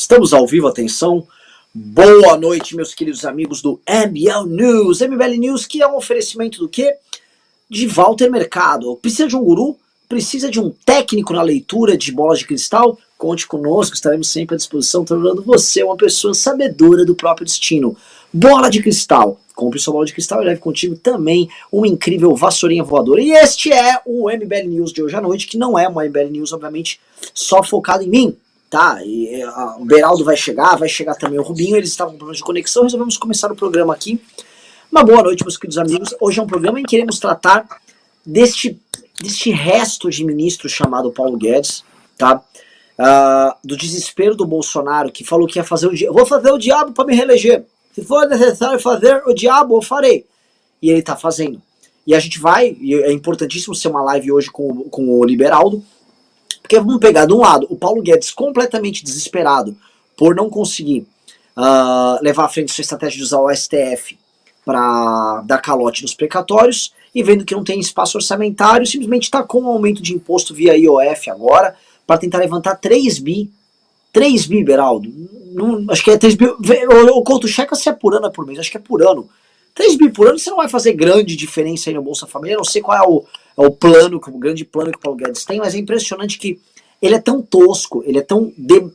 Estamos ao vivo, atenção. Boa noite, meus queridos amigos do MBL News. MBL News, que é um oferecimento do quê? De Walter Mercado. Precisa de um guru? Precisa de um técnico na leitura de bolas de cristal? Conte conosco, estaremos sempre à disposição, tornando você uma pessoa sabedora do próprio destino. Bola de cristal. Compre sua bola de cristal e leve contigo também uma incrível vassourinha voadora. E este é o MBL News de hoje à noite, que não é uma MBL News, obviamente, só focado em mim. Tá, e o Beraldo vai chegar também o Rubinho, eles estavam com problema de conexão, resolvemos começar o programa aqui. Uma boa noite, meus queridos amigos. Hoje é um programa em que queremos tratar deste resto de ministro chamado Paulo Guedes, tá? Do desespero do Bolsonaro, que falou que ia fazer o diabo. Vou fazer o diabo para me reeleger. Se for necessário fazer o diabo, eu farei. E ele tá fazendo. E a gente vai, e é importantíssimo ser uma live hoje com o Liberaldo, porque vamos pegar de um lado o Paulo Guedes completamente desesperado por não conseguir levar à frente sua estratégia de usar o STF para dar calote nos precatórios, e vendo que não tem espaço orçamentário, simplesmente está com um aumento de imposto via IOF agora, para tentar levantar 3 bi. 3 bi, Beraldo. Acho que é 3 bi. O Couto, checa se é por ano ou por mês, acho que é por ano. 3 bi por ano, você não vai fazer grande diferença aí no Bolsa Família, não sei qual é o grande plano que o Paulo Guedes tem, mas é impressionante que ele é tão tosco, ele é tão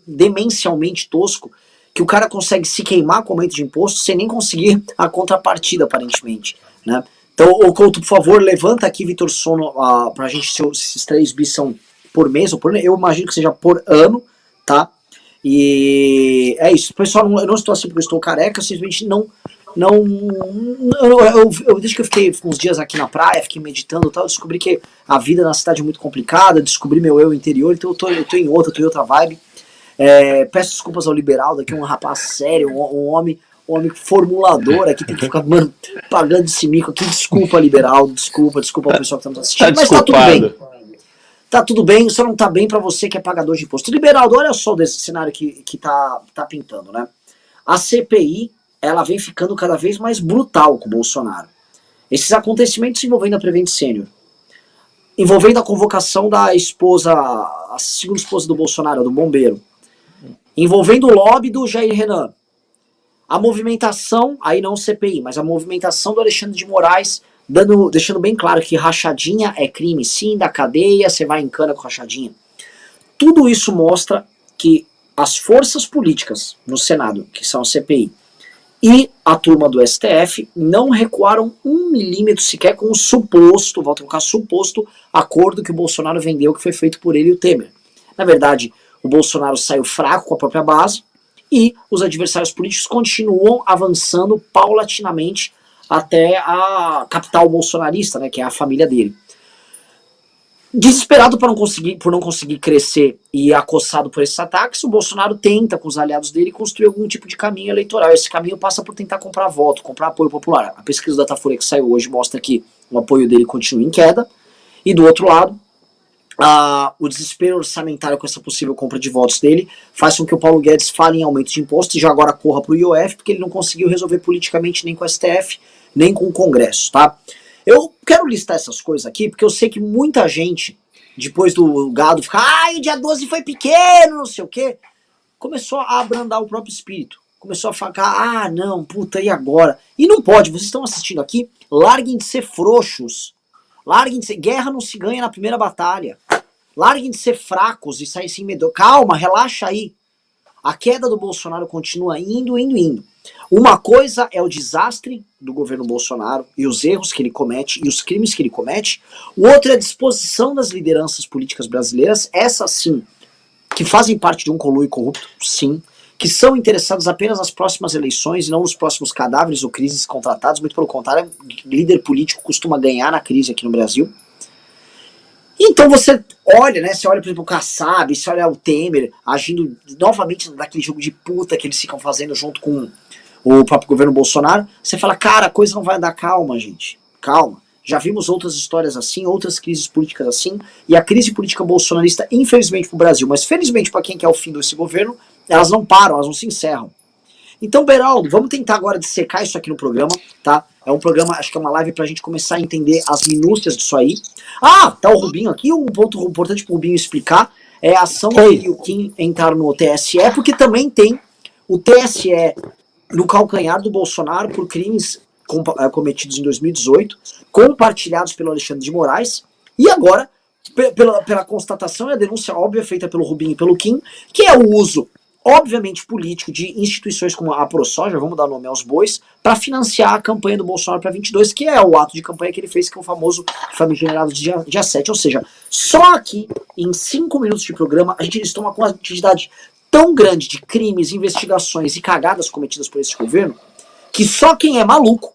demencialmente tosco, que o cara consegue se queimar com aumento de imposto sem nem conseguir a contrapartida, aparentemente, né? Então, ô Couto, por favor, levanta aqui, Vitor Sono, pra gente se esses 3 bi são por mês ou por ano. Eu imagino que seja por ano, tá? E é isso. Pessoal, eu não estou assim porque eu estou careca, eu simplesmente desde que eu fiquei uns dias aqui na praia, fiquei meditando e tal, eu descobri que a vida na cidade é muito complicada, descobri meu eu interior, então eu tô em outra vibe. Peço desculpas ao Liberaldo, aqui um rapaz sério, um homem formulador aqui, tem que ficar, mano, pagando esse mico aqui. Desculpa, Liberaldo, desculpa ao pessoal que tá nos assistindo, mas tá tudo bem. Tá tudo bem, só não tá bem pra você que é pagador de imposto. Liberaldo, olha só desse cenário que tá pintando, né? A CPI, ela vem ficando cada vez mais brutal com o Bolsonaro. Esses acontecimentos envolvendo a Prevent Senior, envolvendo a convocação da esposa, a segunda esposa do Bolsonaro, do bombeiro, envolvendo o lobby do Jair Renan, a movimentação, aí não o CPI, mas a movimentação do Alexandre de Moraes, deixando bem claro que rachadinha é crime sim, da cadeia, você vai em cana com rachadinha. Tudo isso mostra que as forças políticas no Senado, que são a CPI, e a turma do STF não recuaram 1 milímetro sequer com o suposto, volto a colocar, suposto acordo que o Bolsonaro vendeu, que foi feito por ele e o Temer. Na verdade, o Bolsonaro saiu fraco com a própria base e os adversários políticos continuam avançando paulatinamente até a capital bolsonarista, né, que é a família dele. Desesperado por não conseguir crescer e acossado por esses ataques, o Bolsonaro tenta, com os aliados dele, construir algum tipo de caminho eleitoral. Esse caminho passa por tentar comprar voto, comprar apoio popular. A pesquisa da Datafolha que saiu hoje mostra que o apoio dele continua em queda. E do outro lado, o desespero orçamentário com essa possível compra de votos dele faz com que o Paulo Guedes fale em aumento de imposto e já agora corra para o IOF, porque ele não conseguiu resolver politicamente nem com o STF, nem com o Congresso, tá? Eu quero listar essas coisas aqui, porque eu sei que muita gente, depois do gado ficar, o dia 12 foi pequeno, não sei o quê, começou a abrandar o próprio espírito. Começou a falar, não, puta, e agora? E não pode, vocês estão assistindo aqui, larguem de ser frouxos. Larguem de ser, guerra não se ganha na primeira batalha. Larguem de ser fracos e sair sem medo. Calma, relaxa aí. A queda do Bolsonaro continua indo. Uma coisa é o desastre do governo Bolsonaro e os erros que ele comete e os crimes que ele comete. O outro é a disposição das lideranças políticas brasileiras, essas sim, que fazem parte de um conluio corrupto, sim, que são interessados apenas nas próximas eleições e não nos próximos cadáveres ou crises contratados. Muito pelo contrário, líder político costuma ganhar na crise aqui no Brasil. Então você olha, né? Você olha, por exemplo, o Kassab, você olha o Temer agindo novamente naquele jogo de puta que eles ficam fazendo junto com o próprio governo Bolsonaro. Você fala, cara, a coisa não vai andar. Calma, gente, calma. Já vimos outras histórias assim, outras crises políticas assim, e a crise política bolsonarista, infelizmente pro Brasil, mas felizmente para quem quer o fim desse governo, elas não param, elas não se encerram. Então, Beraldo, vamos tentar agora dissecar isso aqui no programa, tá? É um programa, acho que é uma live pra gente começar a entender as minúcias disso aí. Tá o Rubinho aqui, um ponto importante pro Rubinho explicar é a ação que ele e o Kim entraram no TSE, porque também tem o TSE no calcanhar do Bolsonaro por crimes cometidos em 2018, compartilhados pelo Alexandre de Moraes, e agora, pela constatação e a denúncia óbvia feita pelo Rubinho e pelo Kim, que é o uso, obviamente, político de instituições como a ProSoja, vamos dar nome aos bois, para financiar a campanha do Bolsonaro para 22, que é o ato de campanha que ele fez, que é o famoso famigerado dia 7. Ou seja, só aqui, em 5 minutos de programa, a gente listou uma quantidade tão grande de crimes, investigações e cagadas cometidas por esse governo, que só quem é maluco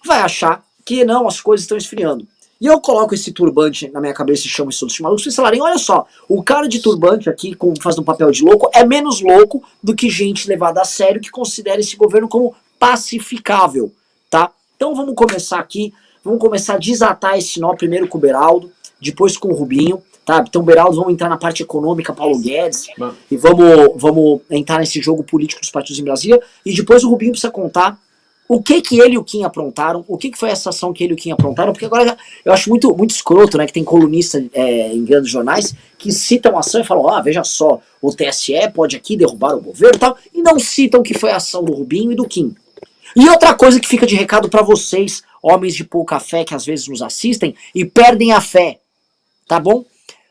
vai achar que não, as coisas estão esfriando. E eu coloco esse turbante na minha cabeça e chamo isso de maluco, vocês falarem, olha só, o cara de turbante aqui, fazendo um papel de louco, é menos louco do que gente levada a sério que considera esse governo como pacificável, tá? Então vamos começar aqui, vamos começar a desatar esse nó, primeiro com o Beraldo, depois com o Rubinho, tá? Então Beraldo, vamos entrar na parte econômica, Paulo Guedes, e vamos entrar nesse jogo político dos partidos em Brasília, e depois o Rubinho precisa contar o que ele e o Kim aprontaram, o que foi essa ação que ele e o Kim aprontaram, porque agora eu acho muito escroto, né, que tem colunista em grandes jornais que citam a ação e falam, veja só, o TSE pode aqui derrubar o governo e tal, e não citam que foi a ação do Rubinho e do Kim. E outra coisa que fica de recado para vocês, homens de pouca fé que às vezes nos assistem e perdem a fé, tá bom?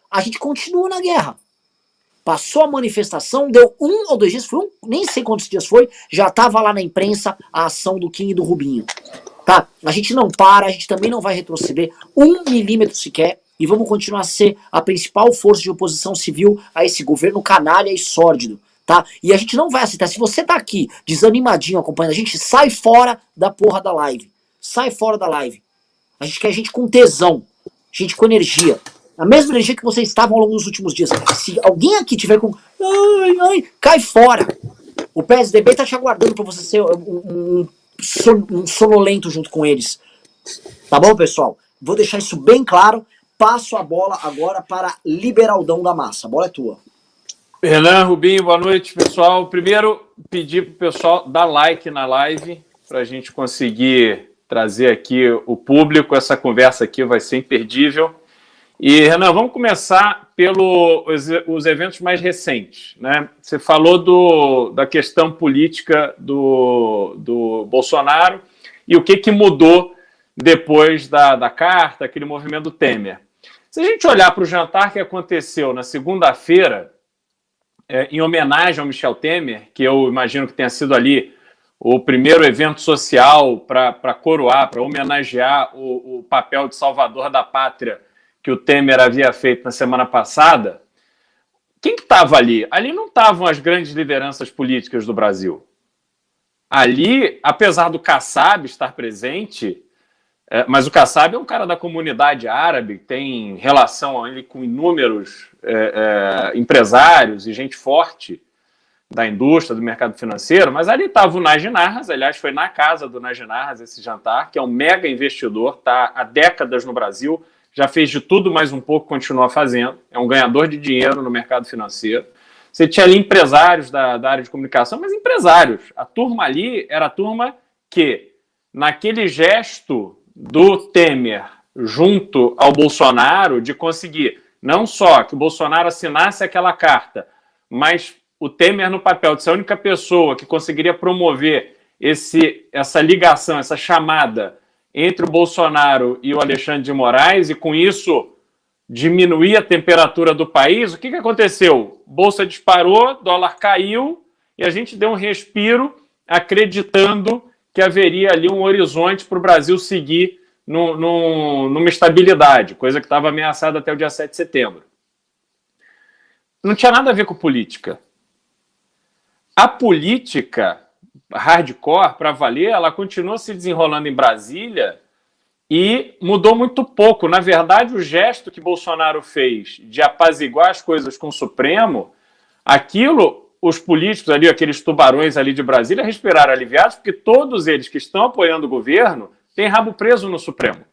A gente continua na guerra. Passou a manifestação, deu 1 ou 2 dias, nem sei quantos dias foi, já tava lá na imprensa a ação do Kim e do Rubinho. Tá? A gente não para, a gente também não vai retroceder 1 milímetro sequer, e vamos continuar a ser a principal força de oposição civil a esse governo canalha e sórdido. Tá? E a gente não vai aceitar. Se você tá aqui desanimadinho acompanhando a gente, sai fora da porra da live. Sai fora da live. A gente quer gente com tesão, gente com energia. A mesma energia que vocês estavam ao longo dos últimos dias. Se alguém aqui tiver com... cai fora. O PSDB tá te aguardando pra você ser um sonolento junto com eles. Tá bom, pessoal? Vou deixar isso bem claro. Passo a bola agora para Liberaldão da Massa. A bola é tua. Renan, Rubinho, boa noite, pessoal. Primeiro, pedir pro pessoal dar like na live pra gente conseguir trazer aqui o público. Essa conversa aqui vai ser imperdível. E, Renan, vamos começar pelos eventos mais recentes, né? Você falou da questão política do Bolsonaro e o que mudou depois da carta, aquele movimento do Temer. Se a gente olhar para o jantar que aconteceu na segunda-feira, em homenagem ao Michel Temer, que eu imagino que tenha sido ali o primeiro evento social para coroar, para homenagear o papel de salvador da pátria que o Temer havia feito na semana passada, quem que estava ali? Ali não estavam as grandes lideranças políticas do Brasil. Ali, apesar do Kassab estar presente, mas o Kassab é um cara da comunidade árabe, tem relação ali com inúmeros empresários e gente forte da indústria, do mercado financeiro, mas ali estava o Nagy Narras, aliás, foi na casa do Nagy Narras esse jantar, que é um mega investidor, está há décadas no Brasil, já fez de tudo mais um pouco, continua fazendo, é um ganhador de dinheiro no mercado financeiro. Você tinha ali empresários da área de comunicação, mas empresários. A turma ali era a turma que, naquele gesto do Temer junto ao Bolsonaro, de conseguir não só que o Bolsonaro assinasse aquela carta, mas o Temer no papel de ser a única pessoa que conseguiria promover essa ligação, essa chamada entre o Bolsonaro e o Alexandre de Moraes, e com isso diminuir a temperatura do país, o que aconteceu? Bolsa disparou, dólar caiu, e a gente deu um respiro acreditando que haveria ali um horizonte para o Brasil seguir numa estabilidade, coisa que estava ameaçada até o dia 7 de setembro. Não tinha nada a ver com política. A política hardcore, para valer, ela continua se desenrolando em Brasília e mudou muito pouco. Na verdade, o gesto que Bolsonaro fez de apaziguar as coisas com o Supremo, aquilo, os políticos ali, aqueles tubarões ali de Brasília, respiraram aliviados, porque todos eles que estão apoiando o governo têm rabo preso no Supremo.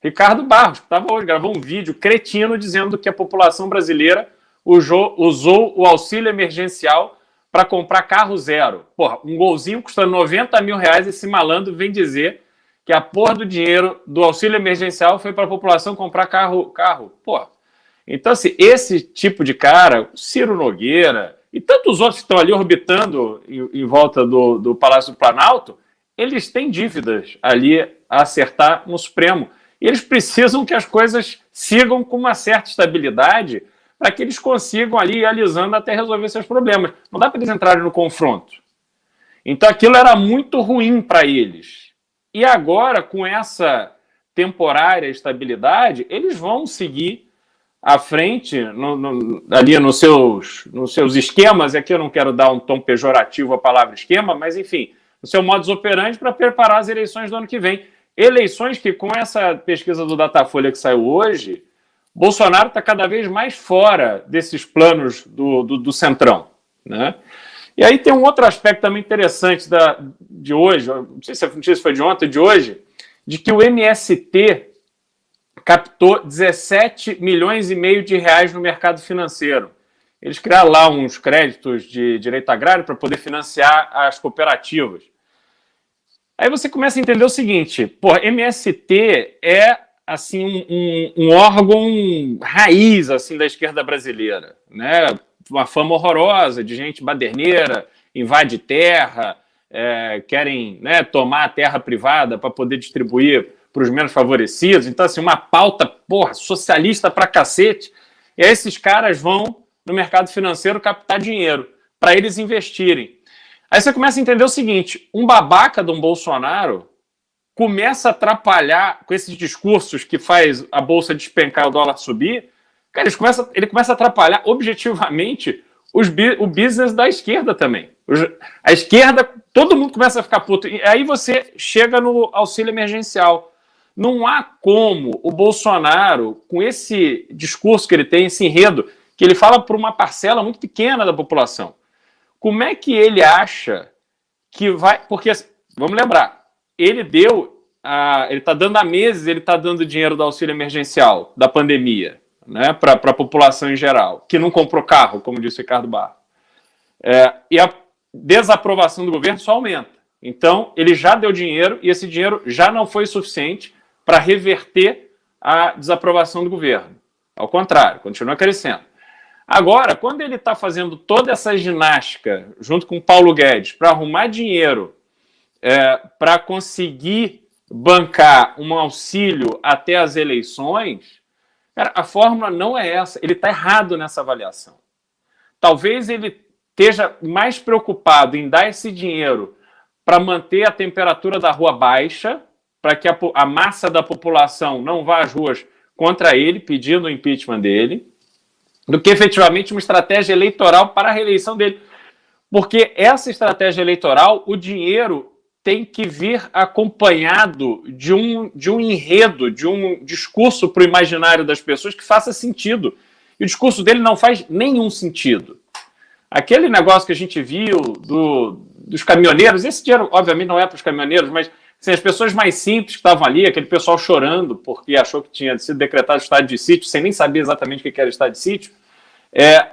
Ricardo Barros, que estava hoje, gravou um vídeo cretino dizendo que a população brasileira usou o auxílio emergencial para comprar carro zero. Porra, um golzinho custando 90 mil reais, esse malandro vem dizer que a porra do dinheiro do auxílio emergencial foi para a população comprar carro. Porra. Então, assim, esse tipo de cara, Ciro Nogueira e tantos outros que estão ali orbitando em volta do Palácio do Planalto, eles têm dívidas ali a acertar no Supremo. E eles precisam que as coisas sigam com uma certa estabilidade para que eles consigam ali ir alisando até resolver seus problemas. Não dá para eles entrarem no confronto. Então aquilo era muito ruim para eles. E agora, com essa temporária estabilidade, eles vão seguir à frente ali nos seus esquemas, e aqui eu não quero dar um tom pejorativo à palavra esquema, mas enfim, no seu modus operandi para preparar as eleições do ano que vem. Eleições que, com essa pesquisa do Datafolha que saiu hoje, Bolsonaro está cada vez mais fora desses planos do Centrão, né? E aí tem um outro aspecto também interessante de hoje, não sei se a notícia foi de ontem ou de hoje, de que o MST captou 17 milhões e meio de reais no mercado financeiro. Eles criaram lá uns créditos de direito agrário para poder financiar as cooperativas. Aí você começa a entender o seguinte, MST é assim um órgão raiz assim da esquerda brasileira, né? Uma fama horrorosa de gente baderneira, invade terra, querem, né, tomar a terra privada para poder distribuir para os menos favorecidos. Então, assim, uma pauta, socialista pra cacete. E aí esses caras vão no mercado financeiro captar dinheiro para eles investirem. Aí você começa a entender o seguinte, um babaca de um Bolsonaro começa a atrapalhar com esses discursos que faz a bolsa despencar e o dólar subir, cara, ele começa a atrapalhar objetivamente o business da esquerda também. A esquerda, todo mundo começa a ficar puto. E aí você chega no auxílio emergencial. Não há como o Bolsonaro, com esse discurso que ele tem, esse enredo, que ele fala para uma parcela muito pequena da população, como é que ele acha que vai... Porque, vamos lembrar, ele está dando há meses, ele está dando dinheiro do auxílio emergencial, da pandemia, né, para a população em geral, que não comprou carro, como disse o Ricardo Barro. E a desaprovação do governo só aumenta. Então, ele já deu dinheiro e esse dinheiro já não foi suficiente para reverter a desaprovação do governo. Ao contrário, continua crescendo. Agora, quando ele está fazendo toda essa ginástica, junto com o Paulo Guedes, para arrumar dinheiro, para conseguir bancar um auxílio até as eleições, cara, a fórmula não é essa. Ele está errado nessa avaliação. Talvez ele esteja mais preocupado em dar esse dinheiro para manter a temperatura da rua baixa, para que a massa da população não vá às ruas contra ele, pedindo o impeachment dele, do que efetivamente uma estratégia eleitoral para a reeleição dele. Porque essa estratégia eleitoral, o dinheiro tem que vir acompanhado de um enredo, de um discurso para o imaginário das pessoas que faça sentido. E o discurso dele não faz nenhum sentido. Aquele negócio que a gente viu dos caminhoneiros, esse dinheiro obviamente não é para os caminhoneiros, mas assim, as pessoas mais simples que estavam ali, aquele pessoal chorando porque achou que tinha sido decretado estado de sítio, sem nem saber exatamente o que era estado de sítio,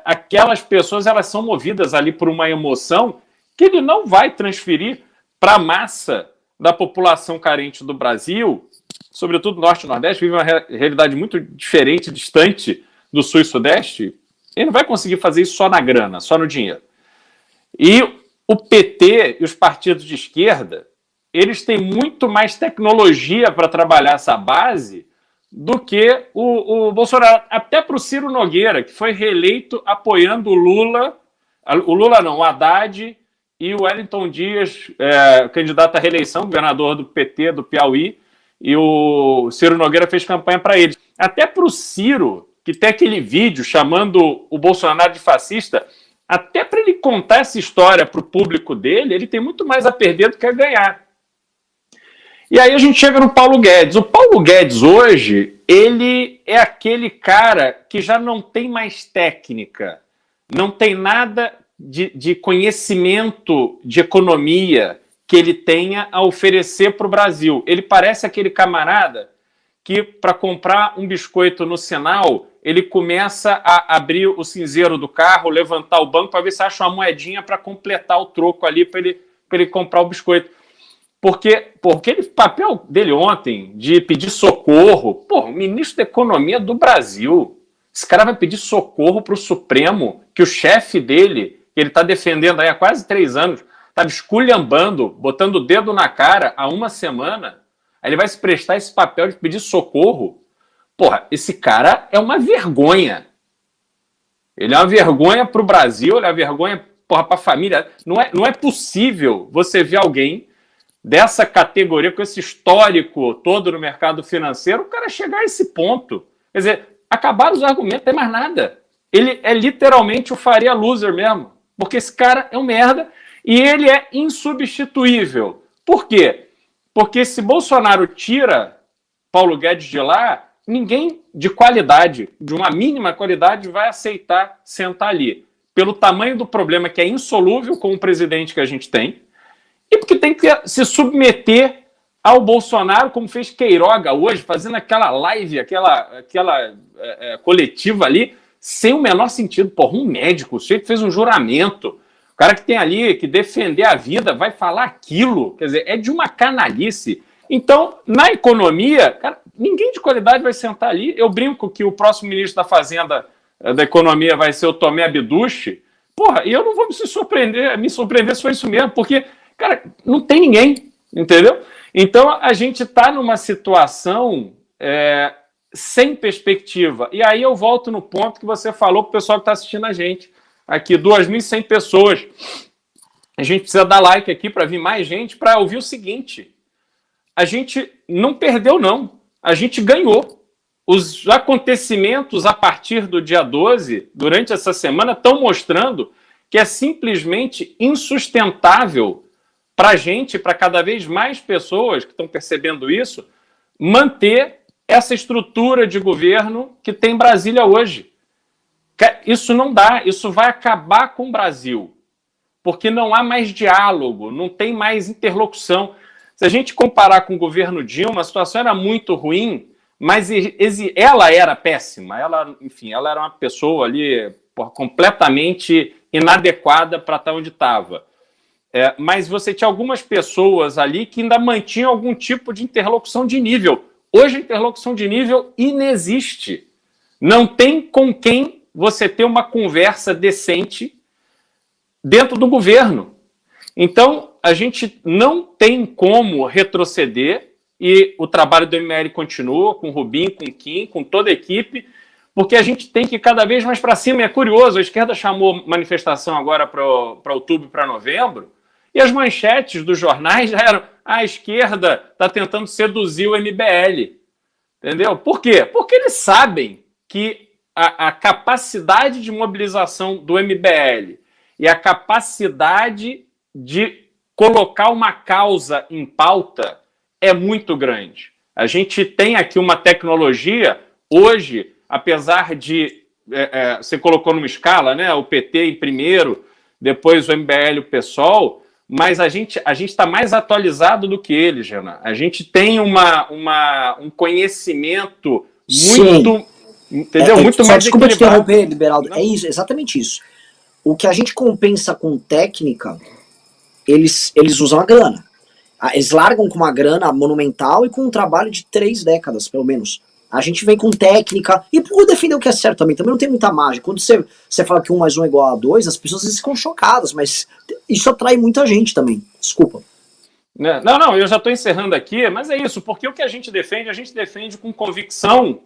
aquelas pessoas elas são movidas ali por uma emoção que ele não vai transferir para a massa da população carente do Brasil, sobretudo do Norte e Nordeste, vive uma realidade muito diferente, distante do Sul e Sudeste. Ele não vai conseguir fazer isso só na grana, só no dinheiro. E o PT e os partidos de esquerda, eles têm muito mais tecnologia para trabalhar essa base do que o Bolsonaro. Até para o Ciro Nogueira, que foi reeleito apoiando o Lula, o Haddad e o Wellington Dias, candidato à reeleição, governador do PT do Piauí, e o Ciro Nogueira fez campanha para ele. Até para o Ciro, que tem aquele vídeo chamando o Bolsonaro de fascista, até para ele contar essa história para o público dele, ele tem muito mais a perder do que a ganhar. E aí a gente chega no Paulo Guedes. O Paulo Guedes hoje, ele é aquele cara que já não tem mais técnica, não tem nada de conhecimento de economia que ele tenha a oferecer para o Brasil. Ele parece aquele camarada que, para comprar um biscoito no sinal, ele começa a abrir o cinzeiro do carro, levantar o banco para ver se acha uma moedinha para completar o troco ali, para ele comprar o biscoito. Porque aquele papel dele ontem de pedir socorro, o ministro da Economia do Brasil, Esse cara vai pedir socorro para o Supremo, que o chefe dele, que ele está defendendo aí há quase 3 anos, estava esculhambando, botando o dedo na cara há 1 semana, aí ele vai se prestar esse papel de pedir socorro. Porra, esse cara é uma vergonha. Ele é uma vergonha para o Brasil, ele é uma vergonha para a família. Não é possível você ver alguém dessa categoria, com esse histórico todo no mercado financeiro, o cara chegar a esse ponto. Quer dizer, acabaram os argumentos, não tem mais nada. Ele é literalmente o Faria Loser mesmo, porque esse cara é um merda e ele é insubstituível. Por quê? Porque se Bolsonaro tira Paulo Guedes de lá, ninguém de qualidade, de uma mínima qualidade, vai aceitar sentar ali. Pelo tamanho do problema que é insolúvel com o presidente que a gente tem, e porque tem que se submeter ao Bolsonaro, como fez Queiroga hoje, fazendo aquela live, aquela coletiva ali, sem o menor sentido. Porra, um médico, o sujeito fez um juramento, o cara que tem ali que defender a vida vai falar aquilo, quer dizer, é de uma canalice. Então, na economia, cara, ninguém de qualidade vai sentar ali. Eu brinco que o próximo ministro da Fazenda, da Economia, vai ser o Tomé Abduch. Porra, e eu não vou me surpreender se for isso mesmo, porque, cara, não tem ninguém, entendeu? Então, a gente está numa situação sem perspectiva. E aí eu volto no ponto que você falou para o pessoal que está assistindo a gente. Aqui, 2.100 pessoas. A gente precisa dar like aqui para vir mais gente, para ouvir o seguinte. A gente não perdeu, não. A gente ganhou. Os acontecimentos a partir do dia 12, durante essa semana, estão mostrando que é simplesmente insustentável para a gente, para cada vez mais pessoas que estão percebendo isso, manter essa estrutura de governo que tem Brasília hoje. Isso não dá, isso vai acabar com o Brasil, porque não há mais diálogo, não tem mais interlocução. Se a gente comparar com o governo Dilma, a situação era muito ruim, mas ela era péssima. Ela era uma pessoa ali completamente inadequada para estar onde estava. Mas você tinha algumas pessoas ali que ainda mantinham algum tipo de interlocução de nível. Hoje a interlocução de nível inexiste. Não tem com quem você ter uma conversa decente dentro do governo. Então, a gente não tem como retroceder e o trabalho do ML continua com o Rubinho, com o Kim, com toda a equipe, porque a gente tem que ir cada vez mais para cima. E é curioso, a esquerda chamou manifestação agora para outubro e para novembro, e as manchetes dos jornais já eram: a esquerda está tentando seduzir o MBL. Entendeu? Por quê? Porque eles sabem que a capacidade de mobilização do MBL e a capacidade de colocar uma causa em pauta é muito grande. A gente tem aqui uma tecnologia, hoje, apesar de... você colocou numa escala, né? O PT em primeiro, depois o MBL e o PSOL, mas a gente está mais atualizado do que eles, Renan. A gente tem um conhecimento muito... Sim. Entendeu? Muito mais desculpa te equilibrado. interromper, Liberaldo. É isso, exatamente isso. O que a gente compensa com técnica, eles usam a grana. Eles largam com uma grana monumental e com um trabalho de 3 décadas, pelo menos. A gente vem com técnica, e por defender o que é certo também não tem muita mágica. Quando você fala que 1 mais 1 é igual a 2, as pessoas às vezes ficam chocadas, mas isso atrai muita gente também. Desculpa. Não, eu já estou encerrando aqui, mas é isso, porque o que a gente defende com convicção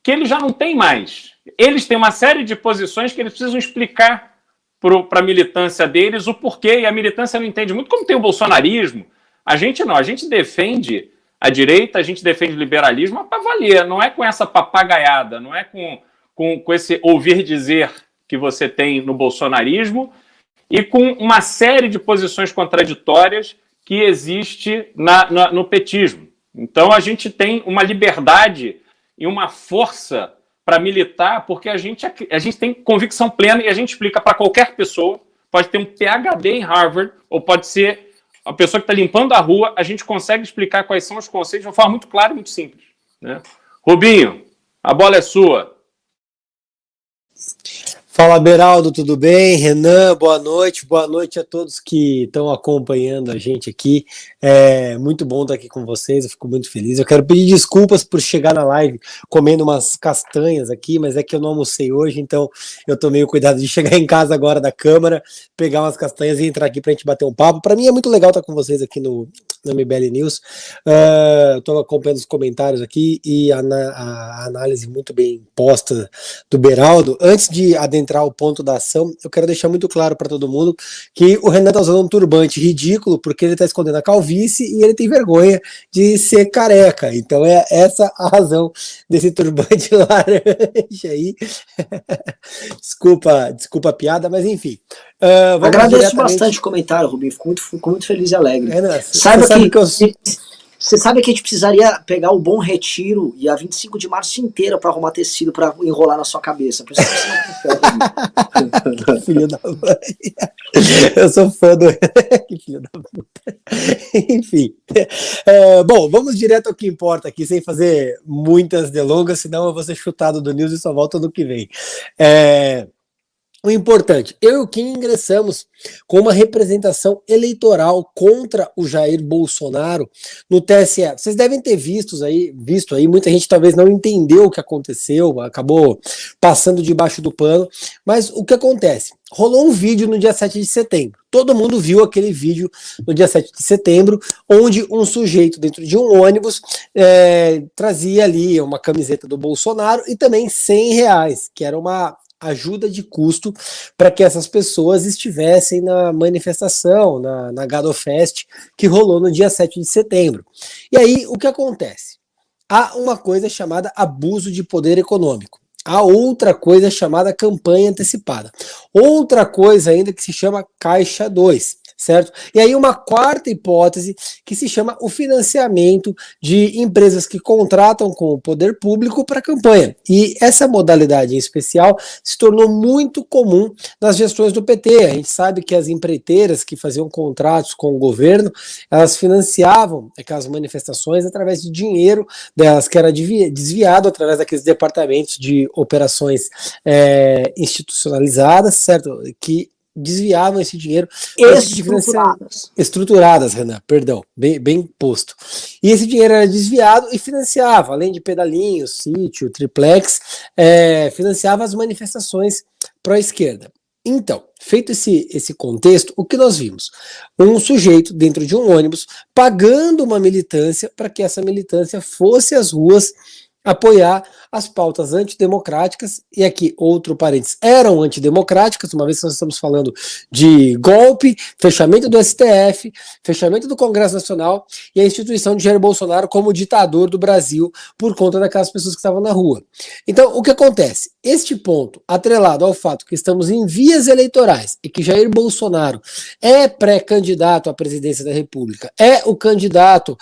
que eles já não têm mais. Eles têm uma série de posições que eles precisam explicar para a militância deles o porquê, e a militância não entende muito, como tem o bolsonarismo. A gente não, a gente defende a direita, a gente defende o liberalismo para valer, não é com essa papagaiada, não é com esse ouvir dizer que você tem no bolsonarismo e com uma série de posições contraditórias que existe no petismo. Então a gente tem uma liberdade e uma força para militar, porque a gente tem convicção plena e a gente explica para qualquer pessoa, pode ter um PhD em Harvard, ou pode ser a pessoa que está limpando a rua, a gente consegue explicar quais são os conceitos de uma forma muito clara e muito simples. Né? Rubinho, a bola é sua. Fala, Beraldo, tudo bem? Renan, boa noite a todos que estão acompanhando a gente aqui. É muito bom estar aqui com vocês, eu fico muito feliz. Eu quero pedir desculpas por chegar na live comendo umas castanhas aqui, mas é que eu não almocei hoje, então eu tomei o cuidado de chegar em casa agora da câmara, pegar umas castanhas e entrar aqui para a gente bater um papo. Para mim é muito legal estar com vocês aqui no MBL News. Estou acompanhando os comentários aqui e a análise muito bem posta do Beraldo. Antes de adentrar o ponto da ação, eu quero deixar muito claro para todo mundo que o Renan está usando um turbante ridículo porque ele está escondendo a calvície e ele tem vergonha de ser careca. Então é essa a razão desse turbante laranja aí. Desculpa a piada, mas enfim. Agradeço bastante o comentário, Rubinho. Fico muito feliz e alegre. Renan, Saiba que você sabe que a gente precisaria pegar o Bom Retiro e a 25 de março inteira para arrumar tecido para enrolar na sua cabeça. Por isso que você não consegue. Filho da mãe. Eu sou fã do. Que filho da puta. Enfim. Bom, vamos direto ao que importa aqui, sem fazer muitas delongas, senão eu vou ser chutado do News e só volto ano que vem. O importante, eu e o Kim ingressamos com uma representação eleitoral contra o Jair Bolsonaro no TSE. Vocês devem ter visto aí, muita gente talvez não entendeu o que aconteceu, acabou passando debaixo do pano, mas o que acontece? Rolou um vídeo no dia 7 de setembro. Todo mundo viu aquele vídeo no dia 7 de setembro, onde um sujeito dentro de um ônibus trazia ali uma camiseta do Bolsonaro e também R$100, que era uma ajuda de custo para que essas pessoas estivessem na manifestação, na Gado Fest, que rolou no dia 7 de setembro. E aí, o que acontece? Há uma coisa chamada abuso de poder econômico. Há outra coisa chamada campanha antecipada. Outra coisa ainda que se chama Caixa 2. Certo? E aí uma quarta hipótese que se chama o financiamento de empresas que contratam com o poder público para campanha. E essa modalidade em especial se tornou muito comum nas gestões do PT. A gente sabe que as empreiteiras que faziam contratos com o governo, elas financiavam aquelas manifestações através de dinheiro delas que era desviado através daqueles departamentos de operações institucionalizadas, certo? Que desviavam esse dinheiro estruturadas, Renan, perdão, bem posto. E esse dinheiro era desviado e financiava, além de pedalinhos, sítio, triplex, financiava as manifestações pró-esquerda. Então, feito esse contexto, o que nós vimos? Um sujeito dentro de um ônibus pagando uma militância para que essa militância fosse às ruas apoiar as pautas antidemocráticas, e aqui outro parênteses, eram antidemocráticas, uma vez que nós estamos falando de golpe, fechamento do STF, fechamento do Congresso Nacional e a instituição de Jair Bolsonaro como ditador do Brasil por conta daquelas pessoas que estavam na rua. Então, o que acontece? Este ponto, atrelado ao fato que estamos em vias eleitorais e que Jair Bolsonaro é pré-candidato à presidência da República, é candidato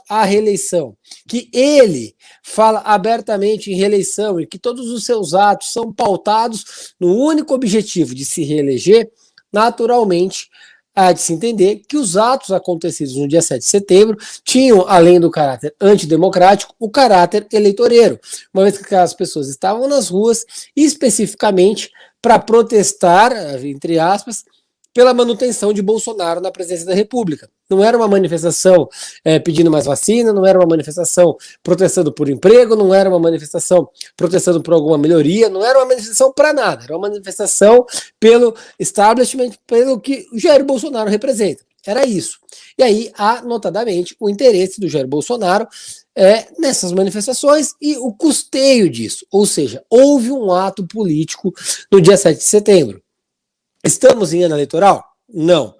à reeleição, que ele fala abertamente em reeleição e que todos os seus atos são pautados no único objetivo de se reeleger, naturalmente há de se entender que os atos acontecidos no dia 7 de setembro tinham, além do caráter antidemocrático, o caráter eleitoreiro, uma vez que as pessoas estavam nas ruas especificamente para protestar, entre aspas, pela manutenção de Bolsonaro na presidência da República. Não era uma manifestação pedindo mais vacina, não era uma manifestação protestando por emprego, não era uma manifestação protestando por alguma melhoria, não era uma manifestação para nada, era uma manifestação pelo establishment, pelo que o Jair Bolsonaro representa. Era isso. E aí há, notadamente, o interesse do Jair Bolsonaro nessas manifestações e o custeio disso. Ou seja, houve um ato político no dia 7 de setembro. Estamos em ano eleitoral? Não.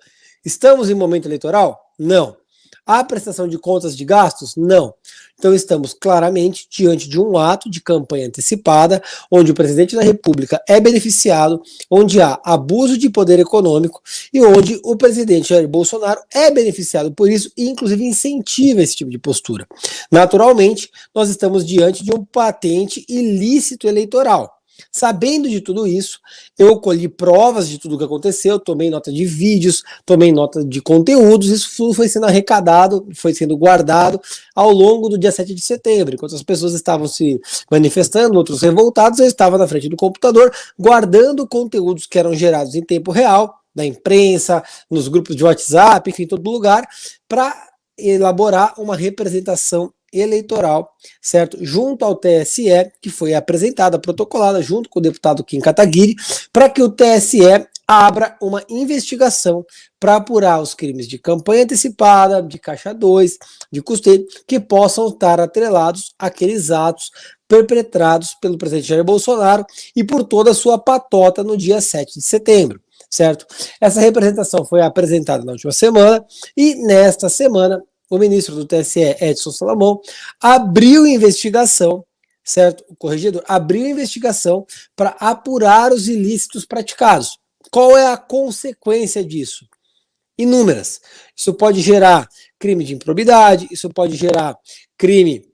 Estamos em momento eleitoral? Não. Há prestação de contas de gastos? Não. Então estamos claramente diante de um ato de campanha antecipada, onde o presidente da República é beneficiado, onde há abuso de poder econômico e onde o presidente Jair Bolsonaro é beneficiado por isso e inclusive incentiva esse tipo de postura. Naturalmente, nós estamos diante de um patente ilícito eleitoral. Sabendo de tudo isso, eu colhi provas de tudo o que aconteceu, tomei nota de vídeos, tomei nota de conteúdos, isso tudo foi sendo arrecadado, foi sendo guardado ao longo do dia 7 de setembro. Enquanto as pessoas estavam se manifestando, outros revoltados, eu estava na frente do computador, guardando conteúdos que eram gerados em tempo real, da imprensa, nos grupos de WhatsApp, enfim, em todo lugar, para elaborar uma representação eleitoral, certo? Junto ao TSE, que foi apresentada, protocolada, junto com o deputado Kim Kataguiri, para que o TSE abra uma investigação para apurar os crimes de campanha antecipada, de caixa 2, de custeio, que possam estar atrelados àqueles atos perpetrados pelo presidente Jair Bolsonaro e por toda a sua patota no dia 7 de setembro. Certo? Essa representação foi apresentada na última semana e nesta semana o ministro do TSE, Edson Salomão, abriu investigação, certo? O corregedor abriu investigação para apurar os ilícitos praticados. Qual é a consequência disso? Inúmeras. Isso pode gerar crime de improbidade, isso pode gerar crime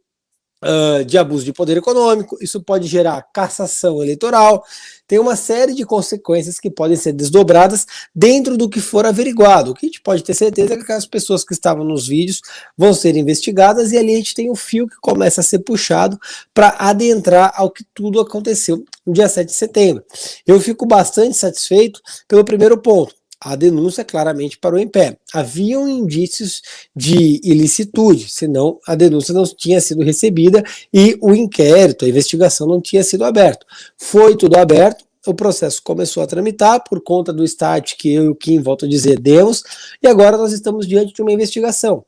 de abuso de poder econômico, isso pode gerar cassação eleitoral, tem uma série de consequências que podem ser desdobradas dentro do que for averiguado. O que a gente pode ter certeza é que as pessoas que estavam nos vídeos vão ser investigadas e ali a gente tem um fio que começa a ser puxado para adentrar ao que tudo aconteceu no dia 7 de setembro. Eu fico bastante satisfeito pelo primeiro ponto. A denúncia claramente parou em pé. Haviam indícios de ilicitude, senão a denúncia não tinha sido recebida e o inquérito, a investigação não tinha sido aberto. Foi tudo aberto, o processo começou a tramitar por conta do start que eu e o Kim, volto a dizer, demos, e agora nós estamos diante de uma investigação.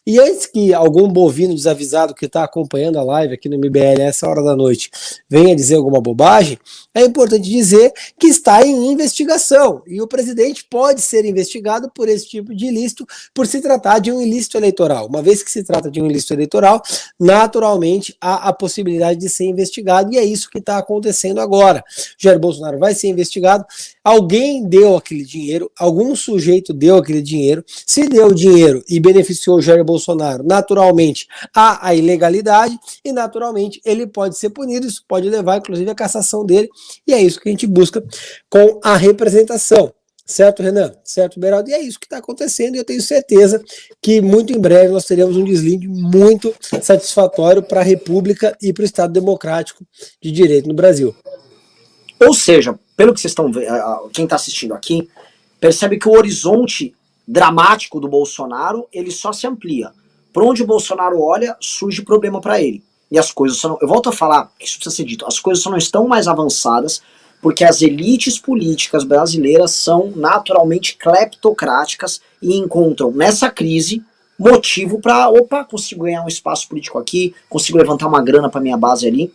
E antes que algum bovino desavisado que está acompanhando a live aqui no MBL essa hora da noite venha dizer alguma bobagem, é importante dizer que está em investigação e o presidente pode ser investigado por esse tipo de ilícito, por se tratar de um ilícito eleitoral. Uma vez que se trata de um ilícito eleitoral, naturalmente há a possibilidade de ser investigado e é isso que está acontecendo agora. Jair Bolsonaro vai ser investigado, alguém deu aquele dinheiro, algum sujeito deu aquele dinheiro, se deu o dinheiro e beneficiou Jair Bolsonaro, naturalmente há a ilegalidade e naturalmente ele pode ser punido, isso pode levar inclusive à cassação dele e é isso que a gente busca com a representação. Certo, Renan? Certo, Beraldo? E é isso que está acontecendo e eu tenho certeza que muito em breve nós teremos um deslinde muito satisfatório para a República e para o Estado Democrático de Direito no Brasil. Ou seja, pelo que vocês estão vendo, quem está assistindo aqui, percebe que o horizonte dramático do Bolsonaro, ele só se amplia. Por onde o Bolsonaro olha, surge problema para ele. E as coisas só não, eu volto a falar, isso precisa ser dito, as coisas só não estão mais avançadas porque as elites políticas brasileiras são naturalmente cleptocráticas e encontram nessa crise motivo para, opa, consigo ganhar um espaço político aqui, consigo levantar uma grana para minha base ali.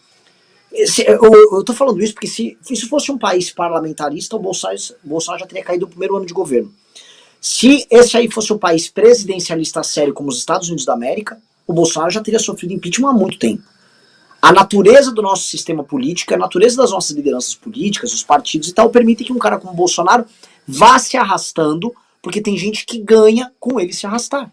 Eu tô falando isso porque se fosse um país parlamentarista, o Bolsonaro já teria caído no primeiro ano de governo. Se esse aí fosse um país presidencialista sério como os Estados Unidos da América, o Bolsonaro já teria sofrido impeachment há muito tempo. A natureza do nosso sistema político, a natureza das nossas lideranças políticas, os partidos e tal, permitem que um cara como o Bolsonaro vá se arrastando, porque tem gente que ganha com ele se arrastar.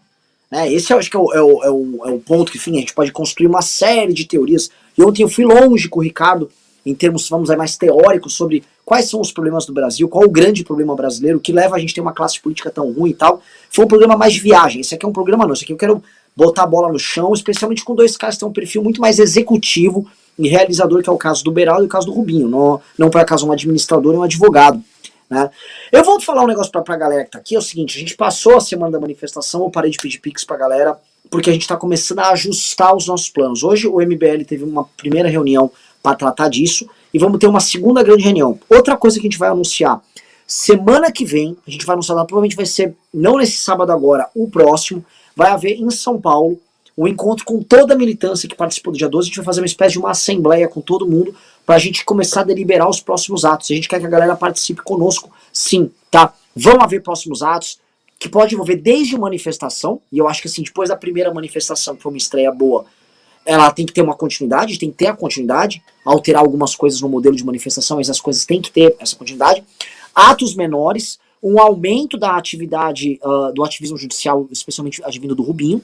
Né? Esse eu acho que é o ponto que, enfim, a gente pode construir uma série de teorias. E ontem eu fui longe com o Ricardo, em termos, vamos aí, mais teóricos, sobre quais são os problemas do Brasil, qual o grande problema brasileiro, que leva a gente a ter uma classe política tão ruim e tal. Foi um programa mais de viagem, esse aqui é um programa não, esse aqui eu quero botar a bola no chão, especialmente com dois caras que têm um perfil muito mais executivo e realizador, que é o caso do Beraldo e o caso do Rubinho, não por acaso um administrador e um advogado. Né? Eu vou falar um negócio pra galera que tá aqui, é o seguinte, a gente passou a semana da manifestação, eu parei de pedir pix pra galera, porque a gente tá começando a ajustar os nossos planos. Hoje o MBL teve uma primeira reunião para tratar disso, e vamos ter uma segunda grande reunião. Outra coisa que a gente vai anunciar, semana que vem, a gente vai anunciar, provavelmente vai ser, não nesse sábado agora, o próximo, vai haver em São Paulo um encontro com toda a militância que participou do dia 12, a gente vai fazer uma espécie de uma assembleia com todo mundo, pra gente começar a deliberar os próximos atos. A gente quer que a galera participe conosco, sim, tá? Vão haver próximos atos, que pode envolver desde manifestação, e eu acho que assim, depois da primeira manifestação, que foi uma estreia boa, ela tem que ter uma continuidade, tem que ter a continuidade, alterar algumas coisas no modelo de manifestação, mas as coisas têm que ter essa continuidade. Atos menores, um aumento da atividade do ativismo judicial, especialmente advindo do Rubinho,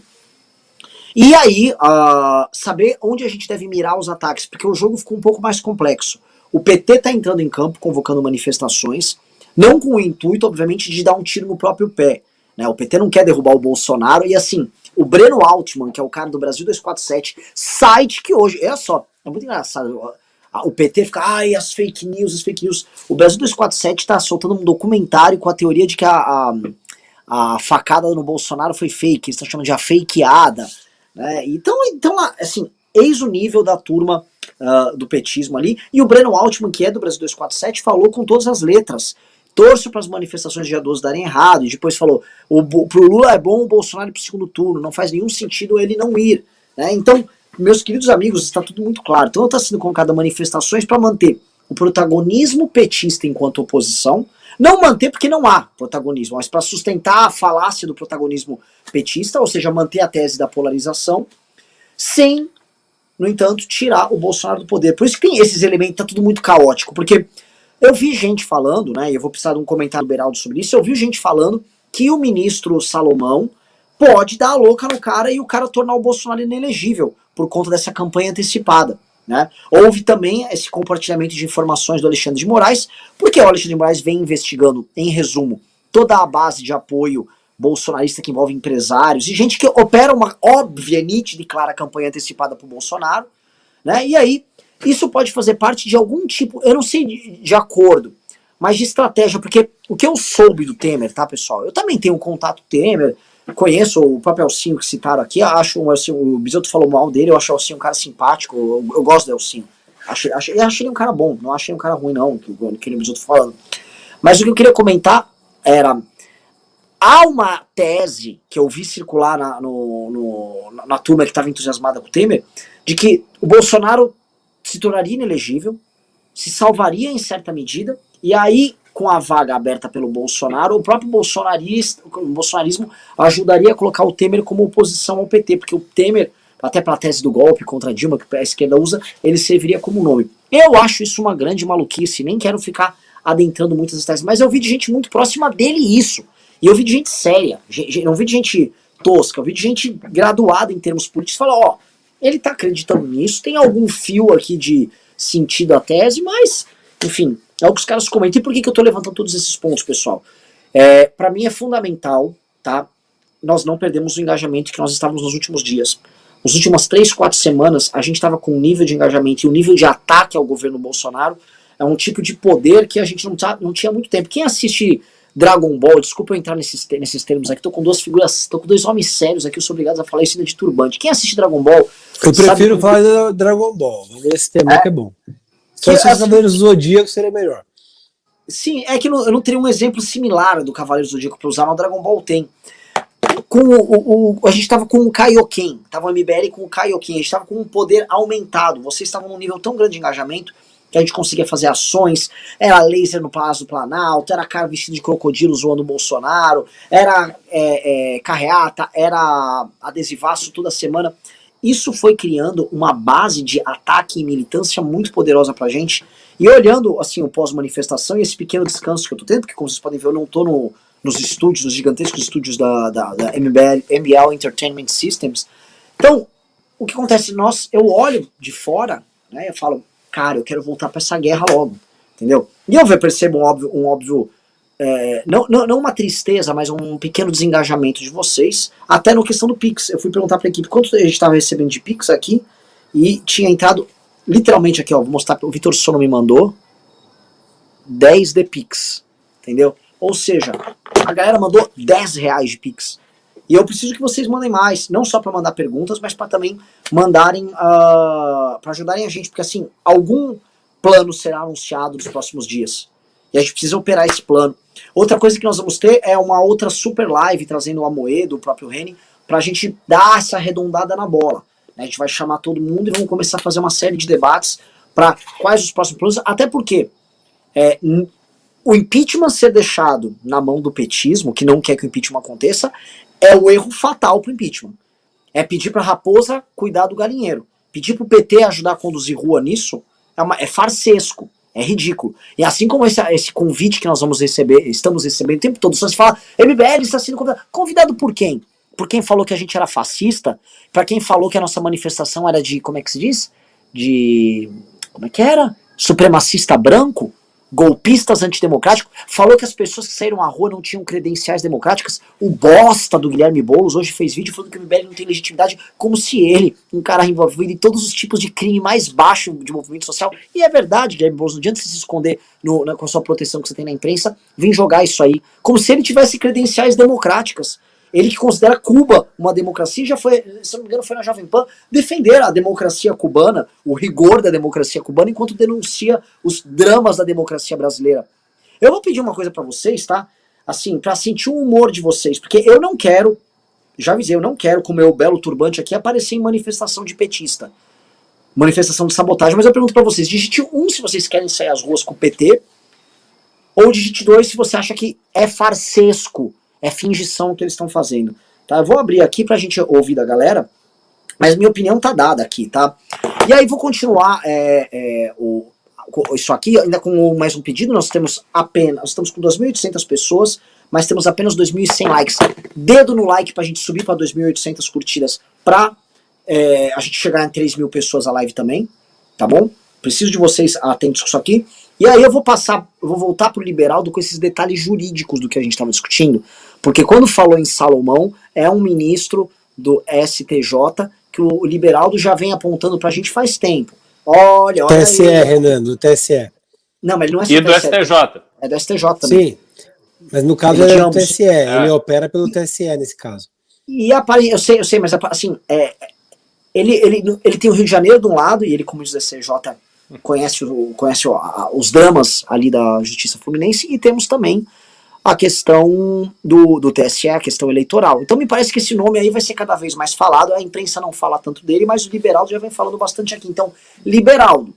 e aí saber onde a gente deve mirar os ataques, porque o jogo ficou um pouco mais complexo. O PT está entrando em campo, convocando manifestações, não com o intuito, obviamente, de dar um tiro no próprio pé. Né? O PT não quer derrubar o Bolsonaro, e assim, o Breno Altman, que é o cara do Brasil 247, site que hoje, olha só, é muito engraçado, o PT fica, ai, as fake news, as fake news. O Brasil 247 está soltando um documentário com a teoria de que a facada no Bolsonaro foi fake, eles estão chamando de a fakeada. Né? Então, assim, eis o nível da turma do petismo ali, e o Breno Altman, que é do Brasil 247, falou com todas as letras. Torço para as manifestações de dia 12 darem errado, e depois falou, pro Lula é bom o Bolsonaro ir pro segundo turno, não faz nenhum sentido ele não ir. Né? Então, meus queridos amigos, está tudo muito claro. Então está sendo convocada manifestações para manter o protagonismo petista enquanto oposição, não manter porque não há protagonismo, mas para sustentar a falácia do protagonismo petista, ou seja, manter a tese da polarização, sem, no entanto, tirar o Bolsonaro do poder. Por isso que tem esses elementos, tá tudo muito caótico, porque eu vi gente falando, né, e eu vou precisar de um comentário do Beraldo sobre isso, eu vi gente falando que o ministro Salomão pode dar a louca no cara e o cara tornar o Bolsonaro inelegível por conta dessa campanha antecipada. Né? Houve também esse compartilhamento de informações do Alexandre de Moraes, porque o Alexandre de Moraes vem investigando, em resumo, toda a base de apoio bolsonarista que envolve empresários e gente que opera uma óbvia, nítida e clara campanha antecipada para o Bolsonaro. Né? E aí, isso pode fazer parte de algum tipo, eu não sei de acordo, mas de estratégia, porque o que eu soube do Temer, tá, pessoal? Eu também tenho um contato Temer, conheço o próprio Elcinho que citaram aqui, acho o Bisotto falou mal dele, eu acho o Elcinho um cara simpático, eu gosto do Elcinho. Achei ele um cara bom, não achei um cara ruim não, que o Bisotto falando. Mas o que eu queria comentar era, há uma tese que eu vi circular na turma que estava entusiasmada com o Temer, de que o Bolsonaro se tornaria inelegível, se salvaria em certa medida, e aí, com a vaga aberta pelo Bolsonaro, o próprio bolsonarismo ajudaria a colocar o Temer como oposição ao PT, porque o Temer, até para a tese do golpe contra a Dilma, que a esquerda usa, ele serviria como nome. Eu acho isso uma grande maluquice, nem quero ficar adentrando muitas teses, mas eu vi de gente muito próxima dele isso, e eu vi de gente séria, não vi de gente tosca, eu vi de gente graduada em termos políticos, falar, ó, ele tá acreditando nisso, tem algum fio aqui de sentido à tese, mas, enfim, é o que os caras comentam. E por que eu tô levantando todos esses pontos, pessoal? Para mim é fundamental, tá? Nós não perdemos o engajamento que nós estávamos nos últimos dias. Nas últimas 3, 4 semanas, a gente estava com um nível de engajamento e um nível de ataque ao governo Bolsonaro. É um tipo de poder que a gente não tinha há muito tempo. Quem assiste Dragon Ball, desculpa eu entrar nesses termos aqui, tô com dois homens sérios aqui, eu sou obrigado a falar isso ainda de turbante. Quem assiste Dragon Ball... Eu prefiro falar do Dragon Ball, esse tema que é bom. Se fosse os Cavaleiros do Zodíaco, seria melhor. Sim, é que eu não teria um exemplo similar do Cavaleiros do Zodíaco pra usar, mas o Dragon Ball tem. A gente tava com o Kaioken, tava o MBL com o Kaioken, a gente tava com um poder aumentado, vocês estavam num nível tão grande de engajamento que a gente conseguia fazer ações, era laser no Palácio do Planalto, era cara vestido de crocodilo zoando o Bolsonaro, era carreata, era adesivaço toda semana. Isso foi criando uma base de ataque e militância muito poderosa pra gente. E olhando assim o pós-manifestação e esse pequeno descanso que eu tô tendo, porque como vocês podem ver eu não tô nos estúdios, nos gigantescos estúdios da MBL Entertainment Systems. Então, o que acontece? Eu olho de fora, né, eu falo, cara, eu quero voltar pra essa guerra logo, entendeu? E eu percebo um óbvio não uma tristeza, mas um pequeno desengajamento de vocês, até na questão do Pix. Eu fui perguntar pra equipe quanto a gente estava recebendo de Pix aqui, e tinha entrado, literalmente aqui, ó, vou mostrar, o Vitor Sono me mandou 10 de Pix, entendeu? Ou seja, a galera mandou 10 reais de Pix. E eu preciso que vocês mandem mais, não só para mandar perguntas, mas para também mandarem, para ajudarem a gente, porque assim, algum plano será anunciado nos próximos dias. E a gente precisa operar esse plano. Outra coisa que nós vamos ter é uma outra super live, trazendo o Amoedo, o próprio Reni, pra gente dar essa arredondada na bola. A gente vai chamar todo mundo e vamos começar a fazer uma série de debates para quais os próximos planos, até porque o impeachment ser deixado na mão do petismo, que não quer que o impeachment aconteça, é o erro fatal pro impeachment. É pedir pra raposa cuidar do galinheiro. Pedir pro PT ajudar a conduzir rua nisso é farsesco. É ridículo. E assim como esse convite que nós estamos recebendo o tempo todo, só se fala, MBL está sendo convidado. Convidado por quem? Por quem falou que a gente era fascista? Pra quem falou que a nossa manifestação era de, como é que se diz? Como é que era? supremacista branco, golpistas antidemocráticos, falou que as pessoas que saíram à rua não tinham credenciais democráticas. O bosta do Guilherme Boulos hoje fez vídeo falando que o MBL não tem legitimidade, como se ele, um cara envolvido em todos os tipos de crime mais baixo de movimento social, e é verdade, Guilherme Boulos, não adianta você se esconder com a sua proteção que você tem na imprensa, vem jogar isso aí, como se ele tivesse credenciais democráticas. Ele que considera Cuba uma democracia, já foi, se não me engano, foi na Jovem Pan, defender a democracia cubana, o rigor da democracia cubana, enquanto denuncia os dramas da democracia brasileira. Eu vou pedir uma coisa pra vocês, tá? Assim, pra sentir o humor de vocês, porque eu não quero, já avisei, eu não quero com o meu belo turbante aqui aparecer em manifestação de petista. Manifestação de sabotagem, mas eu pergunto pra vocês, digite 1 se vocês querem sair às ruas com o PT, ou digite 2 se você acha que é farsesco, é fingição que eles estão fazendo, tá? Eu vou abrir aqui pra gente ouvir da galera, mas minha opinião tá dada aqui, tá? E aí vou continuar isso aqui, ainda com mais um pedido, nós estamos com 2.800 pessoas, mas temos apenas 2.100 likes. Dedo no like pra gente subir pra 2.800 curtidas, pra a gente chegar em 3.000 pessoas a live também, tá bom? Preciso de vocês atentos com isso aqui. E aí eu vou voltar pro Liberaldo com esses detalhes jurídicos do que a gente estava discutindo, porque quando falou em Salomão, é um ministro do STJ que o Liberaldo já vem apontando pra gente faz tempo. Olha TSE, aí. Renan, do TSE. Não, mas ele não é E do STJ. É do STJ também. Sim, mas no caso ele é do TSE, ele opera pelo TSE nesse caso. E eu sei, mas assim, ele tem o Rio de Janeiro de um lado, e ele, como diz o STJ, conhece os dramas ali da Justiça Fluminense, e temos também a questão do TSE, a questão eleitoral. Então me parece que esse nome aí vai ser cada vez mais falado, a imprensa não fala tanto dele, mas o Liberaldo já vem falando bastante aqui. Então, Liberaldo,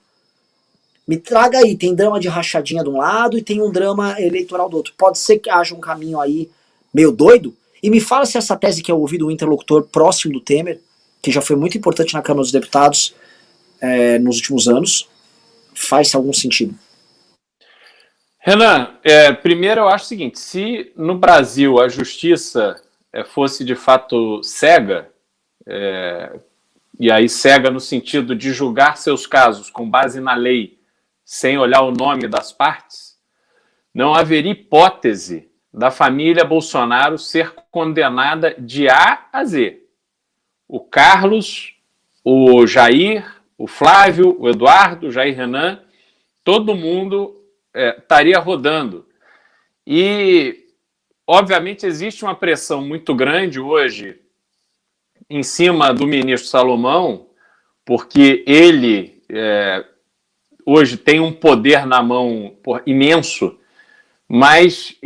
me traga aí, tem drama de rachadinha de um lado e tem um drama eleitoral do outro. Pode ser que haja um caminho aí meio doido? E me fala se essa tese que eu ouvi do interlocutor próximo do Temer, que já foi muito importante na Câmara dos Deputados nos últimos anos, faz algum sentido. Renan, primeiro eu acho o seguinte, se no Brasil a justiça fosse de fato cega, e aí cega no sentido de julgar seus casos com base na lei, sem olhar o nome das partes, não haveria hipótese da família Bolsonaro ser condenada de A a Z. O Carlos, o Jair, o Flávio, o Eduardo, o Jair Renan, todo mundo estaria rodando. E, obviamente, existe uma pressão muito grande hoje em cima do ministro Salomão, porque ele hoje tem um poder na mão imenso, mas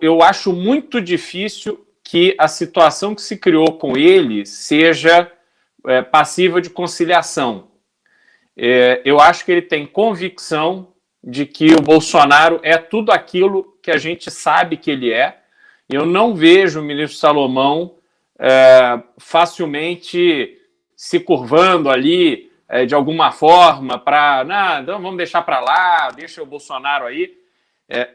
eu acho muito difícil que a situação que se criou com ele seja passível de conciliação. Eu acho que ele tem convicção de que o Bolsonaro é tudo aquilo que a gente sabe que ele é. Eu não vejo o ministro Salomão facilmente se curvando ali de alguma forma para, não, vamos deixar para lá, deixa o Bolsonaro aí.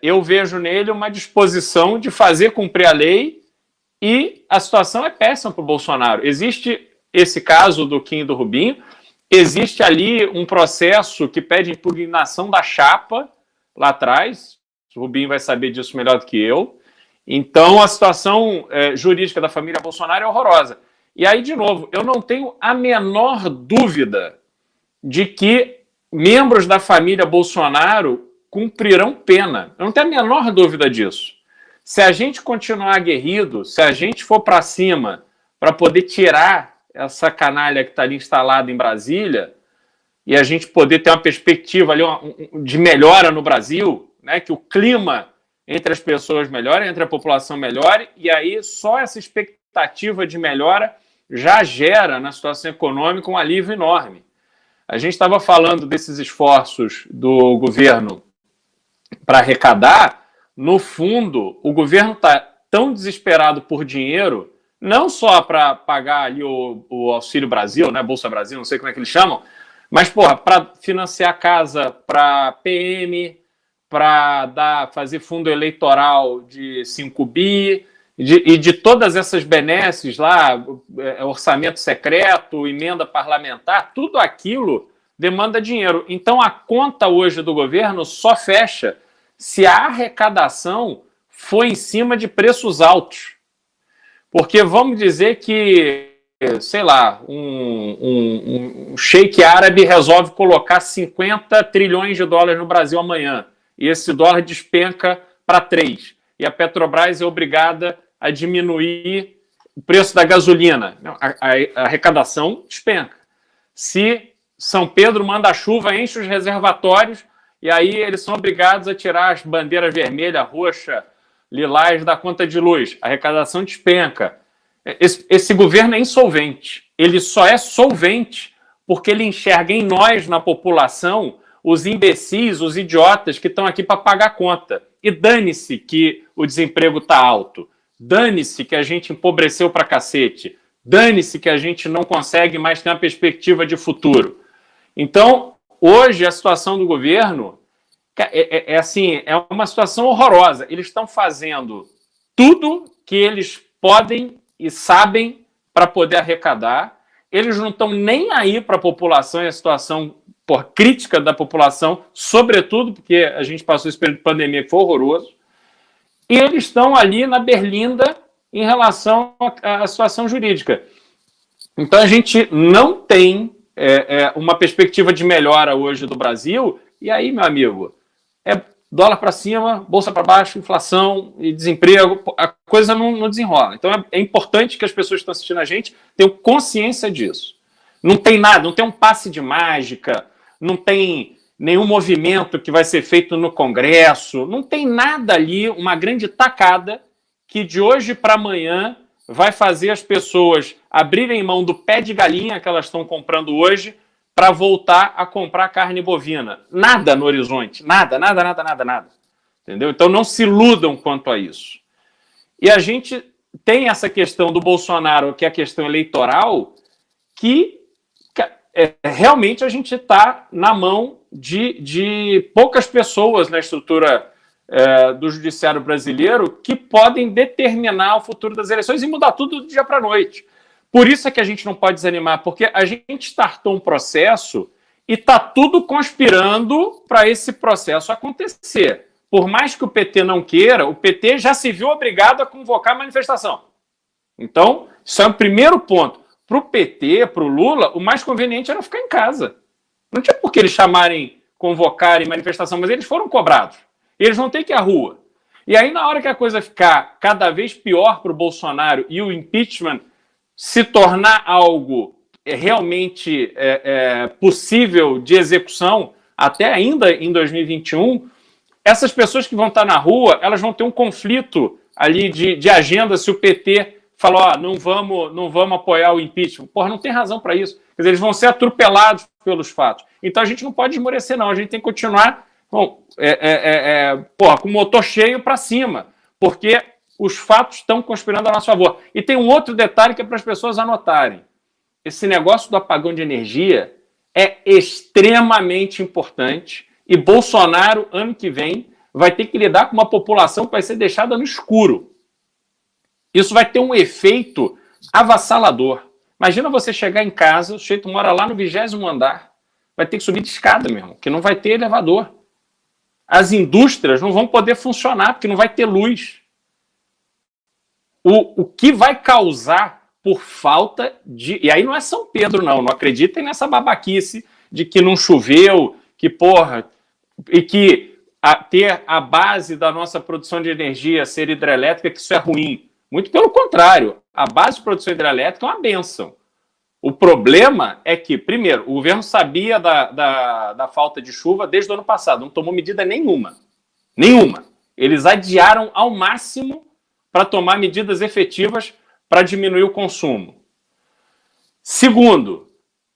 Eu vejo nele uma disposição de fazer cumprir a lei e a situação é péssima para o Bolsonaro. Existe esse caso do Kim e do Rubinho, existe ali um processo que pede impugnação da chapa lá atrás, o Rubinho vai saber disso melhor do que eu. Então a situação jurídica da família Bolsonaro é horrorosa. E aí, de novo, eu não tenho a menor dúvida de que membros da família Bolsonaro cumprirão pena. Eu não tenho a menor dúvida disso. Se a gente continuar aguerrido, se a gente for para cima para poder tirar essa canalha que está ali instalada em Brasília e a gente poder ter uma perspectiva ali de melhora no Brasil, né, que o clima entre as pessoas melhore, entre a população melhore, e aí só essa expectativa de melhora já gera na situação econômica um alívio enorme. A gente estava falando desses esforços do governo para arrecadar. No fundo, o governo está tão desesperado por dinheiro, não só para pagar ali o Auxílio Brasil, né, Bolsa Brasil, não sei como é que eles chamam, mas para financiar casa para PM, para fazer fundo eleitoral de 5 bi, e de todas essas benesses lá, orçamento secreto, emenda parlamentar, tudo aquilo demanda dinheiro. Então, a conta hoje do governo só fecha se a arrecadação for em cima de preços altos. Porque vamos dizer que, sei lá, um sheik árabe resolve colocar 50 trilhões de dólares no Brasil amanhã, e esse dólar despenca para 3, e a Petrobras é obrigada a diminuir o preço da gasolina. A arrecadação despenca. Se São Pedro manda chuva, enche os reservatórios, e aí eles são obrigados a tirar as bandeiras vermelha, roxa, lilás da conta de luz. A arrecadação despenca. Esse governo é insolvente. Ele só é solvente porque ele enxerga em nós, na população, os imbecis, os idiotas que estão aqui para pagar a conta. E dane-se que o desemprego está alto. Dane-se que a gente empobreceu para cacete. Dane-se que a gente não consegue mais ter uma perspectiva de futuro. Então, hoje, a situação do governo assim, é uma situação horrorosa. Eles estão fazendo tudo que eles podem e sabem para poder arrecadar. Eles não estão nem aí para a população e a situação crítica da população, sobretudo porque a gente passou esse período de pandemia que foi horroroso. E eles estão ali na berlinda em relação à situação jurídica. Então, a gente não tem uma perspectiva de melhora hoje do Brasil. E aí, meu amigo, é dólar para cima, bolsa para baixo, inflação e desemprego, a coisa não desenrola. Então, é importante que as pessoas que estão assistindo a gente tenham consciência disso. Não tem nada, não tem um passe de mágica, não tem nenhum movimento que vai ser feito no Congresso, não tem nada ali, uma grande tacada que de hoje para amanhã vai fazer as pessoas abrirem mão do pé de galinha que elas estão comprando hoje para voltar a comprar carne bovina. Nada no horizonte, nada. Entendeu? Então não se iludam quanto a isso. E a gente tem essa questão do Bolsonaro, que é a questão eleitoral, que realmente a gente está na mão de poucas pessoas na estrutura do judiciário brasileiro que podem determinar o futuro das eleições e mudar tudo do dia para a noite. Por isso é que a gente não pode desanimar, porque a gente startou um processo e está tudo conspirando para esse processo acontecer. Por mais que o PT não queira, o PT já se viu obrigado a convocar a manifestação. Então, isso é o primeiro ponto. Para o PT, para o Lula, o mais conveniente era ficar em casa. Não tinha por que eles convocarem manifestação, mas eles foram cobrados. Eles vão ter que ir à rua. E aí, na hora que a coisa ficar cada vez pior para o Bolsonaro e o impeachment se tornar algo realmente possível de execução, até ainda em 2021, essas pessoas que vão estar na rua, elas vão ter um conflito ali de agenda se o PT falar, não vamos apoiar o impeachment. Porra, não tem razão para isso. Quer dizer, eles vão ser atropelados pelos fatos. Então a gente não pode esmorecer, não. A gente tem que continuar com o motor cheio para cima, porque os fatos estão conspirando a nosso favor. E tem um outro detalhe que é para as pessoas anotarem. Esse negócio do apagão de energia é extremamente importante e Bolsonaro, ano que vem, vai ter que lidar com uma população que vai ser deixada no escuro. Isso vai ter um efeito avassalador. Imagina você chegar em casa, o sujeito mora lá no 20º andar, vai ter que subir de escada mesmo, que não vai ter elevador. As indústrias não vão poder funcionar, porque não vai ter luz. O que vai causar por falta de... E aí não é São Pedro, não acreditem nessa babaquice de que não choveu, e que ter a base da nossa produção de energia ser hidrelétrica, que isso é ruim. Muito pelo contrário, a base de produção hidrelétrica é uma bênção. O problema é que, primeiro, o governo sabia da falta de chuva desde o ano passado, não tomou medida nenhuma. Nenhuma. Eles adiaram ao máximo para tomar medidas efetivas para diminuir o consumo. Segundo,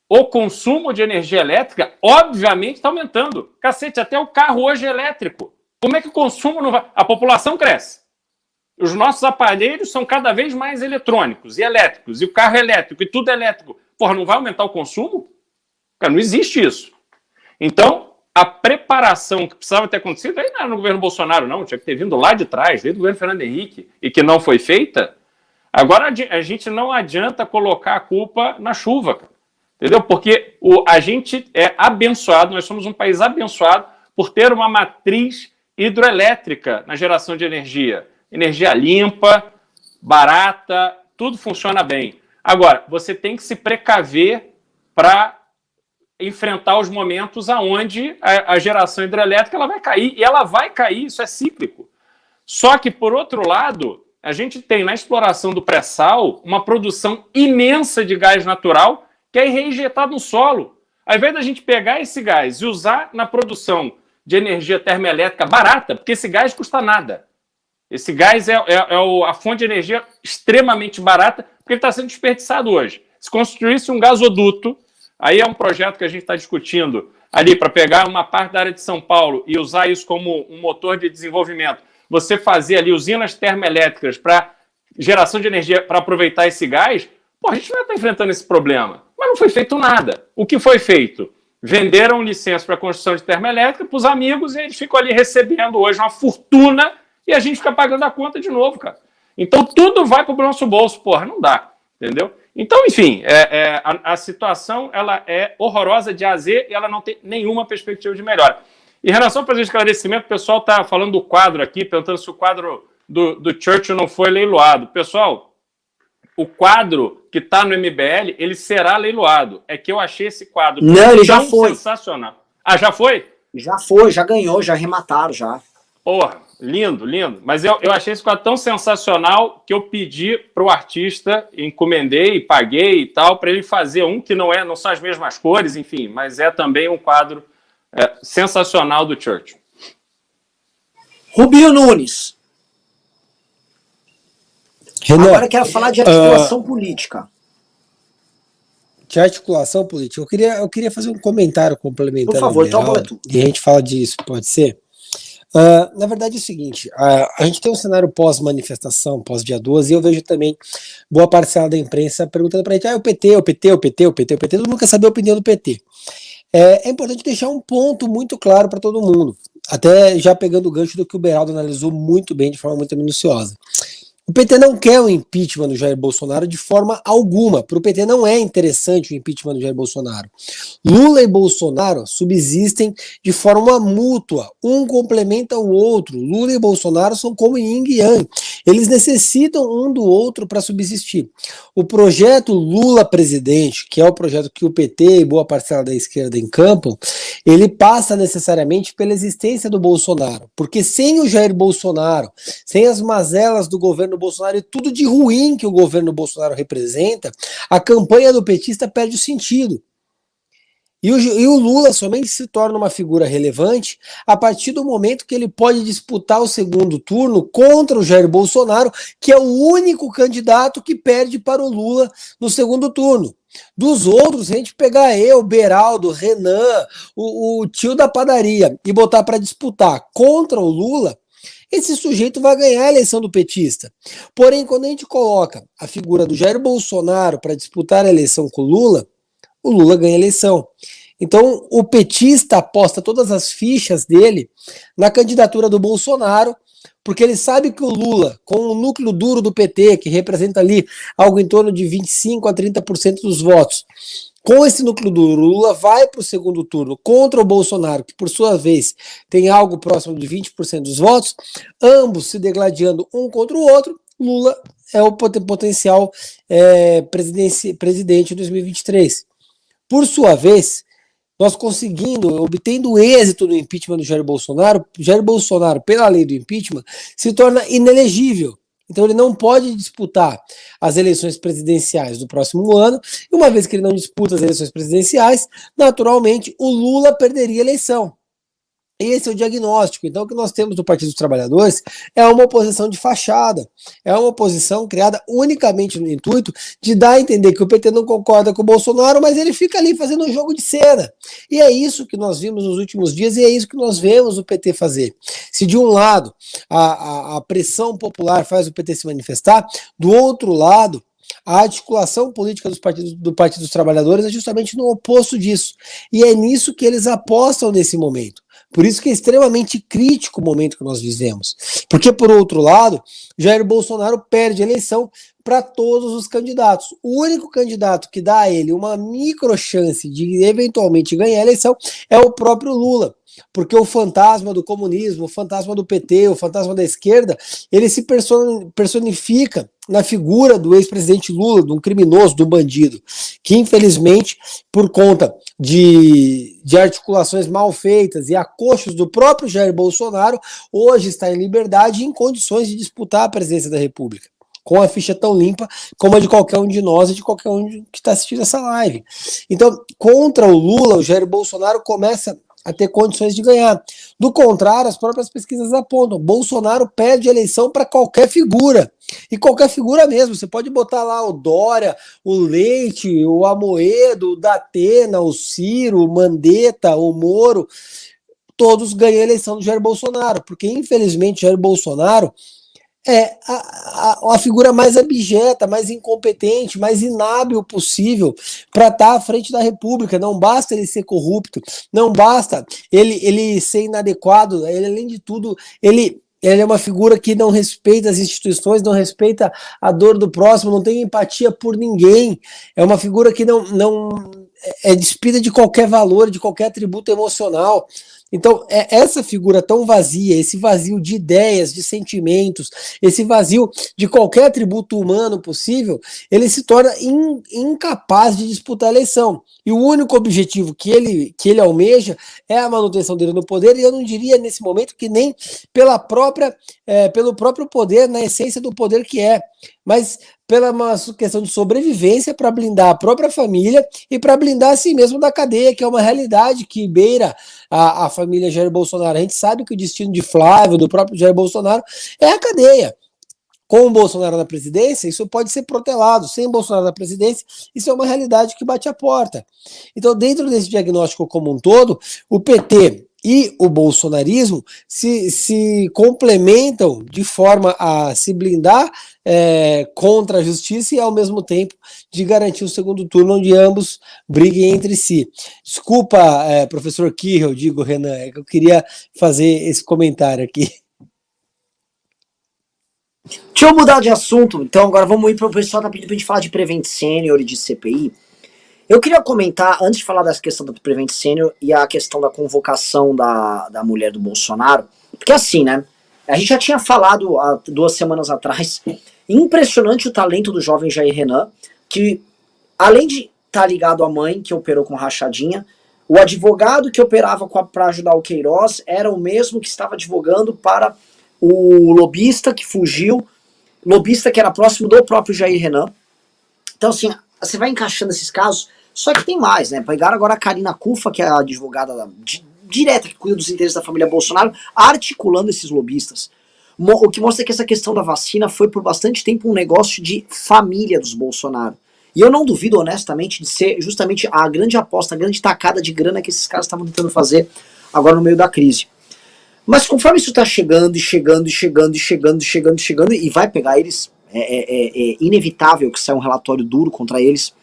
o consumo de energia elétrica, obviamente, está aumentando. Cacete, até o carro hoje é elétrico. Como é que o consumo não vai... A população cresce. Os nossos aparelhos são cada vez mais eletrônicos e elétricos, e o carro é elétrico, e tudo é elétrico. Porra, não vai aumentar o consumo? Cara, não existe isso. Então, a preparação que precisava ter acontecido, aí não era no governo Bolsonaro, não, tinha que ter vindo lá de trás, desde o governo Fernando Henrique, e que não foi feita. Agora, a gente não adianta colocar a culpa na chuva, cara. entendeu? Porque a gente é abençoado, nós somos um país abençoado por ter uma matriz hidroelétrica na geração de energia. Energia limpa, barata, tudo funciona bem. Agora, você tem que se precaver para enfrentar os momentos onde a geração hidrelétrica ela vai cair, e ela vai cair, isso é cíclico. Só que, por outro lado, a gente tem na exploração do pré-sal uma produção imensa de gás natural que é reinjetado no solo. Ao invés da gente pegar esse gás e usar na produção de energia termoelétrica barata, porque esse gás custa nada. Esse gás é a fonte de energia extremamente barata, porque ele está sendo desperdiçado hoje. Se construísse um gasoduto, aí é um projeto que a gente está discutindo ali para pegar uma parte da área de São Paulo e usar isso como um motor de desenvolvimento. Você fazer ali usinas termoelétricas para geração de energia para aproveitar esse gás, pô, a gente não está enfrentando esse problema. Mas não foi feito nada. O que foi feito? Venderam licença para construção de termoelétrica para os amigos e eles ficam ali recebendo hoje uma fortuna e a gente fica pagando a conta de novo, cara. Então tudo vai para o nosso bolso, porra, não dá, entendeu? Então, enfim, a situação ela é horrorosa de A a Z e ela não tem nenhuma perspectiva de melhora. Em relação ao presente esclarecimento, o pessoal está falando do quadro aqui, perguntando se o quadro do Churchill não foi leiloado. Pessoal, o quadro que está no MBL, ele será leiloado. É que eu achei esse quadro não, ele já foi. Sensacional. Ah, já foi? Já foi, já ganhou, já arremataram, já. Porra, lindo, lindo. Mas eu achei esse quadro tão sensacional que eu pedi para o artista, encomendei, paguei e tal, para ele fazer um que não são as mesmas cores, enfim, mas é também um quadro sensacional do Churchill. Rubinho Nunes. Renan, agora eu quero falar de articulação política. De articulação política. Eu queria fazer um comentário complementar. Por favor, então bola tu. E a gente fala disso, pode ser? Na verdade é o seguinte, a gente tem um cenário pós-manifestação, pós-dia 12, e eu vejo também boa parcela da imprensa perguntando pra gente, o PT, todo mundo quer saber a opinião do PT. É importante deixar um ponto muito claro para todo mundo, até já pegando o gancho do que o Beraldo analisou muito bem, de forma muito minuciosa. O PT não quer o impeachment do Jair Bolsonaro de forma alguma. Para o PT não é interessante o impeachment do Jair Bolsonaro. Lula e Bolsonaro subsistem de forma mútua. Um complementa o outro. Lula e Bolsonaro são como yin e yang. Eles necessitam um do outro para subsistir. O projeto Lula presidente, que é o projeto que o PT e boa parcela da esquerda encampam, ele passa necessariamente pela existência do Bolsonaro. Porque sem o Jair Bolsonaro, sem as mazelas do governo Bolsonaro e tudo de ruim que o governo Bolsonaro representa, a campanha do petista perde o sentido. E o Lula somente se torna uma figura relevante a partir do momento que ele pode disputar o segundo turno contra o Jair Bolsonaro, que é o único candidato que perde para o Lula no segundo turno. Dos outros, se a gente pegar Beraldo, Renan, o tio da padaria e botar para disputar contra o Lula, esse sujeito vai ganhar a eleição do petista. Porém, quando a gente coloca a figura do Jair Bolsonaro para disputar a eleição com o Lula ganha a eleição. Então, o petista aposta todas as fichas dele na candidatura do Bolsonaro, porque ele sabe que o Lula, com o núcleo duro do PT, que representa ali algo em torno de 25% a 30% dos votos, com esse núcleo duro, o Lula vai para o segundo turno contra o Bolsonaro, que por sua vez tem algo próximo de 20% dos votos, ambos se degladiando um contra o outro. Lula é o potencial presidente em 2023. Por sua vez, nós obtendo êxito no impeachment do Jair Bolsonaro, pela lei do impeachment, se torna inelegível. Então ele não pode disputar as eleições presidenciais do próximo ano, e uma vez que ele não disputa as eleições presidenciais, naturalmente o Lula perderia a eleição. Esse é o diagnóstico. Então o que nós temos do Partido dos Trabalhadores é uma oposição de fachada, é uma oposição criada unicamente no intuito de dar a entender que o PT não concorda com o Bolsonaro, mas ele fica ali fazendo um jogo de cena. E é isso que nós vimos nos últimos dias e é isso que nós vemos o PT fazer. Se de um lado a pressão popular faz o PT se manifestar, do outro lado a articulação política do Partido dos Trabalhadores é justamente no oposto disso. E é nisso que eles apostam nesse momento. Por isso que é extremamente crítico o momento que nós vivemos. Porque, por outro lado, Jair Bolsonaro perde a eleição para todos os candidatos. O único candidato que dá a ele uma micro chance de eventualmente ganhar a eleição é o próprio Lula, porque o fantasma do comunismo, o fantasma do PT, o fantasma da esquerda, ele se personifica na figura do ex-presidente Lula, de um criminoso, de um bandido, que infelizmente, por conta de articulações mal feitas e acochos do próprio Jair Bolsonaro, hoje está em liberdade e em condições de disputar a presidência da República, com a ficha tão limpa como a de qualquer um de nós e de qualquer um que está assistindo essa live. Então, contra o Lula, o Jair Bolsonaro começa a ter condições de ganhar. Do contrário, as próprias pesquisas apontam, Bolsonaro perde a eleição para qualquer figura, e qualquer figura mesmo, você pode botar lá o Dória, o Leite, o Amoedo, o Datena, o Ciro, o Mandetta, o Moro, todos ganham a eleição do Jair Bolsonaro, porque infelizmente Jair Bolsonaro é a figura mais abjeta, mais incompetente, mais inábil possível para estar à frente da República. Não basta ele ser corrupto, não basta ele ser inadequado, ele, além de tudo, ele é uma figura que não respeita as instituições, não respeita a dor do próximo, não tem empatia por ninguém, é uma figura que não é despida de qualquer valor, de qualquer atributo emocional. Então, essa figura tão vazia, esse vazio de ideias, de sentimentos, esse vazio de qualquer atributo humano possível, ele se torna incapaz de disputar a eleição. E o único objetivo que ele almeja é a manutenção dele no poder, e eu não diria nesse momento que nem pelo próprio poder, na essência do poder que é, mas pela uma questão de sobrevivência para blindar a própria família e para blindar a si mesmo da cadeia, que é uma realidade que beira a família Jair Bolsonaro. A gente sabe que o destino de Flávio, do próprio Jair Bolsonaro, é a cadeia. Com o Bolsonaro na presidência, isso pode ser protelado. Sem Bolsonaro na presidência, isso é uma realidade que bate a porta. Então, dentro desse diagnóstico como um todo, o PT e o bolsonarismo se complementam de forma a se blindar contra a justiça e, ao mesmo tempo, de garantir o segundo turno, onde ambos briguem entre si. Desculpa, professor Kirill, digo, Renan, é que eu queria fazer esse comentário aqui. Deixa eu mudar de assunto, então agora vamos ir para o pessoal tá pedindo pra gente falar de Prevent Senior e de CPI. Eu queria comentar, antes de falar dessa questão do Prevent Senior e a questão da convocação da mulher do Bolsonaro, porque assim, né, a gente já tinha falado há 2 semanas atrás, impressionante o talento do jovem Jair Renan, que além de estar ligado à mãe, que operou com rachadinha, o advogado que operava para ajudar o Queiroz era o mesmo que estava advogando para o lobista que fugiu, lobista que era próximo do próprio Jair Renan. Então assim, você vai encaixando esses casos, só que tem mais, né? Pegaram agora a Karina Cufa, que é a advogada direta que cuida dos interesses da família Bolsonaro, articulando esses lobistas. O que mostra que essa questão da vacina foi por bastante tempo um negócio de família dos Bolsonaro. E eu não duvido, honestamente, de ser justamente a grande aposta, a grande tacada de grana que esses caras estavam tentando fazer agora no meio da crise. Mas conforme isso está chegando, e vai pegar eles, é inevitável que saia um relatório duro contra eles,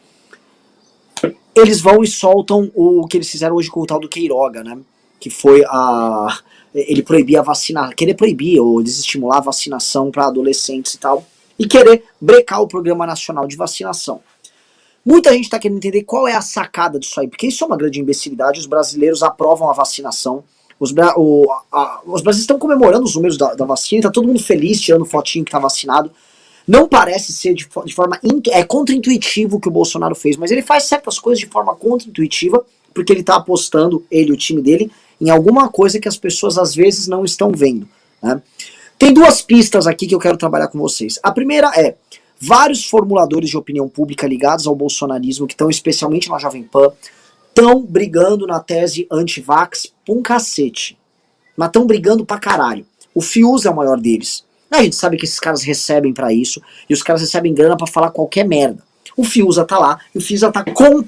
eles vão e soltam o que eles fizeram hoje com o tal do Queiroga, né? Que foi ele proibir a vacina, querer proibir ou desestimular a vacinação para adolescentes e tal, e querer brecar o Programa Nacional de Vacinação. Muita gente está querendo entender qual é a sacada disso aí, porque isso é uma grande imbecilidade. Os brasileiros aprovam a vacinação, os brasileiros estão comemorando os números da vacina, está todo mundo feliz, tirando fotinho que está vacinado. Não parece ser de forma... É contra-intuitivo o que o Bolsonaro fez, mas ele faz certas coisas de forma contra-intuitiva, porque ele está apostando, ele e o time dele, em alguma coisa que as pessoas às vezes não estão vendo, né? Tem 2 pistas aqui que eu quero trabalhar com vocês. A primeira é, vários formuladores de opinião pública ligados ao bolsonarismo, que estão especialmente na Jovem Pan, estão brigando na tese anti-vax pra um cacete. Mas estão brigando pra caralho. O Fiuza é o maior deles. A gente sabe que esses caras recebem pra isso, e os caras recebem grana pra falar qualquer merda. O Fiuza tá lá, e o Fiuza tá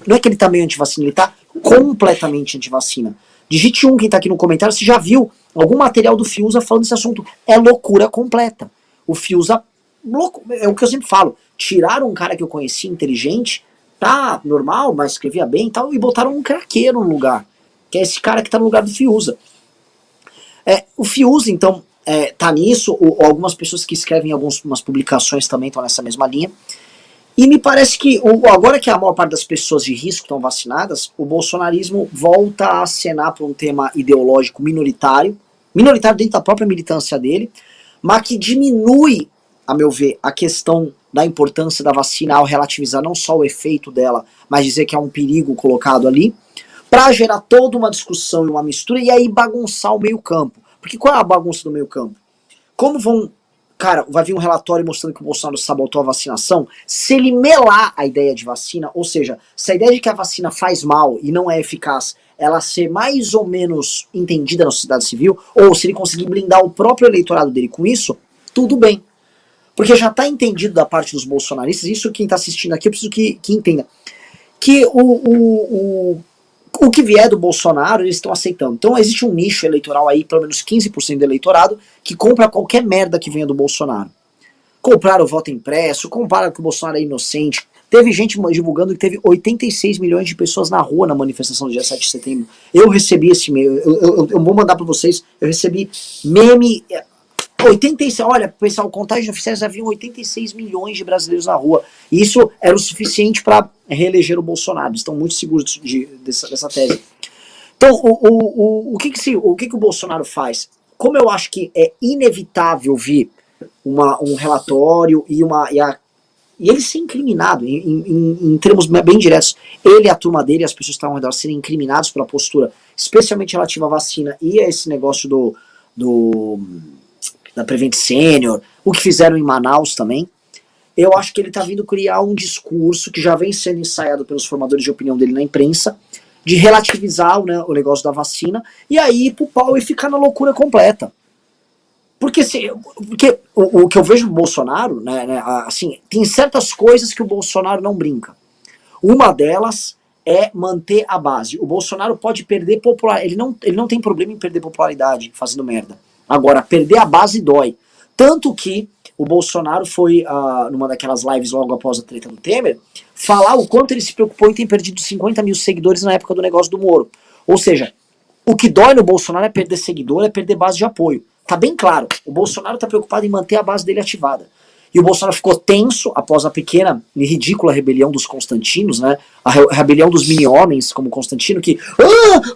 não é que ele tá meio antivacina, ele tá completamente antivacina. Digite quem tá aqui no comentário, se já viu algum material do Fiuza falando desse assunto. É loucura completa. O Fiuza, é o que eu sempre falo, tiraram um cara que eu conheci, inteligente, tá normal, mas escrevia bem e tal, e botaram um craqueiro no lugar, que é esse cara que tá no lugar do Fiuza. O Fiuza, então, tá nisso, algumas pessoas que escrevem algumas publicações também estão nessa mesma linha. E me parece que, agora que a maior parte das pessoas de risco estão vacinadas, o bolsonarismo volta a acenar para um tema ideológico minoritário dentro da própria militância dele, mas que diminui, a meu ver, a questão da importância da vacina ao relativizar não só o efeito dela, mas dizer que é um perigo colocado ali, para gerar toda uma discussão e uma mistura, e aí bagunçar o meio campo. Porque qual é a bagunça do meio campo? Como vão... Cara, vai vir um relatório mostrando que o Bolsonaro sabotou a vacinação. Se ele melar a ideia de vacina, ou seja, se a ideia de que a vacina faz mal e não é eficaz, ela ser mais ou menos entendida na sociedade civil, ou se ele conseguir blindar o próprio eleitorado dele com isso, tudo bem. Porque já está entendido da parte dos bolsonaristas, isso quem está assistindo aqui eu preciso que entenda, que o que vier do Bolsonaro, eles estão aceitando. Então existe um nicho eleitoral aí, pelo menos 15% do eleitorado, que compra qualquer merda que venha do Bolsonaro. Compraram o voto impresso, compraram que o Bolsonaro é inocente. Teve gente divulgando que teve 86 milhões de pessoas na rua na manifestação do dia 7 de setembro. Eu recebi esse e-mail, eu vou mandar para vocês, eu recebi meme... 86, olha, pessoal, contagem oficiais haviam 86 milhões de brasileiros na rua. E isso era o suficiente para reeleger o Bolsonaro. Eles estão muito seguros dessa tese. Então, o que o Bolsonaro faz? Como eu acho que é inevitável vir um relatório e ele ser incriminado, em termos bem diretos, ele e a turma dele, as pessoas que estavam ao redor, serem incriminados pela postura, especialmente relativa à vacina e a esse negócio da Prevent Senior, o que fizeram em Manaus também, eu acho que ele está vindo criar um discurso que já vem sendo ensaiado pelos formadores de opinião dele na imprensa, de relativizar o negócio da vacina, e aí ir pro pau e ficar na loucura completa. Porque o que eu vejo do Bolsonaro, assim, tem certas coisas que o Bolsonaro não brinca. Uma delas é manter a base. O Bolsonaro pode perder popularidade, ele não tem problema em perder popularidade fazendo merda. Agora, perder a base dói. Tanto que o Bolsonaro foi, numa daquelas lives logo após a treta do Temer, falar o quanto ele se preocupou em ter perdido 50 mil seguidores na época do negócio do Moro. Ou seja, o que dói no Bolsonaro é perder seguidor, é perder base de apoio. Tá bem claro, o Bolsonaro tá preocupado em manter a base dele ativada. E o Bolsonaro ficou tenso após a pequena e ridícula rebelião dos Constantinos, né? A rebelião dos mini-homens, como Constantino, que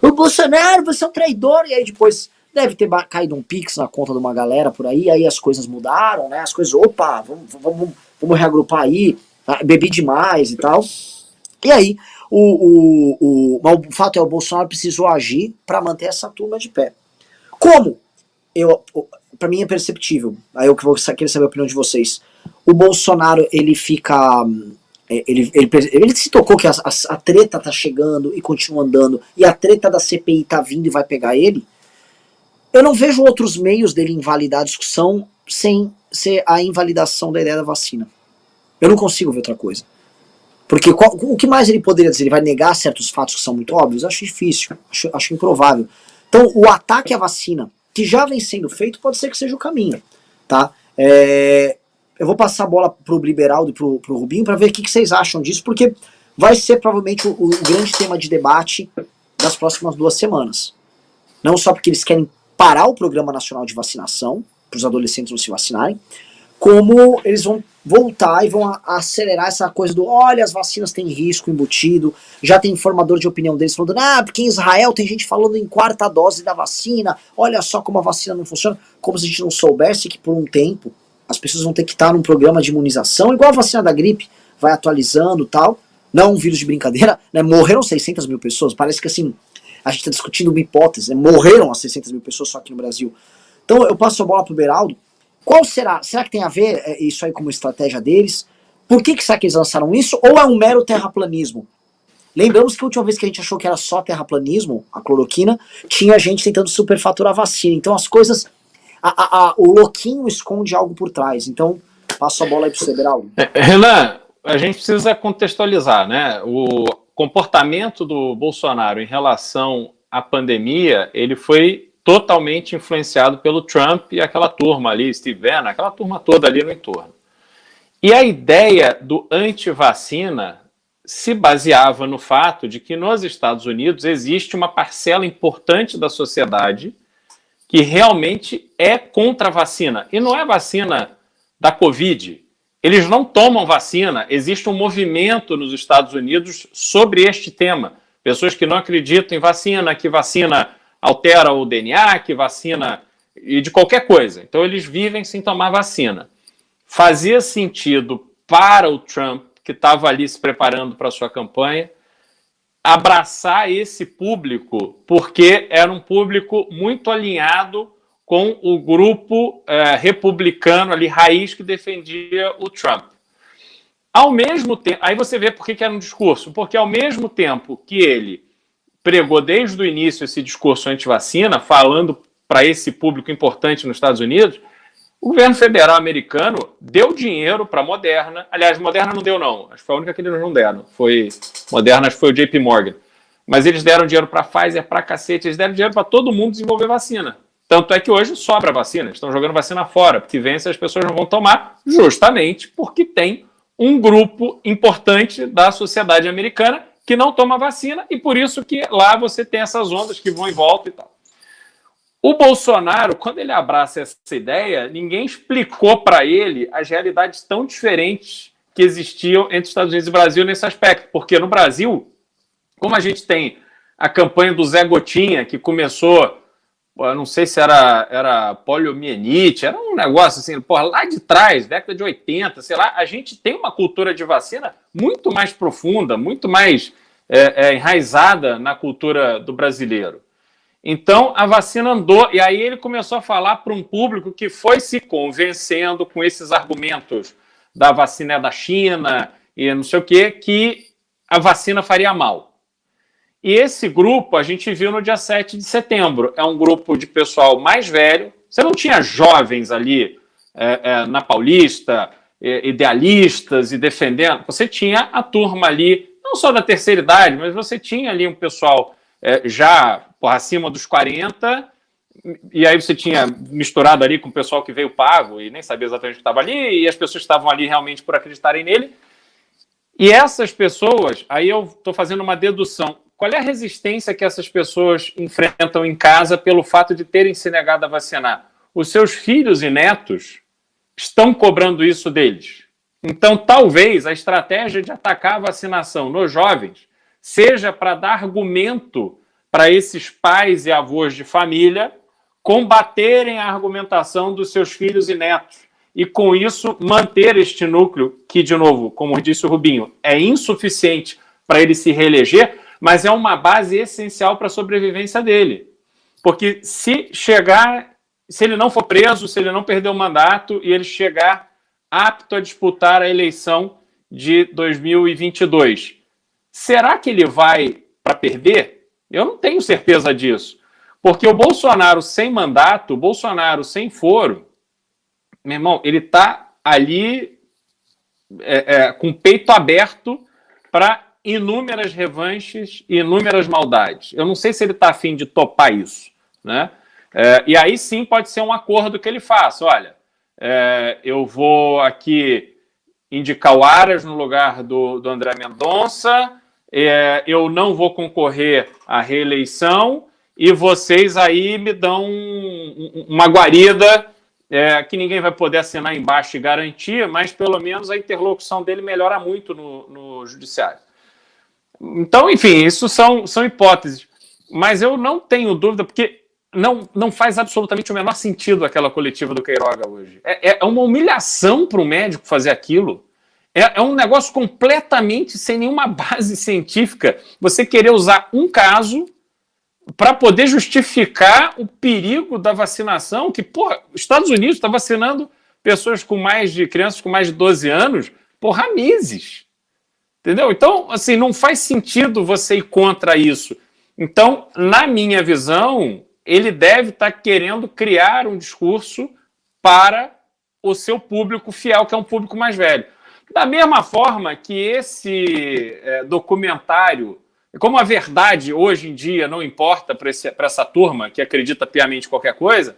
o Bolsonaro, você é um traidor, e aí depois... Deve ter caído um pix na conta de uma galera por aí as coisas mudaram, né? As coisas, opa, vamos reagrupar aí, bebi demais e tal. E aí, mas o fato é, o Bolsonaro precisou agir para manter essa turma de pé. Como? Para mim é perceptível, aí eu queria saber a opinião de vocês. O Bolsonaro, ele fica... Ele se tocou que a treta tá chegando e continua andando, e a treta da CPI tá vindo e vai pegar ele. Eu não vejo outros meios dele invalidar a discussão sem ser a invalidação da ideia da vacina. Eu não consigo ver outra coisa. Porque o que mais ele poderia dizer? Ele vai negar certos fatos que são muito óbvios? Acho difícil, acho improvável. Então, o ataque à vacina, que já vem sendo feito, pode ser que seja o caminho. Tá? Eu vou passar a bola pro Liberaldo e pro Rubinho para ver o que vocês acham disso, porque vai ser provavelmente o grande tema de debate das próximas 2 semanas. Não só porque eles querem parar o Programa Nacional de Vacinação, para os adolescentes não se vacinarem, como eles vão voltar e vão acelerar essa coisa do, olha, as vacinas têm risco embutido, já tem informador de opinião deles falando, porque em Israel tem gente falando em 4ª dose da vacina, olha só como a vacina não funciona, como se a gente não soubesse que por um tempo as pessoas vão ter que estar num programa de imunização, igual a vacina da gripe, vai atualizando e tal, não um vírus de brincadeira, né? Morreram 600 mil pessoas, parece que assim, a gente está discutindo uma hipótese, né? Morreram as 600 mil pessoas só aqui no Brasil. Então eu passo a bola para o Beraldo. Qual será? Será que tem a ver isso aí como estratégia deles? Por que será que eles lançaram isso? Ou é um mero terraplanismo? Lembramos que a última vez que a gente achou que era só terraplanismo, a cloroquina, tinha gente tentando superfaturar a vacina. Então as coisas... o louquinho esconde algo por trás. Então, passo a bola aí para você, Beraldo. Renan, a gente precisa contextualizar, né? O comportamento do Bolsonaro em relação à pandemia, ele foi totalmente influenciado pelo Trump e aquela turma ali, Steve Bannon, aquela turma toda ali no entorno. E a ideia do anti-vacina se baseava no fato de que nos Estados Unidos existe uma parcela importante da sociedade que realmente é contra a vacina. E não é vacina da Covid. Eles não tomam vacina. Existe um movimento nos Estados Unidos sobre este tema. Pessoas que não acreditam em vacina, que vacina altera o DNA, que vacina... e de qualquer coisa. Então, eles vivem sem tomar vacina. Fazia sentido para o Trump, que estava ali se preparando para a sua campanha, abraçar esse público, porque era um público muito alinhado com o grupo republicano ali, raiz, que defendia o Trump. Ao mesmo tempo, aí você vê por que era um discurso, porque ao mesmo tempo que ele pregou desde o início esse discurso anti-vacina, falando para esse público importante nos Estados Unidos, o governo federal americano deu dinheiro para a Moderna. Aliás, Moderna não deu, não. Acho que foi a única que eles não deram. Moderna, acho que foi o JP Morgan. Mas eles deram dinheiro para a Pfizer, para cacete. Eles deram dinheiro para todo mundo desenvolver vacina. Tanto é que hoje sobra vacina. Estão jogando vacina fora, porque vence as pessoas não vão tomar, justamente porque tem um grupo importante da sociedade americana que não toma vacina, e por isso que lá você tem essas ondas que vão e voltam e tal. O Bolsonaro, quando ele abraça essa ideia, ninguém explicou para ele as realidades tão diferentes que existiam entre Estados Unidos e Brasil nesse aspecto. Porque no Brasil, como a gente tem a campanha do Zé Gotinha, que começou, eu não sei se era poliomielite, era um negócio assim, porra, lá de trás, década de 80, sei lá, a gente tem uma cultura de vacina muito mais profunda, muito mais enraizada na cultura do brasileiro. Então, a vacina andou, e aí ele começou a falar para um público que foi se convencendo com esses argumentos da vacina é da China e não sei o quê, que a vacina faria mal. E esse grupo a gente viu no dia 7 de setembro. É um grupo de pessoal mais velho. Você não tinha jovens ali na Paulista, idealistas e defendendo. Você tinha a turma ali, não só da terceira idade, mas você tinha ali um pessoal já acima dos 40, e aí você tinha misturado ali com o pessoal que veio pago e nem sabia exatamente o que estava ali, e as pessoas estavam ali realmente por acreditarem nele. E essas pessoas, aí eu estou fazendo uma dedução, qual é a resistência que essas pessoas enfrentam em casa pelo fato de terem se negado a vacinar? Os seus filhos e netos estão cobrando isso deles. Então, talvez a estratégia de atacar a vacinação nos jovens seja para dar argumento para esses pais e avós de família combaterem a argumentação dos seus filhos e netos e, com isso, manter este núcleo que, de novo, como disse o Rubinho, é insuficiente para ele se reeleger, mas é uma base essencial para a sobrevivência dele. Porque se ele não for preso, se ele não perder o mandato e ele chegar apto a disputar a eleição de 2022, será que ele vai para perder? Eu não tenho certeza disso. Porque o Bolsonaro sem mandato, o Bolsonaro sem foro, meu irmão, ele está ali com o peito aberto para inúmeras revanches e inúmeras maldades. Eu não sei se ele está afim de topar isso, né? E aí sim pode ser um acordo que ele faça. Olha, eu vou aqui indicar o Aras no lugar do André Mendonça, eu não vou concorrer à reeleição e vocês aí me dão uma guarida que ninguém vai poder assinar embaixo e garantir, mas pelo menos a interlocução dele melhora muito no judiciário. Então, enfim, isso são hipóteses. Mas eu não tenho dúvida, porque não faz absolutamente o menor sentido aquela coletiva do Queiroga hoje. É uma humilhação para o médico fazer aquilo. É um negócio completamente sem nenhuma base científica. Você querer usar um caso para poder justificar o perigo da vacinação, que, porra, os Estados Unidos está vacinando crianças com mais de 12 anos, porra, há meses. Entendeu? Então, assim, não faz sentido você ir contra isso. Então, na minha visão, ele deve estar querendo criar um discurso para o seu público fiel, que é um público mais velho. Da mesma forma que esse documentário, como a verdade hoje em dia não importa para essa turma que acredita piamente em qualquer coisa,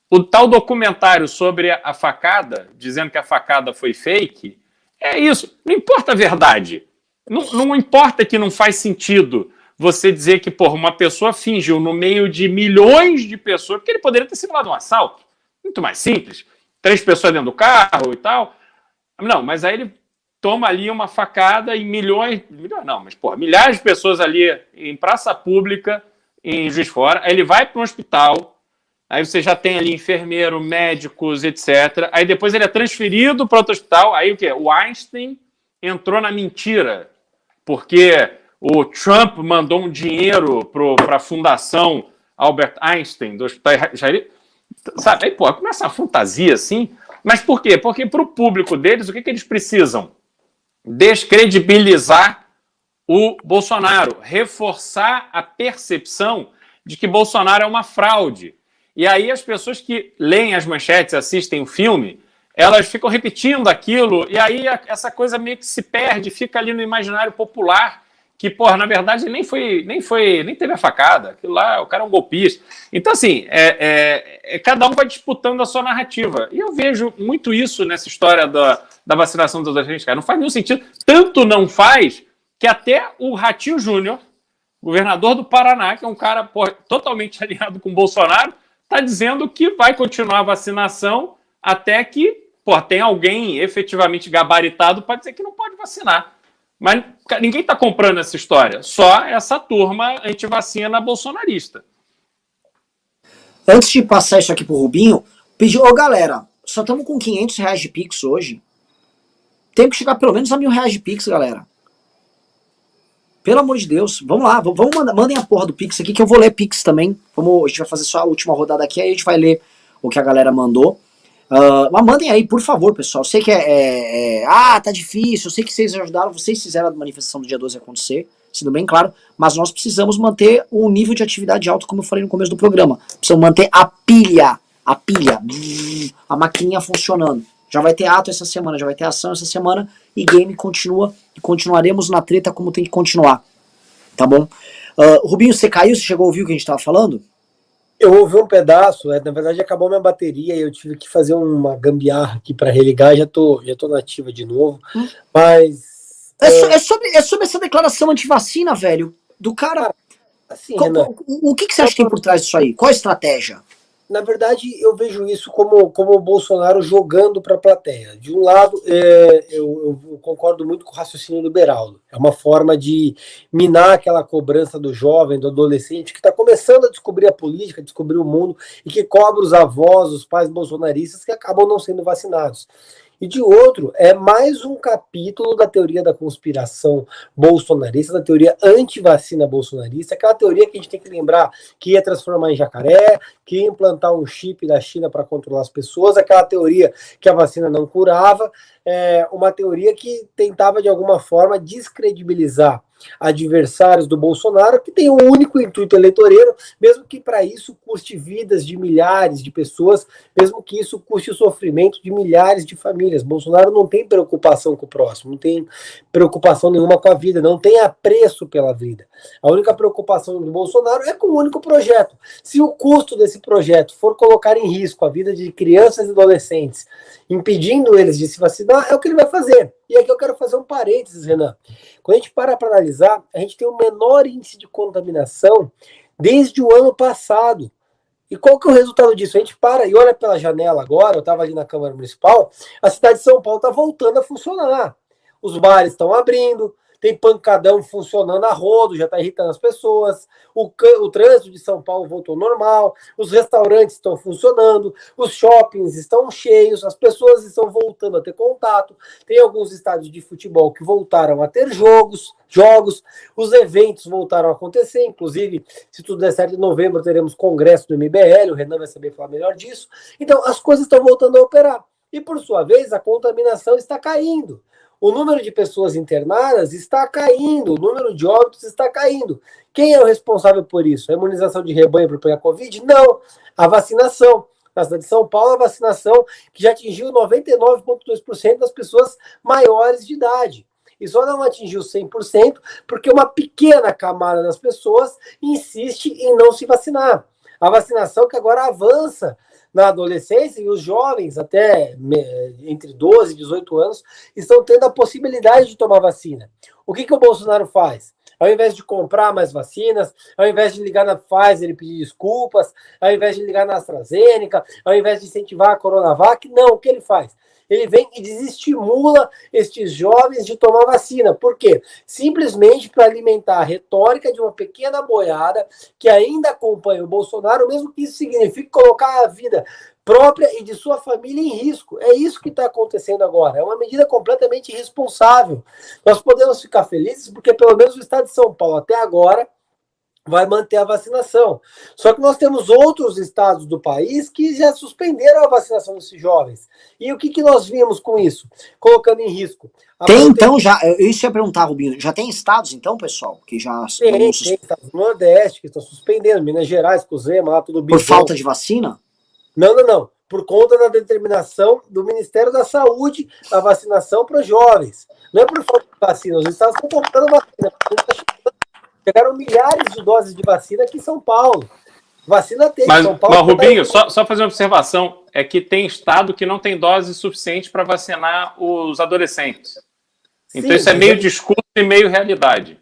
o tal documentário sobre a facada, dizendo que a facada foi fake, é isso. Não importa a verdade. Não importa que não faz sentido você dizer que, porra, uma pessoa fingiu no meio de milhões de pessoas, porque ele poderia ter simulado um assalto. Muito mais simples. 3 pessoas dentro do carro e tal. Não, mas aí ele toma ali uma facada e milhões não, mas, porra, milhares de pessoas ali em praça pública, em Juiz de Fora. Aí ele vai para um hospital, aí você já tem ali enfermeiro, médicos, etc. Aí depois ele é transferido para outro hospital. Aí o quê? O Einstein entrou na mentira, porque o Trump mandou um dinheiro para a Fundação Albert Einstein do Hospital Jair. Sabe? Aí, pô, começa a fantasia assim. Mas por quê? Porque para o público deles, o que eles precisam? Descredibilizar o Bolsonaro, reforçar a percepção de que Bolsonaro é uma fraude. E aí as pessoas que leem as manchetes, assistem o filme, elas ficam repetindo aquilo, e aí essa coisa meio que se perde, fica ali no imaginário popular, que, porra, na verdade nem teve a facada, aquilo lá, o cara é um golpista. Então, assim, cada um vai disputando a sua narrativa. E eu vejo muito isso nessa história da vacinação dos adolescentes, cara. Não faz nenhum sentido. Tanto não faz que até o Ratinho Júnior, governador do Paraná, que é um cara, porra, totalmente alinhado com o Bolsonaro, está dizendo que vai continuar a vacinação até que, porra, tem alguém efetivamente gabaritado para dizer que não pode vacinar. Mas ninguém está comprando essa história, só essa turma antivacina bolsonarista. Antes de passar isso aqui pro Rubinho, pediu, ô galera, só estamos com R$500 de Pix hoje. Tem que chegar pelo menos a R$1.000 de Pix, galera. Pelo amor de Deus, vamos lá, mandem a porra do Pix aqui que eu vou ler Pix também. A gente vai fazer só a última rodada aqui, aí a gente vai ler o que a galera mandou. Mas mandem aí, por favor, pessoal. Eu sei que tá difícil, eu sei que vocês ajudaram, vocês fizeram a manifestação do dia 12 acontecer, sendo bem claro, mas nós precisamos manter um nível de atividade alto, como eu falei no começo do programa. Precisamos manter a pilha, a maquininha funcionando. Já vai ter ato essa semana, já vai ter ação essa semana, e game continua, e continuaremos na treta como tem que continuar. Tá bom? Rubinho, você caiu? Você chegou a ouvir o que a gente tava falando? Eu ouvi um pedaço, na verdade acabou minha bateria e eu tive que fazer uma gambiarra aqui para religar, já tô nativa de novo, mas... É sobre essa declaração antivacina, velho, do cara... Assim, o que você acha que tem por trás disso aí? Qual a estratégia? Na verdade, eu vejo isso como o Bolsonaro jogando para a plateia. De um lado, eu concordo muito com o raciocínio do Beraldo. É uma forma de minar aquela cobrança do jovem, do adolescente, que está começando a descobrir a política, descobrir o mundo, e que cobra os avós, os pais bolsonaristas, que acabam não sendo vacinados. E de outro, é mais um capítulo da teoria da conspiração bolsonarista, da teoria anti-vacina bolsonarista, aquela teoria que a gente tem que lembrar que ia transformar em jacaré, que ia implantar um chip da China para controlar as pessoas, aquela teoria que a vacina não curava, uma teoria que tentava de alguma forma descredibilizar adversários do Bolsonaro, que tem um único intuito eleitoreiro, mesmo que para isso custe vidas de milhares de pessoas, mesmo que isso custe o sofrimento de milhares de famílias. Bolsonaro não tem preocupação com o próximo, não tem preocupação nenhuma com a vida, não tem apreço pela vida. A única preocupação do Bolsonaro é com o único projeto. Se o custo desse projeto for colocar em risco a vida de crianças e adolescentes, impedindo eles de se vacinar, é o que ele vai fazer. E aqui eu quero fazer um parênteses, Renan. Quando a gente para analisar, a gente tem o menor índice de contaminação desde o ano passado. E qual que é o resultado disso? A gente para e olha pela janela agora, eu estava ali na Câmara Municipal, a cidade de São Paulo está voltando a funcionar. Os bares estão abrindo, tem pancadão funcionando a rodo, já está irritando as pessoas, o trânsito de São Paulo voltou ao normal, os restaurantes estão funcionando, os shoppings estão cheios, as pessoas estão voltando a ter contato, tem alguns estádios de futebol que voltaram a ter jogos, os eventos voltaram a acontecer, inclusive, se tudo der certo, em novembro teremos congresso do MBL, o Renan vai saber falar melhor disso. Então, as coisas estão voltando a operar. E, por sua vez, a contaminação está caindo. O número de pessoas internadas está caindo, o número de óbitos está caindo. Quem é o responsável por isso? A imunização de rebanho para pegar Covid? Não, a vacinação. Na cidade de São Paulo, a vacinação que já atingiu 99,2% das pessoas maiores de idade. E só não atingiu 100% porque uma pequena camada das pessoas insiste em não se vacinar. A vacinação que agora avança na adolescência, e os jovens até entre 12 e 18 anos estão tendo a possibilidade de tomar vacina. O que o Bolsonaro faz? Ao invés de comprar mais vacinas, ao invés de ligar na Pfizer e pedir desculpas, ao invés de ligar na AstraZeneca, ao invés de incentivar a Coronavac, não, o que ele faz? Ele vem e desestimula estes jovens de tomar vacina. Por quê? Simplesmente para alimentar a retórica de uma pequena boiada que ainda acompanha o Bolsonaro, mesmo que isso signifique colocar a vida própria e de sua família em risco. É isso que está acontecendo agora. É uma medida completamente irresponsável. Nós podemos ficar felizes porque pelo menos o estado de São Paulo até agora vai manter a vacinação. Só que nós temos outros estados do país que já suspenderam a vacinação desses jovens. E o que nós vimos com isso? Colocando em risco. Tem então já, isso ia perguntar, Rubinho, já tem estados então, pessoal, que já... Tem estados do Nordeste que estão suspendendo, Minas Gerais, Cozema, lá tudo bem. Por falta de vacina? Não. Por conta da determinação do Ministério da Saúde, a vacinação para os jovens. Não é por falta de vacina, os estados estão comprando vacina. Chegaram milhares de doses de vacina aqui em São Paulo. Vacina tem. Mas, São Paulo mas Rubinho, só fazer uma observação. É que tem estado que não tem dose suficiente para vacinar os adolescentes. Então sim, isso é meio desculpa e meio realidade.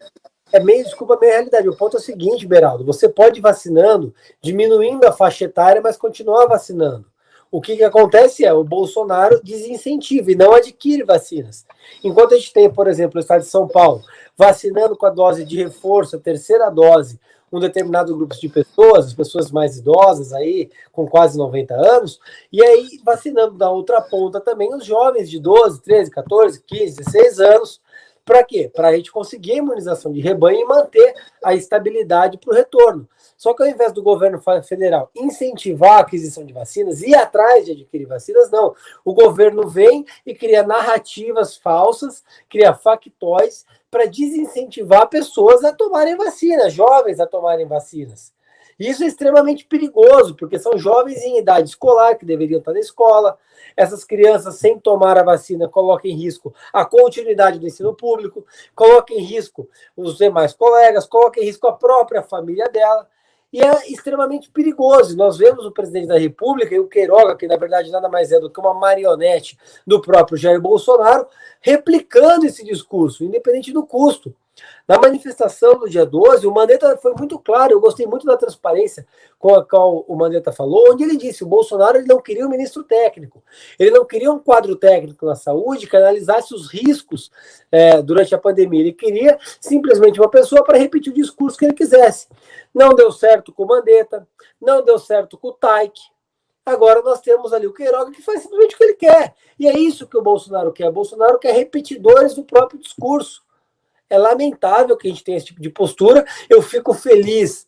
É meio desculpa, meio realidade. O ponto é o seguinte, Beraldo. Você pode ir vacinando, diminuindo a faixa etária, mas continuar vacinando. O que acontece é o Bolsonaro desincentiva e não adquire vacinas. Enquanto a gente tem, por exemplo, o estado de São Paulo vacinando com a dose de reforço, a terceira dose, um determinado grupo de pessoas, as pessoas mais idosas aí, com quase 90 anos, e aí vacinando da outra ponta também os jovens de 12, 13, 14, 15, 16 anos. Para quê? Para a gente conseguir a imunização de rebanho e manter a estabilidade para o retorno. Só que ao invés do governo federal incentivar a aquisição de vacinas e ir atrás de adquirir vacinas, não. O governo vem e cria narrativas falsas, cria factóis para desincentivar pessoas a tomarem vacinas, jovens a tomarem vacinas. Isso é extremamente perigoso, porque são jovens em idade escolar, que deveriam estar na escola. Essas crianças, sem tomar a vacina, colocam em risco a continuidade do ensino público, colocam em risco os demais colegas, colocam em risco a própria família dela. E é extremamente perigoso. Nós vemos o presidente da República e o Queiroga, que na verdade nada mais é do que uma marionete do próprio Jair Bolsonaro, replicando esse discurso, independente do custo. Na manifestação do dia 12, o Mandetta foi muito claro, eu gostei muito da transparência com a qual o Mandetta falou, onde ele disse, o Bolsonaro ele não queria um ministro técnico, ele não queria um quadro técnico na saúde que analisasse os riscos durante a pandemia, ele queria simplesmente uma pessoa para repetir o discurso que ele quisesse. Não deu certo com o Mandetta, não deu certo com o Taik. Agora nós temos ali o Queiroga que faz simplesmente o que ele quer. E é isso que o Bolsonaro quer. O Bolsonaro quer repetidores do próprio discurso. É lamentável que a gente tenha esse tipo de postura. Eu fico feliz,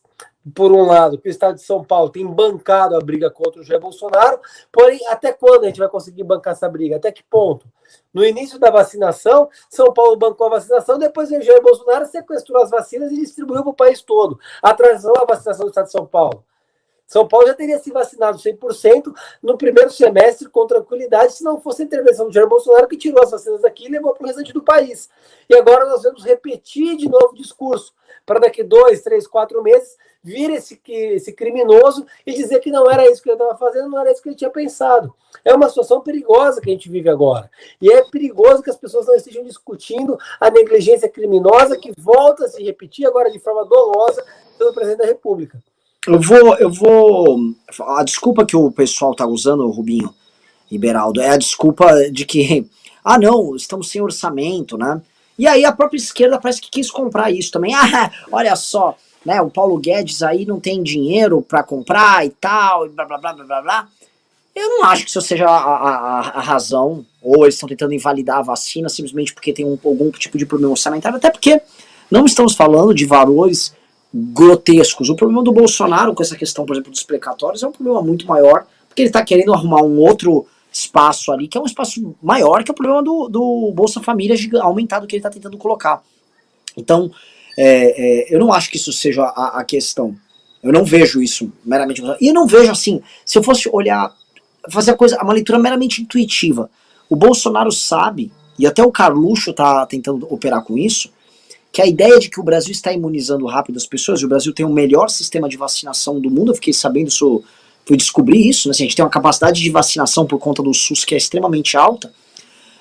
por um lado, que o estado de São Paulo tem bancado a briga contra o Jair Bolsonaro, porém, até quando a gente vai conseguir bancar essa briga? Até que ponto? No início da vacinação, São Paulo bancou a vacinação, depois o Jair Bolsonaro sequestrou as vacinas e distribuiu para o país todo. Atrasou a vacinação do estado de São Paulo. São Paulo já teria se vacinado 100% no primeiro semestre com tranquilidade, se não fosse a intervenção do Jair Bolsonaro, que tirou as vacinas daqui e levou para o restante do país. E agora nós vamos repetir de novo o discurso, para daqui 2, 3, 4 meses vir esse criminoso e dizer que não era isso que ele estava fazendo, não era isso que ele tinha pensado. É uma situação perigosa que a gente vive agora. E é perigoso que as pessoas não estejam discutindo a negligência criminosa que volta a se repetir agora de forma dolosa pelo presidente da República. A desculpa que o pessoal tá usando, Rubinho e Beraldo, é a desculpa de que, não, estamos sem orçamento, né? E aí a própria esquerda parece que quis comprar isso também. Olha só, né, o Paulo Guedes aí não tem dinheiro para comprar e tal, e blá blá blá blá blá blá. Eu não acho que isso seja a razão, ou eles estão tentando invalidar a vacina simplesmente porque tem algum tipo de problema orçamentário, até porque não estamos falando de valores grotescos. O problema do Bolsonaro com essa questão, por exemplo, dos precatórios é um problema muito maior, porque ele está querendo arrumar um outro espaço ali, que é um espaço maior, que é o problema do Bolsa Família aumentado que ele está tentando colocar. Então, eu não acho que isso seja a questão. Eu não vejo isso meramente. E eu não vejo assim, se eu fosse olhar, fazer uma leitura meramente intuitiva. O Bolsonaro sabe, e até o Carluxo está tentando operar com isso, que a ideia de que o Brasil está imunizando rápido as pessoas, e o Brasil tem o melhor sistema de vacinação do mundo, eu fiquei sabendo isso, fui descobrir isso, né? Assim, a gente tem uma capacidade de vacinação por conta do SUS que é extremamente alta.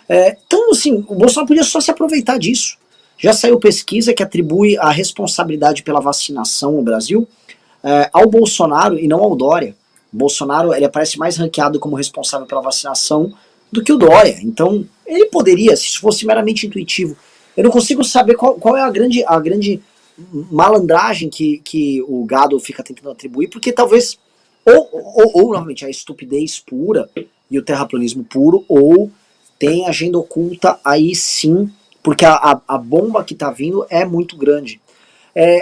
Então, assim, o Bolsonaro podia só se aproveitar disso. Já saiu pesquisa que atribui a responsabilidade pela vacinação no Brasil ao Bolsonaro e não ao Dória. O Bolsonaro, ele aparece mais ranqueado como responsável pela vacinação do que o Dória. Então, ele poderia, se isso fosse meramente intuitivo. Eu não consigo saber qual é a grande malandragem que o gado fica tentando atribuir, porque talvez, ou novamente, a estupidez pura e o terraplanismo puro, ou tem agenda oculta aí sim, porque a bomba que tá vindo é muito grande.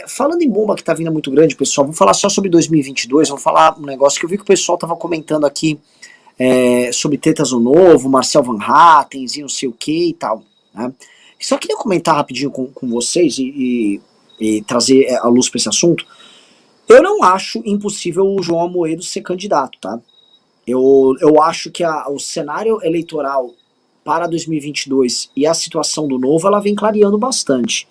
Falando em bomba que tá vindo muito grande, pessoal, vamos falar só sobre 2022, vamos falar um negócio que eu vi que o pessoal tava comentando aqui sobre Tetas no Novo, Marcel Van Hattens e não sei o que e tal, né? Só queria comentar rapidinho com vocês e trazer a luz para esse assunto. Eu não acho impossível o João Amoedo ser candidato, tá? Eu acho que o cenário eleitoral para 2022 e a situação do Novo, ela vem clareando bastante.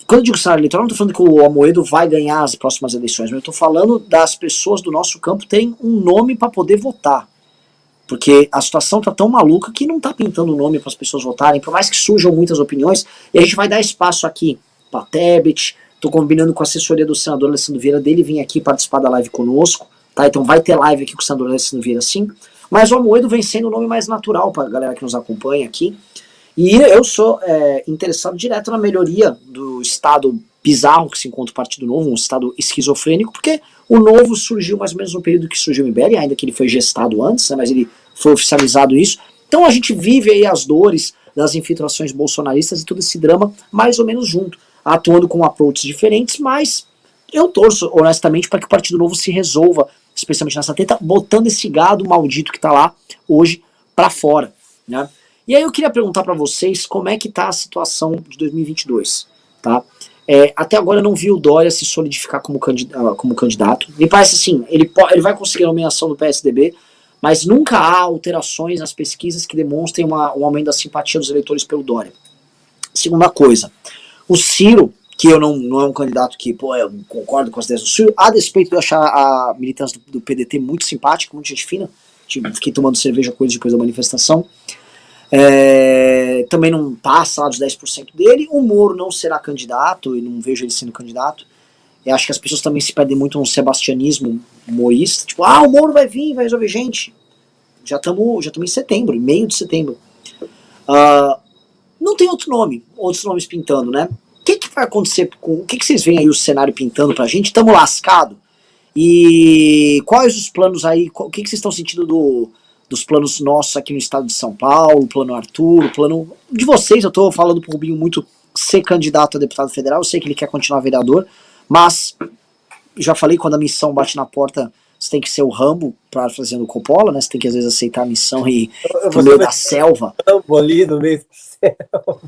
Quando eu digo cenário eleitoral, não estou falando que o Amoedo vai ganhar as próximas eleições, mas eu estou falando das pessoas do nosso campo terem um nome para poder votar. Porque a situação tá tão maluca que não tá pintando o nome para as pessoas votarem, por mais que surjam muitas opiniões, e a gente vai dar espaço aqui para Tebet. Tô combinando com a assessoria do senador Alessandro Vieira dele vir aqui participar da live conosco, tá? Então vai ter live aqui com o senador Alessandro Vieira sim, mas o Amoedo vem sendo o nome mais natural para a galera que nos acompanha aqui, e eu sou interessado direto na melhoria do estado bizarro que se encontra o Partido Novo, um estado esquizofrênico, porque o Novo surgiu mais ou menos no período que surgiu o MBL, ainda que ele foi gestado antes, né, mas ele foi oficializado isso. Então a gente vive aí as dores das infiltrações bolsonaristas e todo esse drama mais ou menos junto, atuando com approaches diferentes, mas eu torço honestamente para que o Partido Novo se resolva, especialmente nessa treta, botando esse gado maldito que tá lá hoje para fora, né? E aí eu queria perguntar para vocês como é que tá a situação de 2022, tá? Até agora eu não vi o Dória se solidificar como candidato. Me parece assim, ele vai conseguir a nomeação do PSDB, mas nunca há alterações nas pesquisas que demonstrem um aumento da simpatia dos eleitores pelo Dória. Segunda coisa, o Ciro, que eu não é um candidato que, eu concordo com as ideias do Ciro, a despeito de eu achar a militância do PDT muito simpática, muito gente fina, fiquei tomando cerveja com eles depois da manifestação, também não passa lá dos 10% dele. O Moro não será candidato, e não vejo ele sendo candidato. Eu acho que as pessoas também se perdem muito no sebastianismo humorista, tipo, o Moro vai vir, vai resolver. Gente, já estamos em setembro, meio de setembro. Não tem outros nomes pintando, né? O que vai acontecer? O que vocês veem aí o cenário pintando pra gente? Estamos lascados? E quais os planos aí? O que vocês estão sentindo dos planos nossos aqui no estado de São Paulo, plano Arthur, o plano de vocês? Eu tô falando pro Rubinho muito ser candidato a deputado federal, eu sei que ele quer continuar vereador, mas já falei, quando a missão bate na porta, você tem que ser o Rambo para fazendo Coppola, né? Você tem que às vezes aceitar a missão e ir pro meio da selva. Rambo ali no meio da selva.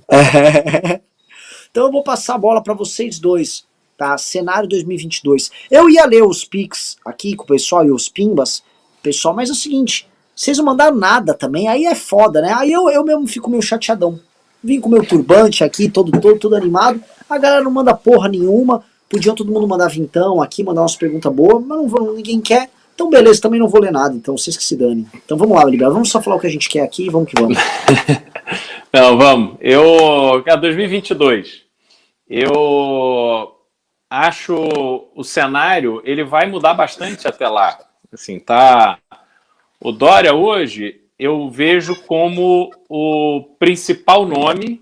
Então eu vou passar a bola para vocês dois, tá? Cenário 2022. Eu ia ler os pics aqui com o pessoal e os pimbas, pessoal, mas é o seguinte, vocês não mandaram nada também, aí é foda, né? Aí eu mesmo fico meio chateadão. Vim com meu turbante aqui, todo animado, a galera não manda porra nenhuma, podiam todo mundo mandar vintão aqui, mandar umas perguntas boas, mas ninguém quer, então beleza, também não vou ler nada, então vocês que se danem. Então vamos lá, Liberal, vamos só falar o que a gente quer aqui e vamos que vamos. Não, vamos. 2022, eu acho o cenário, ele vai mudar bastante até lá. Assim, tá... O Dória hoje, eu vejo como o principal nome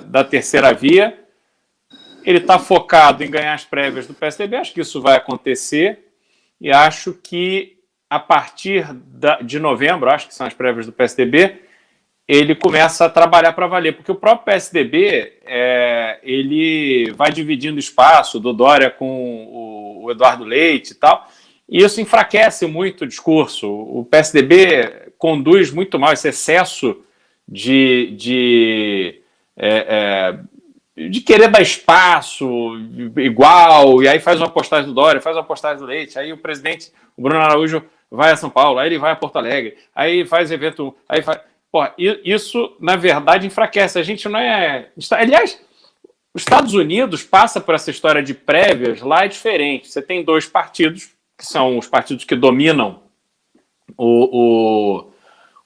da terceira via. Ele está focado em ganhar as prévias do PSDB, acho que isso vai acontecer, e acho que a partir de novembro, acho que são as prévias do PSDB, ele começa a trabalhar para valer, porque o próprio PSDB ele vai dividindo espaço do Dória com o Eduardo Leite e tal, e isso enfraquece muito o discurso. O PSDB conduz muito mal esse excesso de querer dar espaço igual, e aí faz uma postagem do Dória, faz uma postagem do Leite, aí o presidente, o Bruno Araújo, vai a São Paulo, aí ele vai a Porto Alegre, aí faz evento, aí faz... Porra, isso, na verdade, enfraquece. A gente não é... Aliás, os Estados Unidos passa por essa história de prévias, lá é diferente. Você tem dois partidos, que são os partidos que dominam o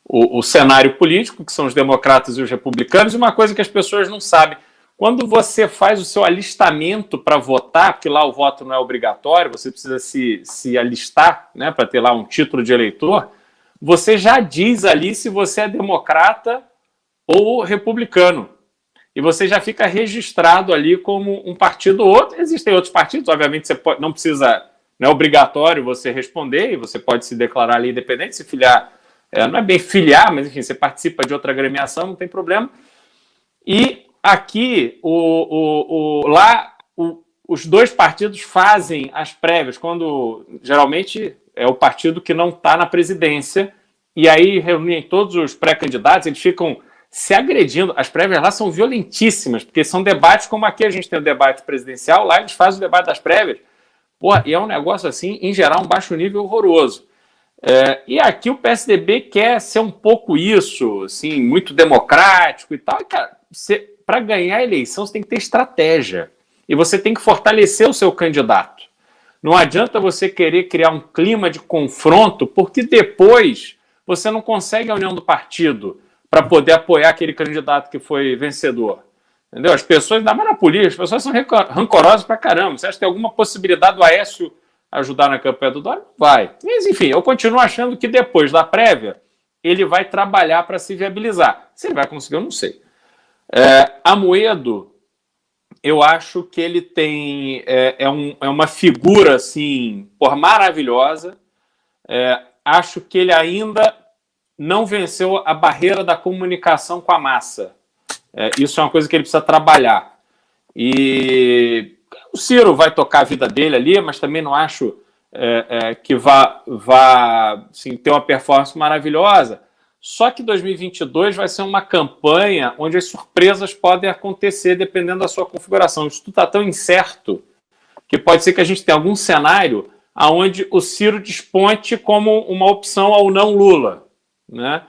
o cenário político, que são os democratas e os republicanos, e uma coisa que as pessoas não sabem. Quando você faz o seu alistamento para votar, porque lá o voto não é obrigatório, você precisa se alistar, né, para ter lá um título de eleitor, você já diz ali se você é democrata ou republicano. E você já fica registrado ali como um partido ou outro. Existem outros partidos, obviamente você não precisa, não é obrigatório você responder, e você pode se declarar ali independente, se filiar, não é bem filiar, mas enfim, você participa de outra agremiação, não tem problema. E aqui, os dois partidos fazem as prévias, quando geralmente é o partido que não está na presidência, e aí reúnem todos os pré-candidatos, eles ficam se agredindo. As prévias lá são violentíssimas, porque são debates como aqui a gente tem o debate presidencial, lá eles fazem o debate das prévias. Porra, e é um negócio assim, em geral, um baixo nível horroroso. E aqui o PSDB quer ser um pouco isso, assim, muito democrático e tal. E, cara, para ganhar a eleição, você tem que ter estratégia. E você tem que fortalecer o seu candidato. Não adianta você querer criar um clima de confronto, porque depois você não consegue a união do partido para poder apoiar aquele candidato que foi vencedor. Entendeu? As pessoas, ainda mais na política, as pessoas são rancorosas pra caramba. Você acha que tem alguma possibilidade do Aécio ajudar na campanha do Dória? Vai. Mas, enfim, eu continuo achando que depois da prévia, ele vai trabalhar para se viabilizar. Se ele vai conseguir, eu não sei. Amoedo, eu acho que ele tem... É uma figura, assim, maravilhosa. Acho que ele ainda não venceu a barreira da comunicação com a massa. Isso é uma coisa que ele precisa trabalhar. E o Ciro vai tocar a vida dele ali, mas também não acho que vá assim, ter uma performance maravilhosa. Só que 2022 vai ser uma campanha onde as surpresas podem acontecer dependendo da sua configuração. Isso tudo está tão incerto que pode ser que a gente tenha algum cenário onde o Ciro desponte como uma opção ao não Lula, né?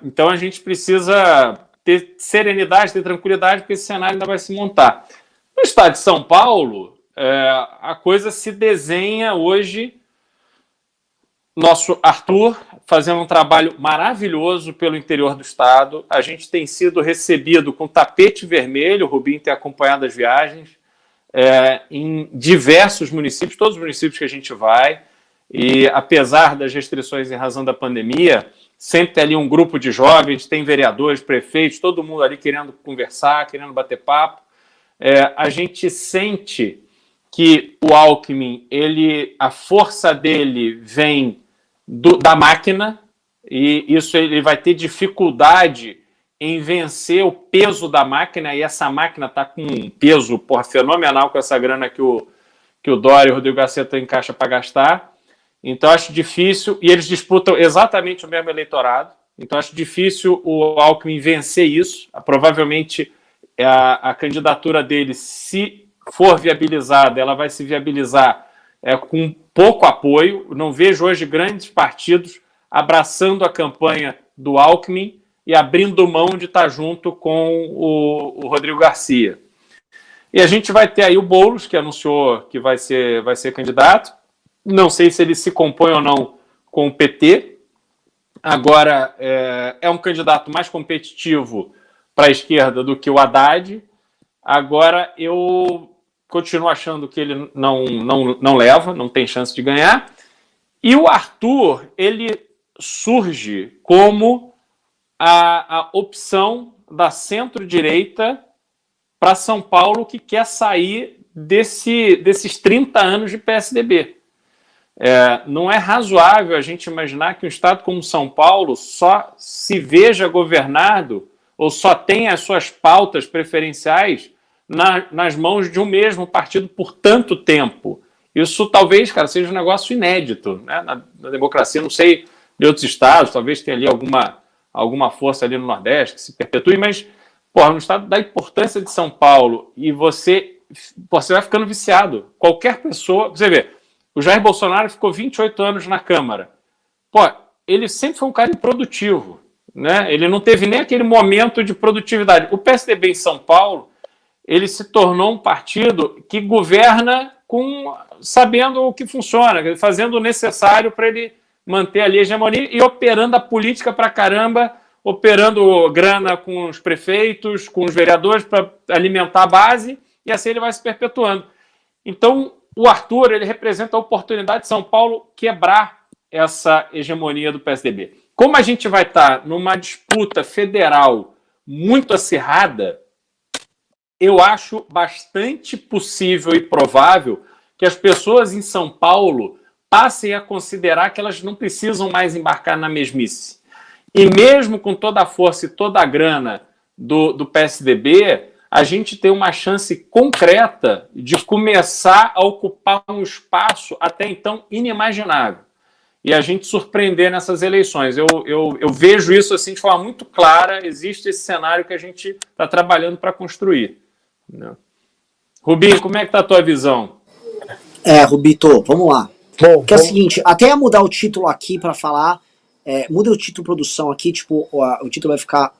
Então a gente precisa ter serenidade, ter tranquilidade, porque esse cenário ainda vai se montar. No estado de São Paulo, a coisa se desenha hoje. Nosso Arthur fazendo um trabalho maravilhoso pelo interior do estado. A gente tem sido recebido com tapete vermelho, o Rubinho tem acompanhado as viagens, em diversos municípios, todos os municípios que a gente vai, e apesar das restrições em razão da pandemia, sempre tem ali um grupo de jovens, tem vereadores, prefeitos, todo mundo ali querendo conversar, querendo bater papo. A gente sente que o Alckmin, a força dele vem da máquina, e isso ele vai ter dificuldade em vencer o peso da máquina, e essa máquina está com um peso fenomenal com essa grana que o Dória e o Rodrigo Garcia estão em caixa para gastar. Então acho difícil, e eles disputam exatamente o mesmo eleitorado, então acho difícil o Alckmin vencer isso. Provavelmente a candidatura dele, se for viabilizada, ela vai se viabilizar com pouco apoio. Não vejo hoje grandes partidos abraçando a campanha do Alckmin e abrindo mão de estar junto com o Rodrigo Garcia. E a gente vai ter aí o Boulos, que anunciou que vai ser candidato. Não sei se ele se compõe ou não com o PT. Agora, é um candidato mais competitivo para a esquerda do que o Haddad. Agora, eu continuo achando que ele não leva, não tem chance de ganhar. E o Arthur, ele surge como a opção da centro-direita para São Paulo, que quer sair desses 30 anos de PSDB. Não é razoável a gente imaginar que um estado como São Paulo só se veja governado ou só tenha as suas pautas preferenciais nas mãos de um mesmo partido por tanto tempo. Isso talvez, cara, seja um negócio inédito, né? Na democracia, não sei de outros estados, talvez tenha ali alguma força ali no Nordeste que se perpetue, mas no estado da importância de São Paulo, e você vai ficando viciado. Qualquer pessoa... Você vê, o Jair Bolsonaro ficou 28 anos na Câmara. Ele sempre foi um cara improdutivo, né? Ele não teve nem aquele momento de produtividade. O PSDB em São Paulo, ele se tornou um partido que governa sabendo o que funciona, fazendo o necessário para ele manter ali a hegemonia e operando a política para caramba, operando grana com os prefeitos, com os vereadores para alimentar a base, e assim ele vai se perpetuando. Então, o Arthur, ele representa a oportunidade de São Paulo quebrar essa hegemonia do PSDB. Como a gente vai estar numa disputa federal muito acirrada, eu acho bastante possível e provável que as pessoas em São Paulo passem a considerar que elas não precisam mais embarcar na mesmice. E mesmo com toda a força e toda a grana do PSDB, a gente tem uma chance concreta de começar a ocupar um espaço até então inimaginável. E a gente surpreender nessas eleições. Eu vejo isso assim de forma muito clara, existe esse cenário que a gente está trabalhando para construir. Rubinho, como é que está a tua visão? Rubito, vamos lá. Que é o seguinte, até ia mudar o título aqui para falar, muda o título produção aqui, tipo, o título vai ficar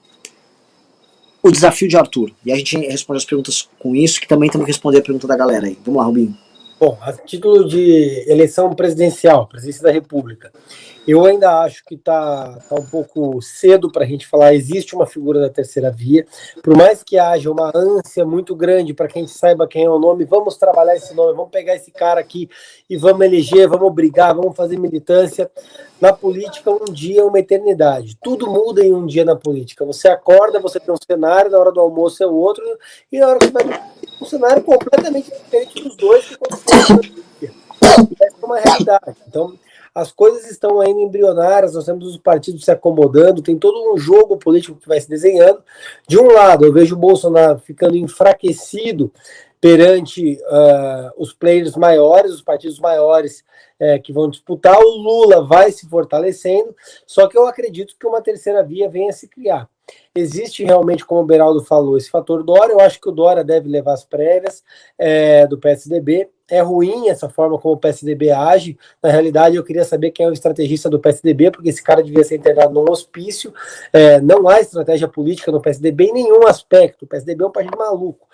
O Desafio de Arthur. E a gente responde as perguntas com isso, que também temos que responder a pergunta da galera aí. Vamos lá, Rubinho. Bom, a título de eleição presidencial, presidência da República, eu ainda acho que tá um pouco cedo para a gente falar. Existe uma figura da terceira via, por mais que haja uma ânsia muito grande para que a gente saiba quem é o nome, vamos trabalhar esse nome, vamos pegar esse cara aqui e vamos eleger, vamos brigar, vamos fazer militância. Na política, um dia é uma eternidade. Tudo muda em um dia na política. Você acorda, você tem um cenário, na hora do almoço é o outro, e na hora que você vai um cenário completamente diferente dos dois que aconteceram. Essa é uma realidade. Então, as coisas estão ainda embrionárias, nós temos os partidos se acomodando, tem todo um jogo político que vai se desenhando. De um lado, eu vejo o Bolsonaro ficando enfraquecido perante os players maiores, os partidos maiores que vão disputar. O Lula vai se fortalecendo, só que eu acredito que uma terceira via venha a se criar. Existe realmente, como o Beraldo falou, esse fator Dória. Eu acho que o Dória deve levar as prévias do PSDB. É ruim essa forma como o PSDB age. Na realidade, eu queria saber quem é o estrategista do PSDB, porque esse cara devia ser internado num hospício. Não há estratégia política no PSDB em nenhum aspecto. O PSDB é um partido maluco.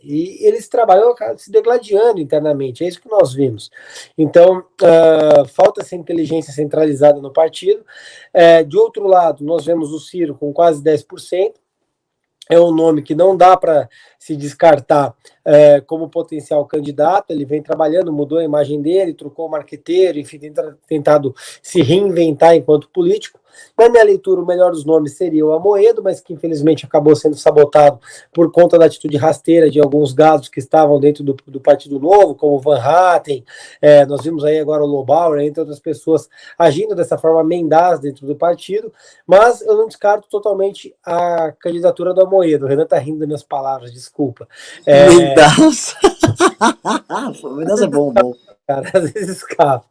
E eles trabalham se degladiando internamente. É isso que nós vimos. Então, falta essa inteligência centralizada no partido. De outro lado, nós vemos o Ciro com quase 10%. É um nome que não dá para se descartar como potencial candidato. Ele vem trabalhando, mudou a imagem dele, trocou o marqueteiro, enfim, tem tentado se reinventar enquanto político. Na minha leitura, o melhor dos nomes seria o Amoedo, mas que infelizmente acabou sendo sabotado por conta da atitude rasteira de alguns gados que estavam dentro do Partido Novo, como o Van Hatten. Nós vimos aí agora o Lobauer, entre outras pessoas, agindo dessa forma mendaz dentro do partido, mas eu não descarto totalmente a candidatura do Amoedo. O Renan tá rindo das minhas palavras, desculpa. Mendaz. Mendaz é bom. Cara, às vezes escapa.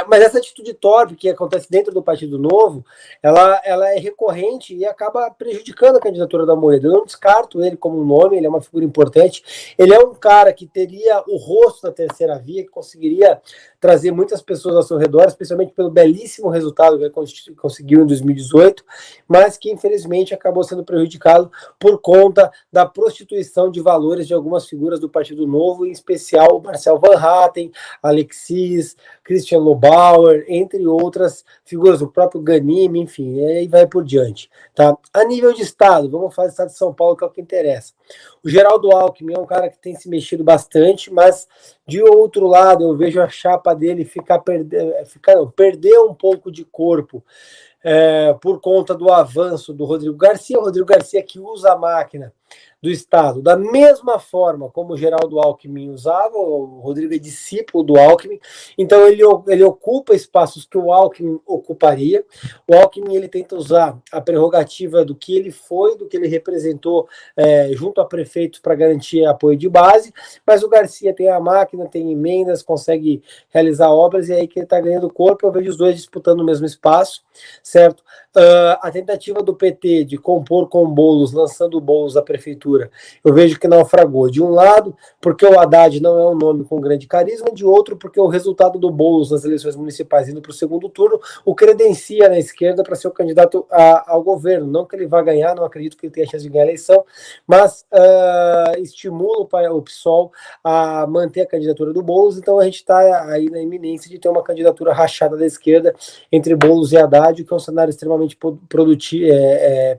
Mas essa atitude torpe que acontece dentro do Partido Novo, ela é recorrente e acaba prejudicando a candidatura da Amoedo. Eu não descarto ele como um nome, ele é uma figura importante. Ele é um cara que teria o rosto da terceira via, que conseguiria trazer muitas pessoas ao seu redor, especialmente pelo belíssimo resultado que ele conseguiu em 2018, mas que infelizmente acabou sendo prejudicado por conta da prostituição de valores de algumas figuras do Partido Novo, em especial o Marcel Van Hatten, Alexis, Christian Lobauer, entre outras figuras, o próprio Ganime, enfim, e aí vai por diante. Tá? A nível de Estado, vamos falar do Estado de São Paulo, que é o que interessa. O Geraldo Alckmin é um cara que tem se mexido bastante, mas de outro lado eu vejo a chapa dele perder um pouco de corpo por conta do avanço do Rodrigo Garcia. O Rodrigo Garcia que usa a máquina do Estado da mesma forma como o Geraldo Alckmin usava. O Rodrigo é discípulo do Alckmin, então ele ocupa espaços que o Alckmin ocuparia. O Alckmin ele tenta usar a prerrogativa do que ele foi, do que ele representou junto a prefeitos para garantir apoio de base, mas o Garcia tem a máquina, tem emendas, consegue realizar obras, e é aí que ele está ganhando corpo. Eu vejo os dois disputando o mesmo espaço, certo? A tentativa do PT de compor com Boulos, lançando o Boulos a prefeito prefeitura, eu vejo que naufragou. De um lado, porque o Haddad não é um nome com grande carisma, de outro, porque o resultado do Boulos nas eleições municipais indo para o segundo turno o credencia na esquerda para ser o candidato ao governo. Não que ele vá ganhar, não acredito que ele tenha chance de ganhar a eleição, mas estimula o PSOL a manter a candidatura do Boulos, então a gente está aí na iminência de ter uma candidatura rachada da esquerda entre Boulos e Haddad, que é um cenário extremamente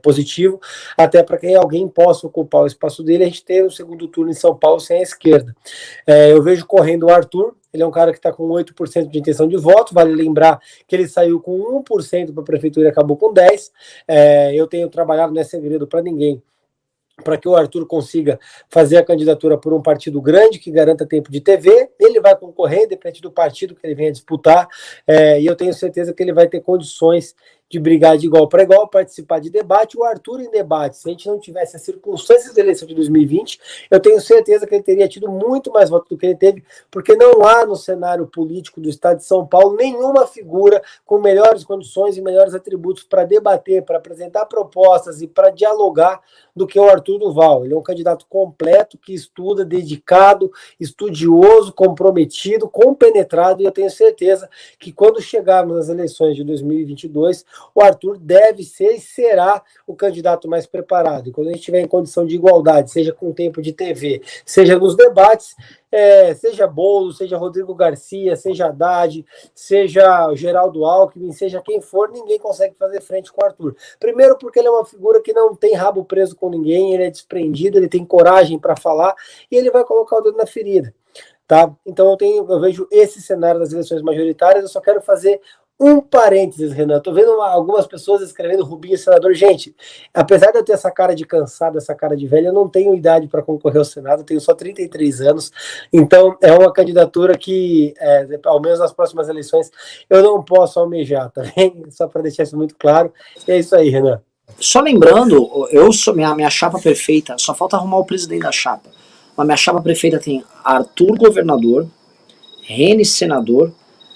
positivo, até para que alguém possa ocupar o espaço dele, a gente ter o segundo turno em São Paulo sem a esquerda. Eu vejo correndo o Arthur, ele é um cara que está com 8% de intenção de voto, vale lembrar que ele saiu com 1% para a prefeitura e acabou com 10%. Eu tenho trabalhado, não é segredo para ninguém, para que o Arthur consiga fazer a candidatura por um partido grande que garanta tempo de TV. Ele vai concorrer, independente do partido que ele venha disputar, e eu tenho certeza que ele vai ter condições de brigar de igual para igual, participar de debate. O Arthur em debate, se a gente não tivesse as circunstâncias da eleição de 2020, eu tenho certeza que ele teria tido muito mais votos do que ele teve, porque não há no cenário político do estado de São Paulo nenhuma figura com melhores condições e melhores atributos para debater, para apresentar propostas e para dialogar do que o Arthur Duval. Ele é um candidato completo, que estuda, dedicado, estudioso, comprometido, compenetrado, e eu tenho certeza que quando chegarmos nas eleições de 2022, o Arthur deve ser e será o candidato mais preparado. E quando a gente estiver em condição de igualdade, seja com tempo de TV, seja nos debates, seja Boulos, seja Rodrigo Garcia, seja Haddad, seja Geraldo Alckmin, seja quem for, ninguém consegue fazer frente com o Arthur. Primeiro porque ele é uma figura que não tem rabo preso com ninguém, ele é desprendido, ele tem coragem para falar e ele vai colocar o dedo na ferida. Tá? Então eu vejo esse cenário das eleições majoritárias. Eu só quero fazer um parênteses, Renan. Estou vendo algumas pessoas escrevendo Rubinho senador. Gente, apesar de eu ter essa cara de cansado, essa cara de velho, eu não tenho idade para concorrer ao Senado, eu tenho só 33 anos. Então, é uma candidatura que, ao menos nas próximas eleições, eu não posso almejar, tá bem? Só para deixar isso muito claro. E é isso aí, Renan. Só lembrando, eu sou minha chapa perfeita, só falta arrumar o presidente da chapa. Mas minha chapa perfeita tem Arthur governador, Rene senador.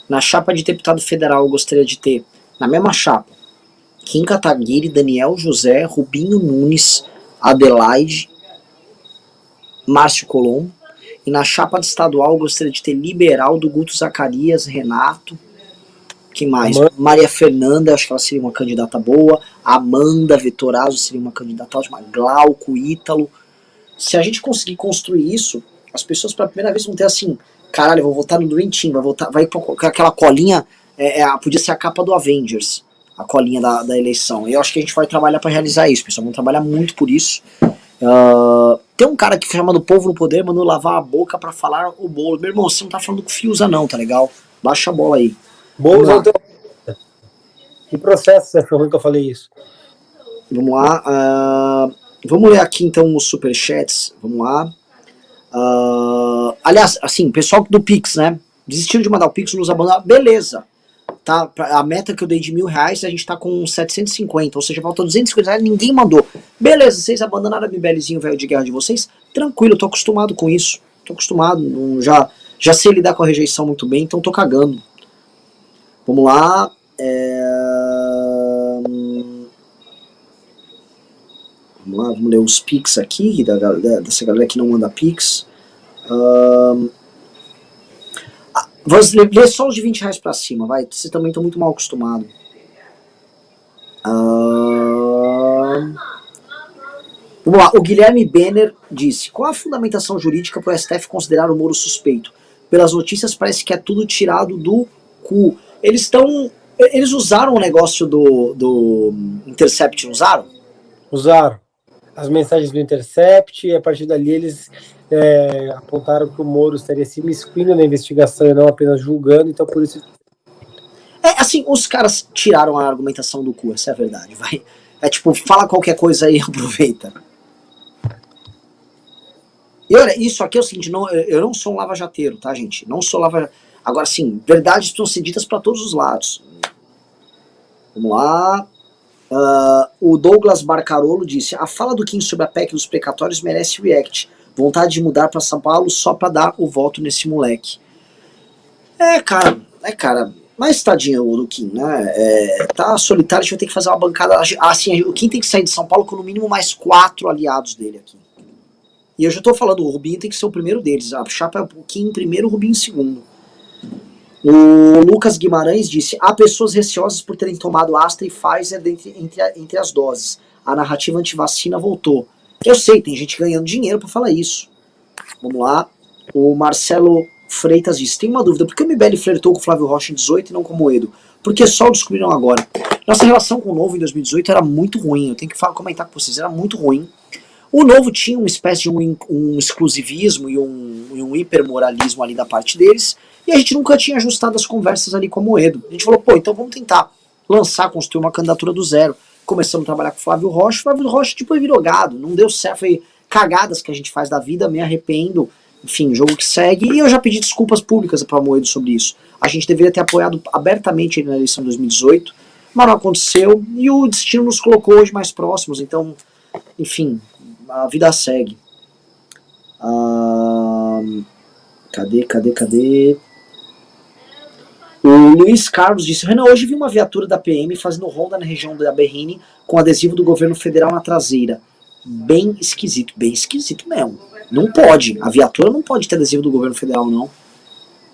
Na chapa de deputado federal eu gostaria de ter, na mesma chapa, Kim Kataguiri, Daniel José, Rubinho Nunes, Adelaide, Márcio Colombo. E na chapa de estadual eu gostaria de ter Liberal, do Guto Zacarias, Renato. Quem mais? Maria Fernanda, acho que ela seria uma candidata boa. Amanda Vettorazzo seria uma candidata ótima. Glauco, Ítalo. Se a gente conseguir construir isso, as pessoas pela primeira vez vão ter assim... Caralho, eu vou votar no Dream Team, vai com aquela colinha, podia ser a capa do Avengers, a colinha da eleição. E eu acho que a gente vai trabalhar para realizar isso, pessoal, vamos trabalhar muito por isso. Tem um cara que chama do Povo no Poder, mandou lavar a boca para falar o bolo. Meu irmão, você não tá falando com Fiuza não, tá legal? Baixa a bola aí. Boulos não tem... Que processo você achou ruim que eu falei isso? Vamos lá, vamos ler aqui então os superchats, vamos lá. Aliás, assim, pessoal do Pix, né? Desistiram de mandar o Pix, nos abandonaram. Beleza. Tá? A meta que eu dei de R$1.000, a gente tá com 750, ou seja, falta R$250, ninguém mandou. Beleza, vocês abandonaram a Bibelezinho velho de guerra de vocês? Tranquilo, eu tô acostumado com isso. Tô acostumado, já sei lidar com a rejeição muito bem, então tô cagando. Vamos lá. Vamos lá, vamos ler os Pix aqui, dessa galera que não manda Pix. Vou ler só os de R$20 pra cima, vai. Vocês também estão muito mal acostumados. Vamos lá, o Guilherme Benner disse: qual a fundamentação jurídica para o STF considerar o Moro suspeito? Pelas notícias parece que é tudo tirado do cu. Eles usaram o negócio do Intercept, usaram? Usaram as mensagens do Intercept, e a partir dali eles apontaram que o Moro estaria se miscuindo na investigação e não apenas julgando, então por isso... Assim, os caras tiraram a argumentação do cu, essa é a verdade, vai. É tipo, fala qualquer coisa aí e aproveita. E olha, isso aqui é o seguinte, eu não sou um lava-jateiro, tá, gente? Não sou lava... Agora, sim, verdades estão ser ditas para todos os lados. Vamos lá... o Douglas Barcarolo disse: a fala do Kim sobre a PEC dos precatórios merece react. Vontade de mudar para São Paulo só para dar o voto nesse moleque. Cara, Mas tadinho do Kim, né? Tá solitário, a gente vai ter que fazer uma bancada. Assim, o Kim tem que sair de São Paulo com no mínimo mais 4 aliados dele aqui. E eu já tô falando, o Rubinho tem que ser o primeiro deles. A chapa é o Kim em primeiro, o Rubinho em segundo. O Lucas Guimarães disse: há pessoas receosas por terem tomado Astra e Pfizer entre as doses. A narrativa antivacina voltou. Eu sei, tem gente ganhando dinheiro pra falar isso. Vamos lá. O Marcelo Freitas disse: tem uma dúvida, por que o MBL flertou com o Flávio Rocha em 18 e não com o Moedo? Porque só o descobriram agora. Nossa relação com o Novo em 2018 era muito ruim, eu tenho que comentar com vocês, era muito ruim. O Novo tinha uma espécie de um exclusivismo e um hipermoralismo ali da parte deles, e a gente nunca tinha ajustado as conversas ali com o Moedo. A gente falou, pô, então vamos tentar construir uma candidatura do zero. Começamos a trabalhar com o Flávio Rocha depois virou gado, não deu certo, foi cagadas que a gente faz da vida, me arrependo, enfim, jogo que segue, e eu já pedi desculpas públicas para o Moedo sobre isso. A gente deveria ter apoiado abertamente ele na eleição de 2018, mas não aconteceu, e o destino nos colocou hoje mais próximos, então, enfim, a vida segue. Cadê? O Luiz Carlos disse: Renan, hoje vi uma viatura da PM fazendo ronda na região da Berrini com adesivo do governo federal na traseira. Bem esquisito mesmo. Não pode, a viatura não pode ter adesivo do governo federal, não.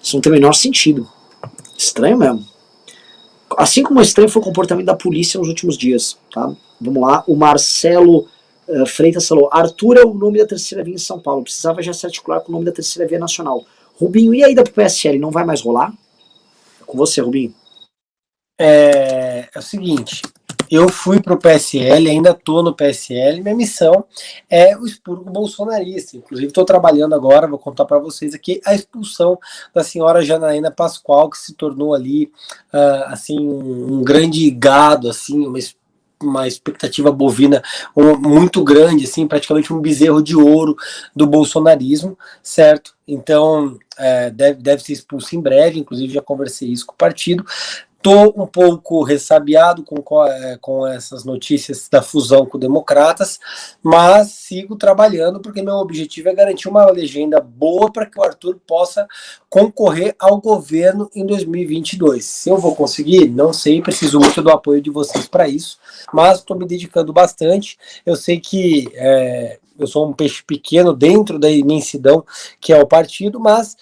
Isso não tem o menor sentido. Estranho mesmo. Assim como estranho foi o comportamento da polícia nos últimos dias, tá? Vamos lá, o Marcelo Freitas falou: Arthur é o nome da terceira via em São Paulo, precisava já se articular com o nome da terceira via nacional. Rubinho, e a ida pro PSL, não vai mais rolar? É com você, Rubinho. É o seguinte, eu fui pro PSL, ainda tô no PSL, minha missão é o expurgo bolsonarista. Inclusive estou trabalhando agora, vou contar para vocês aqui, a expulsão da senhora Janaína Pascoal, que se tornou ali, assim, um grande gado, assim, uma expectativa bovina muito grande, assim, praticamente um bezerro de ouro do bolsonarismo, certo? Então, deve ser expulso em breve, inclusive já conversei isso com o partido. Estou um pouco ressabiado com essas notícias da fusão com democratas, mas sigo trabalhando porque meu objetivo é garantir uma legenda boa para que o Arthur possa concorrer ao governo em 2022. Se eu vou conseguir, não sei, preciso muito do apoio de vocês para isso, mas estou me dedicando bastante. Eu sei que eu sou um peixe pequeno dentro da imensidão que é o partido, mas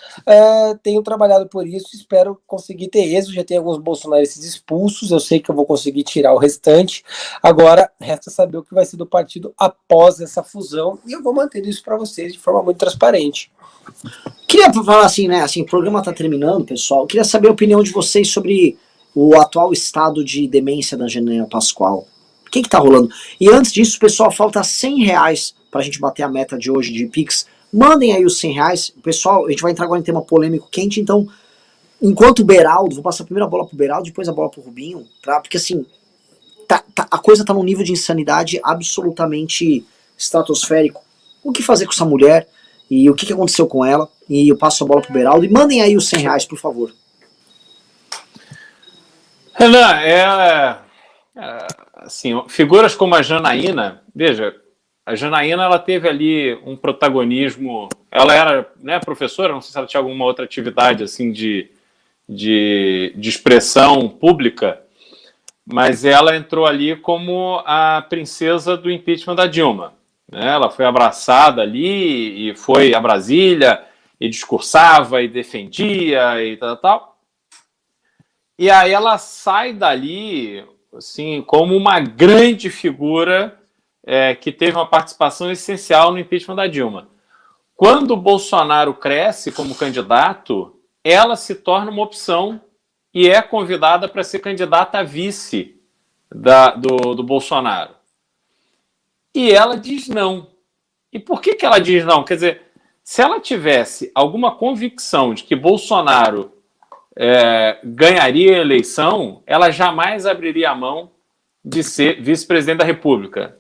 tenho trabalhado por isso, espero conseguir ter êxito. Já tem alguns bolsonaristas expulsos, eu sei que eu vou conseguir tirar o restante. Agora, resta saber o que vai ser do partido após essa fusão, e eu vou manter isso para vocês de forma muito transparente. Queria falar assim, né, assim, o programa tá terminando, pessoal, eu queria saber a opinião de vocês sobre o atual estado de demência da Janaína Pascoal. O que tá rolando? E antes disso, pessoal, falta R$100 pra gente bater a meta de hoje de Pix. Mandem aí os R$100. Pessoal, a gente vai entrar agora em tema polêmico quente, então, enquanto o Beraldo, vou passar a primeira bola pro Beraldo, depois a bola pro Rubinho, porque assim, a coisa tá num nível de insanidade absolutamente estratosférico. O que fazer com essa mulher e o que aconteceu com ela? E eu passo a bola pro Beraldo e mandem aí os R$100, por favor. Renan, assim, figuras como a Janaína, veja, a Janaína, ela teve ali um protagonismo, ela era, né, professora, não sei se ela tinha alguma outra atividade assim de expressão pública, mas ela entrou ali como a princesa do impeachment da Dilma, né? Ela foi abraçada ali e foi a Brasília e discursava e defendia e tal. E aí ela sai dali assim, como uma grande figura que teve uma participação essencial no impeachment da Dilma. Quando o Bolsonaro cresce como candidato, ela se torna uma opção e é convidada para ser candidata a vice do Bolsonaro. E ela diz não. E por que ela diz não? Quer dizer, se ela tivesse alguma convicção de que Bolsonaro ganharia a eleição, ela jamais abriria a mão de ser vice-presidente da República.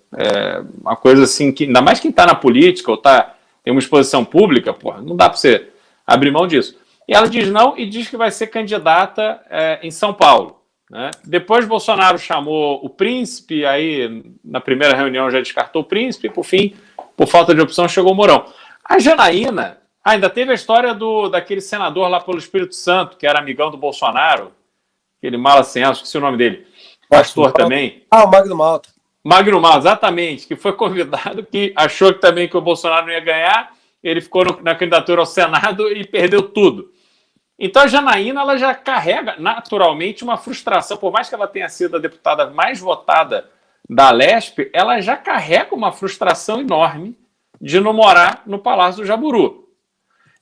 Uma coisa assim, que ainda mais quem está na política ou tem uma exposição pública, porra, não dá para você abrir mão disso. E ela diz não e diz que vai ser candidata em São Paulo, né? Depois Bolsonaro chamou o príncipe, aí na primeira reunião já descartou o príncipe, e por fim, por falta de opção, chegou o Mourão. A Janaína ainda teve a história daquele senador lá pelo Espírito Santo, que era amigão do Bolsonaro, aquele mala sem asa, esqueci o nome dele, pastor também. O Magno Malta. Magno Malta, exatamente, que foi convidado, que achou que também que o Bolsonaro não ia ganhar, ele ficou na candidatura ao Senado e perdeu tudo. Então a Janaína, ela já carrega naturalmente uma frustração, por mais que ela tenha sido a deputada mais votada da Lespe, ela já carrega uma frustração enorme de não morar no Palácio do Jaburu.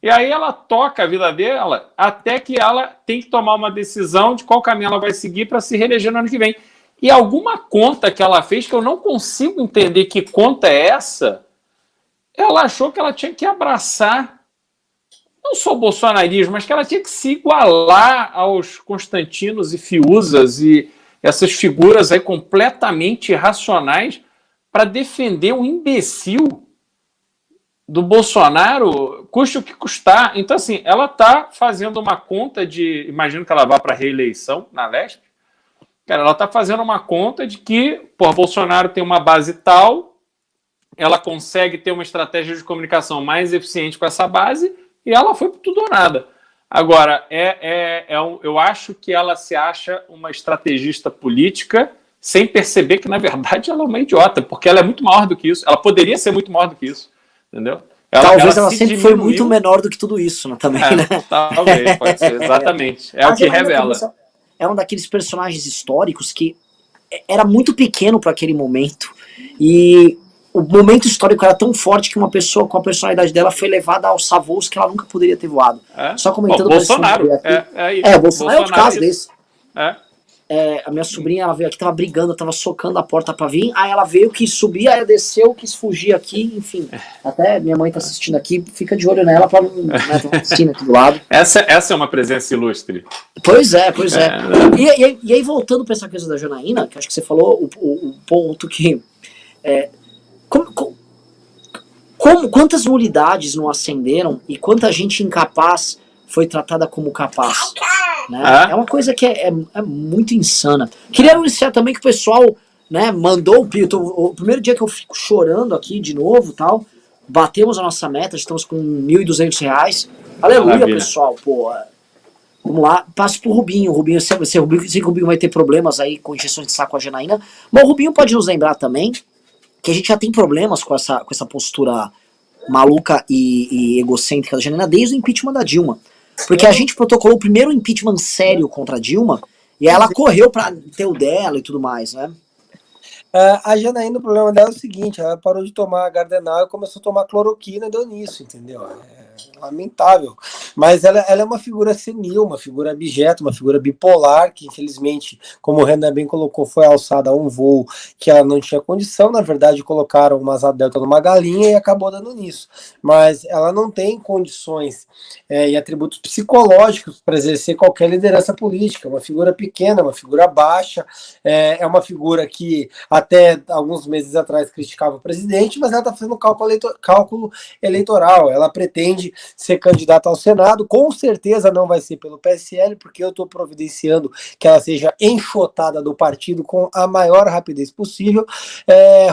E aí ela toca a vida dela até que ela tem que tomar uma decisão de qual caminho ela vai seguir para se reeleger no ano que vem. E alguma conta que ela fez, que eu não consigo entender que conta é essa, ela achou que ela tinha que abraçar, não só o bolsonarismo, mas que ela tinha que se igualar aos Constantinos e Fiuzas e essas figuras aí completamente irracionais para defender um imbecil do Bolsonaro, custe o que custar. Então, assim, ela está fazendo uma conta de... Imagino que ela vá para a reeleição na Leste. Cara, ela está fazendo uma conta de que, por Bolsonaro tem uma base tal, ela consegue ter uma estratégia de comunicação mais eficiente com essa base e ela foi por tudo ou nada. Agora, eu acho que ela se acha uma estrategista política sem perceber que, na verdade, ela é uma idiota, porque ela é muito maior do que isso. Ela poderia ser muito maior do que isso. Entendeu? Talvez ela sempre foi muito menor do que tudo isso, né, também, né? Talvez, pode ser, exatamente. É o que revela. É um daqueles personagens históricos que era muito pequeno para aquele momento, e o momento histórico era tão forte que uma pessoa com a personalidade dela foi levada aos voos que ela nunca poderia ter voado. Só comentando... Bolsonaro. O Bolsonaro é outro caso desse. É. A minha sobrinha, ela veio aqui, tava brigando, tava socando a porta pra vir, aí ela veio, quis subir, aí desceu, quis fugir aqui, enfim. Até minha mãe tá assistindo aqui, fica de olho nela pra não, né, ter uma piscina aqui do lado. Essa é uma presença ilustre. Pois é. E aí, voltando pra essa coisa da Janaína, que acho que você falou o ponto que... quantas nulidades não acenderam e quanta gente incapaz foi tratada como capaz? Né? É uma coisa que é muito insana. Queria anunciar também que o pessoal, né, mandou o primeiro dia que eu fico chorando aqui de novo, tal, batemos a nossa meta, estamos com R$1.200. Aleluia, maravilha. Pessoal, pô. Vamos lá, passo pro Rubinho. Rubinho, sei que o Rubinho vai ter problemas aí com injeções de saco com a Janaína, mas o Rubinho pode nos lembrar também que a gente já tem problemas com essa postura maluca e egocêntrica da Janaína desde o impeachment da Dilma. Porque a gente protocolou o primeiro impeachment sério contra a Dilma e ela correu pra ter o dela e tudo mais, né? A Janaína, o problema dela é o seguinte, ela parou de tomar Gardenal e começou a tomar cloroquina e deu nisso, entendeu? Lamentável. Mas ela é uma figura senil, uma figura abjeta, uma figura bipolar, que infelizmente, como o Renan bem colocou, foi alçada a um voo que ela não tinha condição. Na verdade, colocaram uma asa delta numa galinha e acabou dando nisso. Mas ela não tem condições e atributos psicológicos para exercer qualquer liderança política. É uma figura pequena, uma figura baixa, é uma figura que até alguns meses atrás criticava o presidente, mas ela está fazendo cálculo eleitoral. Ela pretende ser candidata ao Senado, com certeza não vai ser pelo PSL, porque eu estou providenciando que ela seja enxotada do partido com a maior rapidez possível.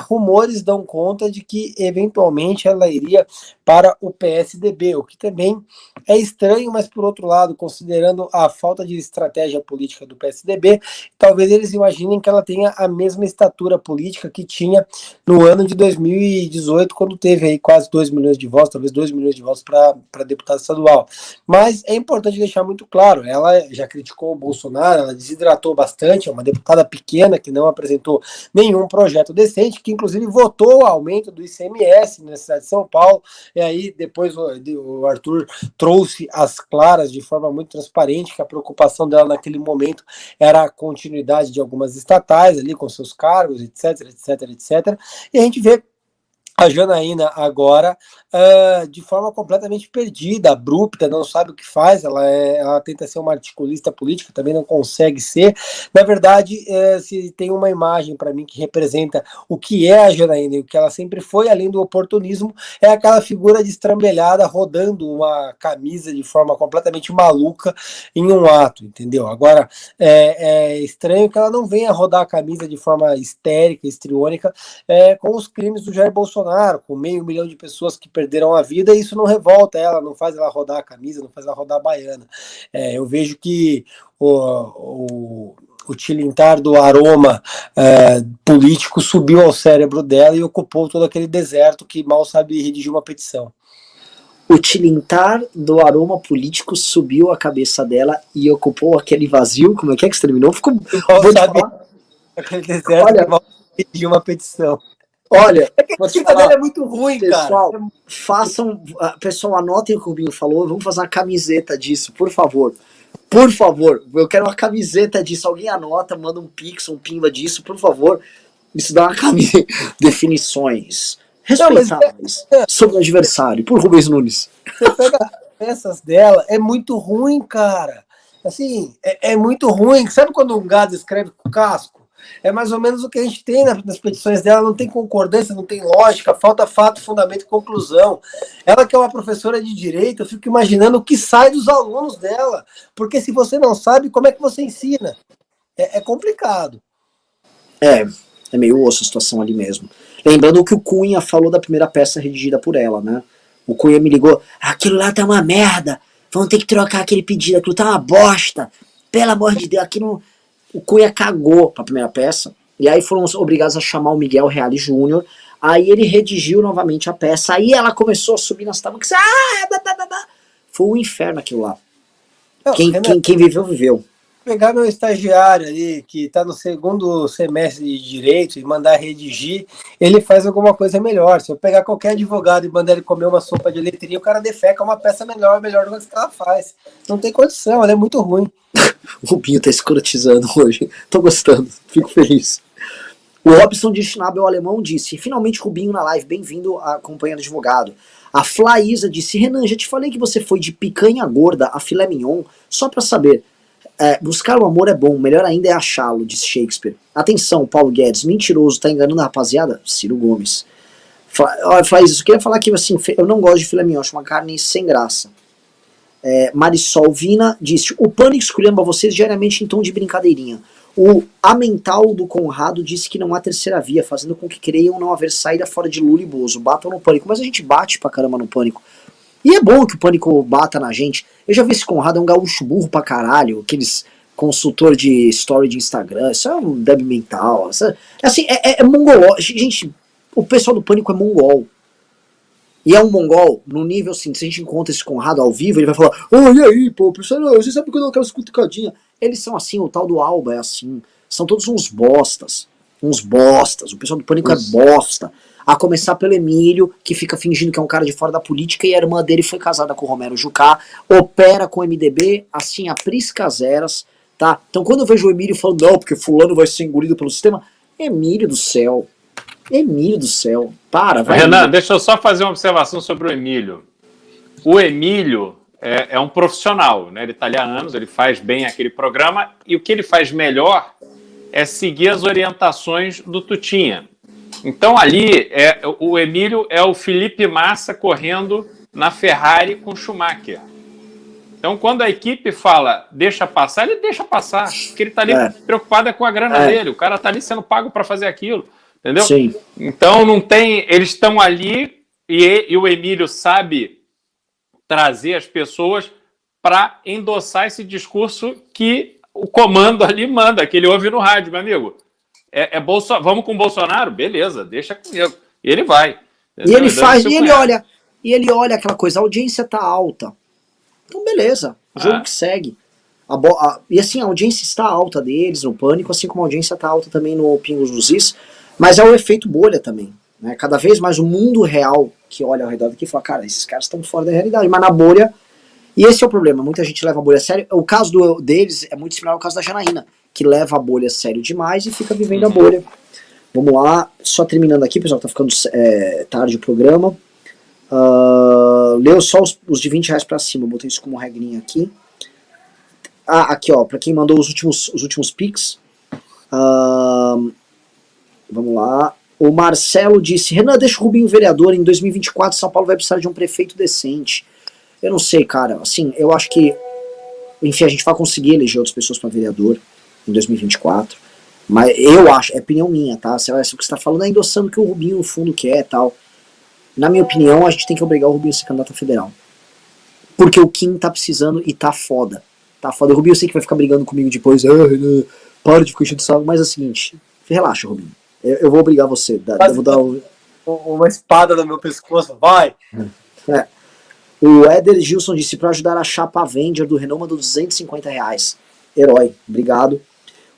Rumores dão conta de que eventualmente ela iria para o PSDB, o que também é estranho, mas por outro lado, considerando a falta de estratégia política do PSDB, talvez eles imaginem que ela tenha a mesma estatura política que tinha no ano de 2018, quando teve aí quase 2 milhões de votos, talvez 2 milhões de votos para deputado estadual. Mas é importante deixar muito claro, ela já criticou o Bolsonaro, ela desidratou bastante, é uma deputada pequena que não apresentou nenhum projeto decente, que inclusive votou o aumento do ICMS na cidade de São Paulo, e aí depois o Arthur trouxe às claras de forma muito transparente que a preocupação dela naquele momento era a continuidade de algumas estatais ali com seus cargos, etc, etc, etc, e a gente vê a Janaína agora de forma completamente perdida, abrupta, não sabe o que faz, ela tenta ser uma articulista política, também não consegue ser. Na verdade, se tem uma imagem para mim que representa o que é a Janaína e o que ela sempre foi, além do oportunismo, é aquela figura destrambelhada rodando uma camisa de forma completamente maluca em um ato, entendeu? Agora, é estranho que ela não venha rodar a camisa de forma histérica, histriônica, com os crimes do Jair Bolsonaro Bolsonaro, com 500 mil de pessoas que perderam a vida, e isso não revolta ela, não faz ela rodar a camisa, não faz ela rodar a baiana. Eu vejo que o tilintar do aroma político subiu ao cérebro dela e ocupou todo aquele deserto que mal sabe redigir uma petição. O tilintar do aroma político subiu a cabeça dela e ocupou aquele vazio. Como é que você terminou? Ficou. Mal sabe aquele deserto. Olha, que mal redigir uma petição. Olha, a dica dela é muito ruim, pessoal, cara. Pessoal, anotem o que o Rubinho falou. Vamos fazer uma camiseta disso, por favor. Por favor, eu quero uma camiseta disso. Alguém anota, manda um pix, um pimba disso, por favor. Isso dá uma camiseta. Definições respeitáveis sobre o adversário, por Rubens Nunes. Você pega as peças dela, é muito ruim, cara. Assim, é muito ruim. Sabe quando um gado escreve com casco? É mais ou menos o que a gente tem nas petições dela. Não tem concordância, não tem lógica, falta fato, fundamento e conclusão. Ela que é uma professora de direito, eu fico imaginando o que sai dos alunos dela. Porque se você não sabe, como é que você ensina? É complicado. É meio osso a situação ali mesmo. Lembrando o que o Cunha falou da primeira peça redigida por ela, né? O Cunha me ligou, aquilo lá tá uma merda, vamos ter que trocar aquele pedido, aquilo tá uma bosta, pelo amor de Deus, aquilo... O Cunha cagou pra primeira peça, e aí foram obrigados a chamar o Miguel Reale Júnior, aí ele redigiu novamente a peça, aí ela começou a subir nas tábuas, foi um inferno aquilo lá. Não, quem viveu, viveu. Pegar meu estagiário ali, que está no segundo semestre de Direito, e mandar redigir, ele faz alguma coisa melhor. Se eu pegar qualquer advogado e mandar ele comer uma sopa de letrinha, o cara defeca uma peça melhor do que ela faz. Não tem condição, ela é muito ruim. O Rubinho tá escrotizando hoje. Tô gostando, fico feliz. O Robson de Schnabel alemão disse, finalmente Rubinho na live, bem-vindo à companhia do advogado. A Flaísa disse, Renan, já te falei que você foi de picanha gorda a filé mignon, só pra saber... buscar o amor é bom, melhor ainda é achá-lo, disse Shakespeare. Atenção, Paulo Guedes, mentiroso, tá enganando a rapaziada? Ciro Gomes. Faz isso, eu queria falar que assim, eu não gosto de filé mignon, acho uma carne sem graça. Marisol Vina disse, o Pânico esculhamba vocês diariamente em tom de brincadeirinha. O Amental do Conrado disse que não há terceira via, fazendo com que creiam não haver saída fora de Lula e Bozo. Batam no Pânico, mas a gente bate pra caramba no Pânico. E é bom que o Pânico bata na gente. Eu já vi esse Conrado, é um gaúcho burro pra caralho, aqueles consultor de story de Instagram, isso é um débil mental. Assim, é mongol. Gente, o pessoal do Pânico é mongol. E é um mongol no nível assim, se a gente encontra esse Conrado ao vivo, ele vai falar, e aí, pô, pessoal, você sabe que eu não quero escuticadinha. Eles são assim, o tal do Alba é assim. São todos uns bostas. Uns bostas. O pessoal do Pânico é bosta. A começar pelo Emílio, que fica fingindo que é um cara de fora da política, e a irmã dele foi casada com o Romero Jucá, opera com o MDB, assim, a priscaseras, tá? Então quando eu vejo o Emílio falando, não, porque fulano vai ser engolido pelo sistema, Emílio do céu, para, vai. Renan, deixa eu só fazer uma observação sobre o Emílio. O Emílio é um profissional, né? Ele está ali há anos, ele faz bem aquele programa, e o que ele faz melhor é seguir as orientações do Tutinha. Então ali, o Emílio é o Felipe Massa correndo na Ferrari com Schumacher. Então quando a equipe fala deixa passar, ele deixa passar, porque ele está ali preocupado com a grana dele, o cara está ali sendo pago para fazer aquilo, entendeu? Sim. Então não tem, eles estão ali e o Emílio sabe trazer as pessoas para endossar esse discurso que o comando ali manda, que ele ouve no rádio, meu amigo. Vamos com o Bolsonaro? Beleza, deixa comigo. E ele vai. Entendeu? E ele faz, e ele olha aquela coisa, a audiência tá alta. Então beleza, o jogo que segue. E assim, a audiência está alta deles no Pânico, assim como a audiência tá alta também no Pingos dos Is, mas é o efeito bolha também. Né? Cada vez mais o mundo real que olha ao redor daqui fala, cara, esses caras estão fora da realidade, mas na bolha, e esse é o problema, muita gente leva a bolha a sério. O caso deles é muito similar ao caso da Janaína, que leva a bolha a sério demais e fica vivendo a bolha. Vamos lá, só terminando aqui, pessoal, tá ficando tarde o programa. Leu só os de R$20 pra cima, eu botei isso como regrinha aqui. Aqui ó, pra quem mandou os últimos pics. Vamos lá. O Marcelo disse, Renan, deixa o Rubinho vereador, em 2024 São Paulo vai precisar de um prefeito decente. Eu não sei, cara, assim, eu acho que, enfim, a gente vai conseguir eleger outras pessoas pra vereador em 2024, mas eu acho, é opinião minha, tá? Se o que você tá falando é endossando o que o Rubinho no fundo quer e tal. Na minha opinião, a gente tem que obrigar o Rubinho a ser candidato a federal. Porque o Kim tá precisando e tá foda. Tá foda. O Rubinho eu sei que vai ficar brigando comigo depois. Para de ficar enchendo de saco. Mas é o seguinte, relaxa, Rubinho. Eu vou obrigar você. Eu vou dar uma espada no meu pescoço, vai! É. O Éder Gilson disse, para ajudar a chapa Avenger do Renault, mandou R$250. Herói, obrigado.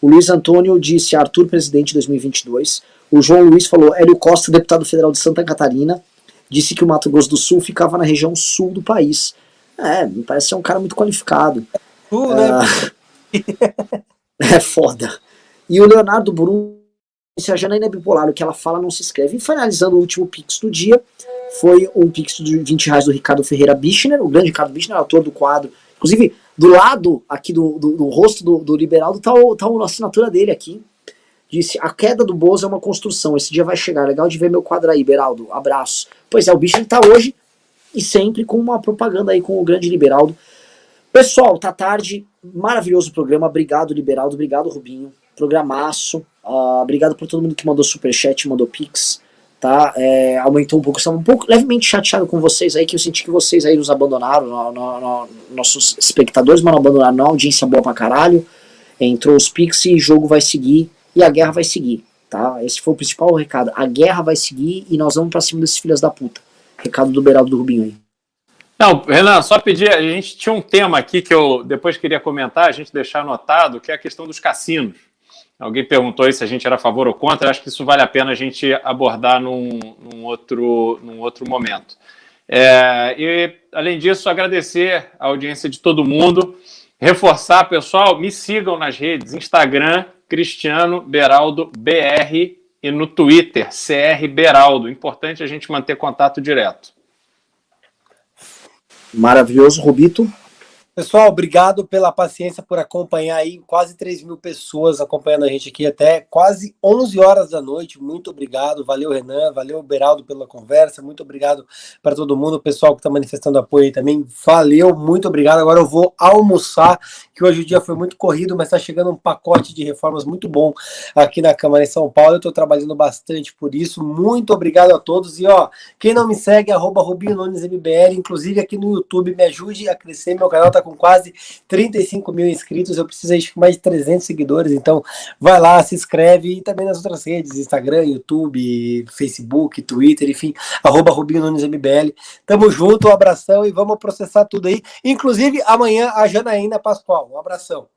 O Luiz Antônio disse, Arthur, presidente 2022. O João Luiz falou, Hélio Costa, deputado federal de Santa Catarina, disse que o Mato Grosso do Sul ficava na região sul do país. Me parece ser um cara muito qualificado. É foda. E o Leonardo Bruno disse, a Janaína é bipolar, o que ela fala não se escreve. E finalizando o último Pix do dia, foi um Pix de R$20 do Ricardo Ferreira Bichner, o grande Ricardo Bichner, autor do quadro. Inclusive, do lado aqui do rosto do Liberaldo tá a assinatura dele aqui. Disse, a queda do Bozo é uma construção, esse dia vai chegar, legal de ver meu quadro aí, Beraldo, abraço. Pois é, o Bichner tá hoje e sempre com uma propaganda aí com o grande Liberaldo. Pessoal, tá tarde, maravilhoso programa, obrigado Liberaldo, obrigado Rubinho, programaço, obrigado por todo mundo que mandou superchat, mandou pix, tá, aumentou um pouco, estava um pouco levemente chateado com vocês aí, que eu senti que vocês aí nos abandonaram, nossos espectadores, mas não abandonaram não, audiência boa pra caralho, entrou os pix e o jogo vai seguir, e a guerra vai seguir, tá, esse foi o principal recado, a guerra vai seguir e nós vamos pra cima desses filhos da puta, recado do Beraldo do Rubinho aí. Não, Renan, só pedir, a gente tinha um tema aqui que eu depois queria comentar, a gente deixar anotado, que é a questão dos cassinos. Alguém perguntou aí se a gente era a favor ou contra, acho que isso vale a pena a gente abordar num outro momento. E, além disso, agradecer a audiência de todo mundo, reforçar, pessoal, me sigam nas redes, Instagram, Cristiano Beraldo BR, e no Twitter, CR Beraldo. Importante a gente manter contato direto. Maravilhoso, Rubito. Pessoal, obrigado pela paciência, por acompanhar aí, quase 3.000 pessoas acompanhando a gente aqui até quase 11 horas da noite, muito obrigado, valeu Renan, valeu Beraldo pela conversa, muito obrigado para todo mundo, o pessoal que está manifestando apoio aí também, valeu, muito obrigado, agora eu vou almoçar, que hoje o dia foi muito corrido, mas está chegando um pacote de reformas muito bom aqui na Câmara em São Paulo, eu estou trabalhando bastante por isso, muito obrigado a todos, e ó, quem não me segue, @RubinhoNunesMBL, inclusive aqui no YouTube, me ajude a crescer, meu canal está com quase 35 mil inscritos, eu preciso aí de mais de 300 seguidores, então vai lá, se inscreve, e também nas outras redes, Instagram, YouTube, Facebook, Twitter, enfim, @RubinhoNunesMBL, tamo junto, um abração e vamos processar tudo aí, inclusive amanhã a Janaína Pascoal, um abração.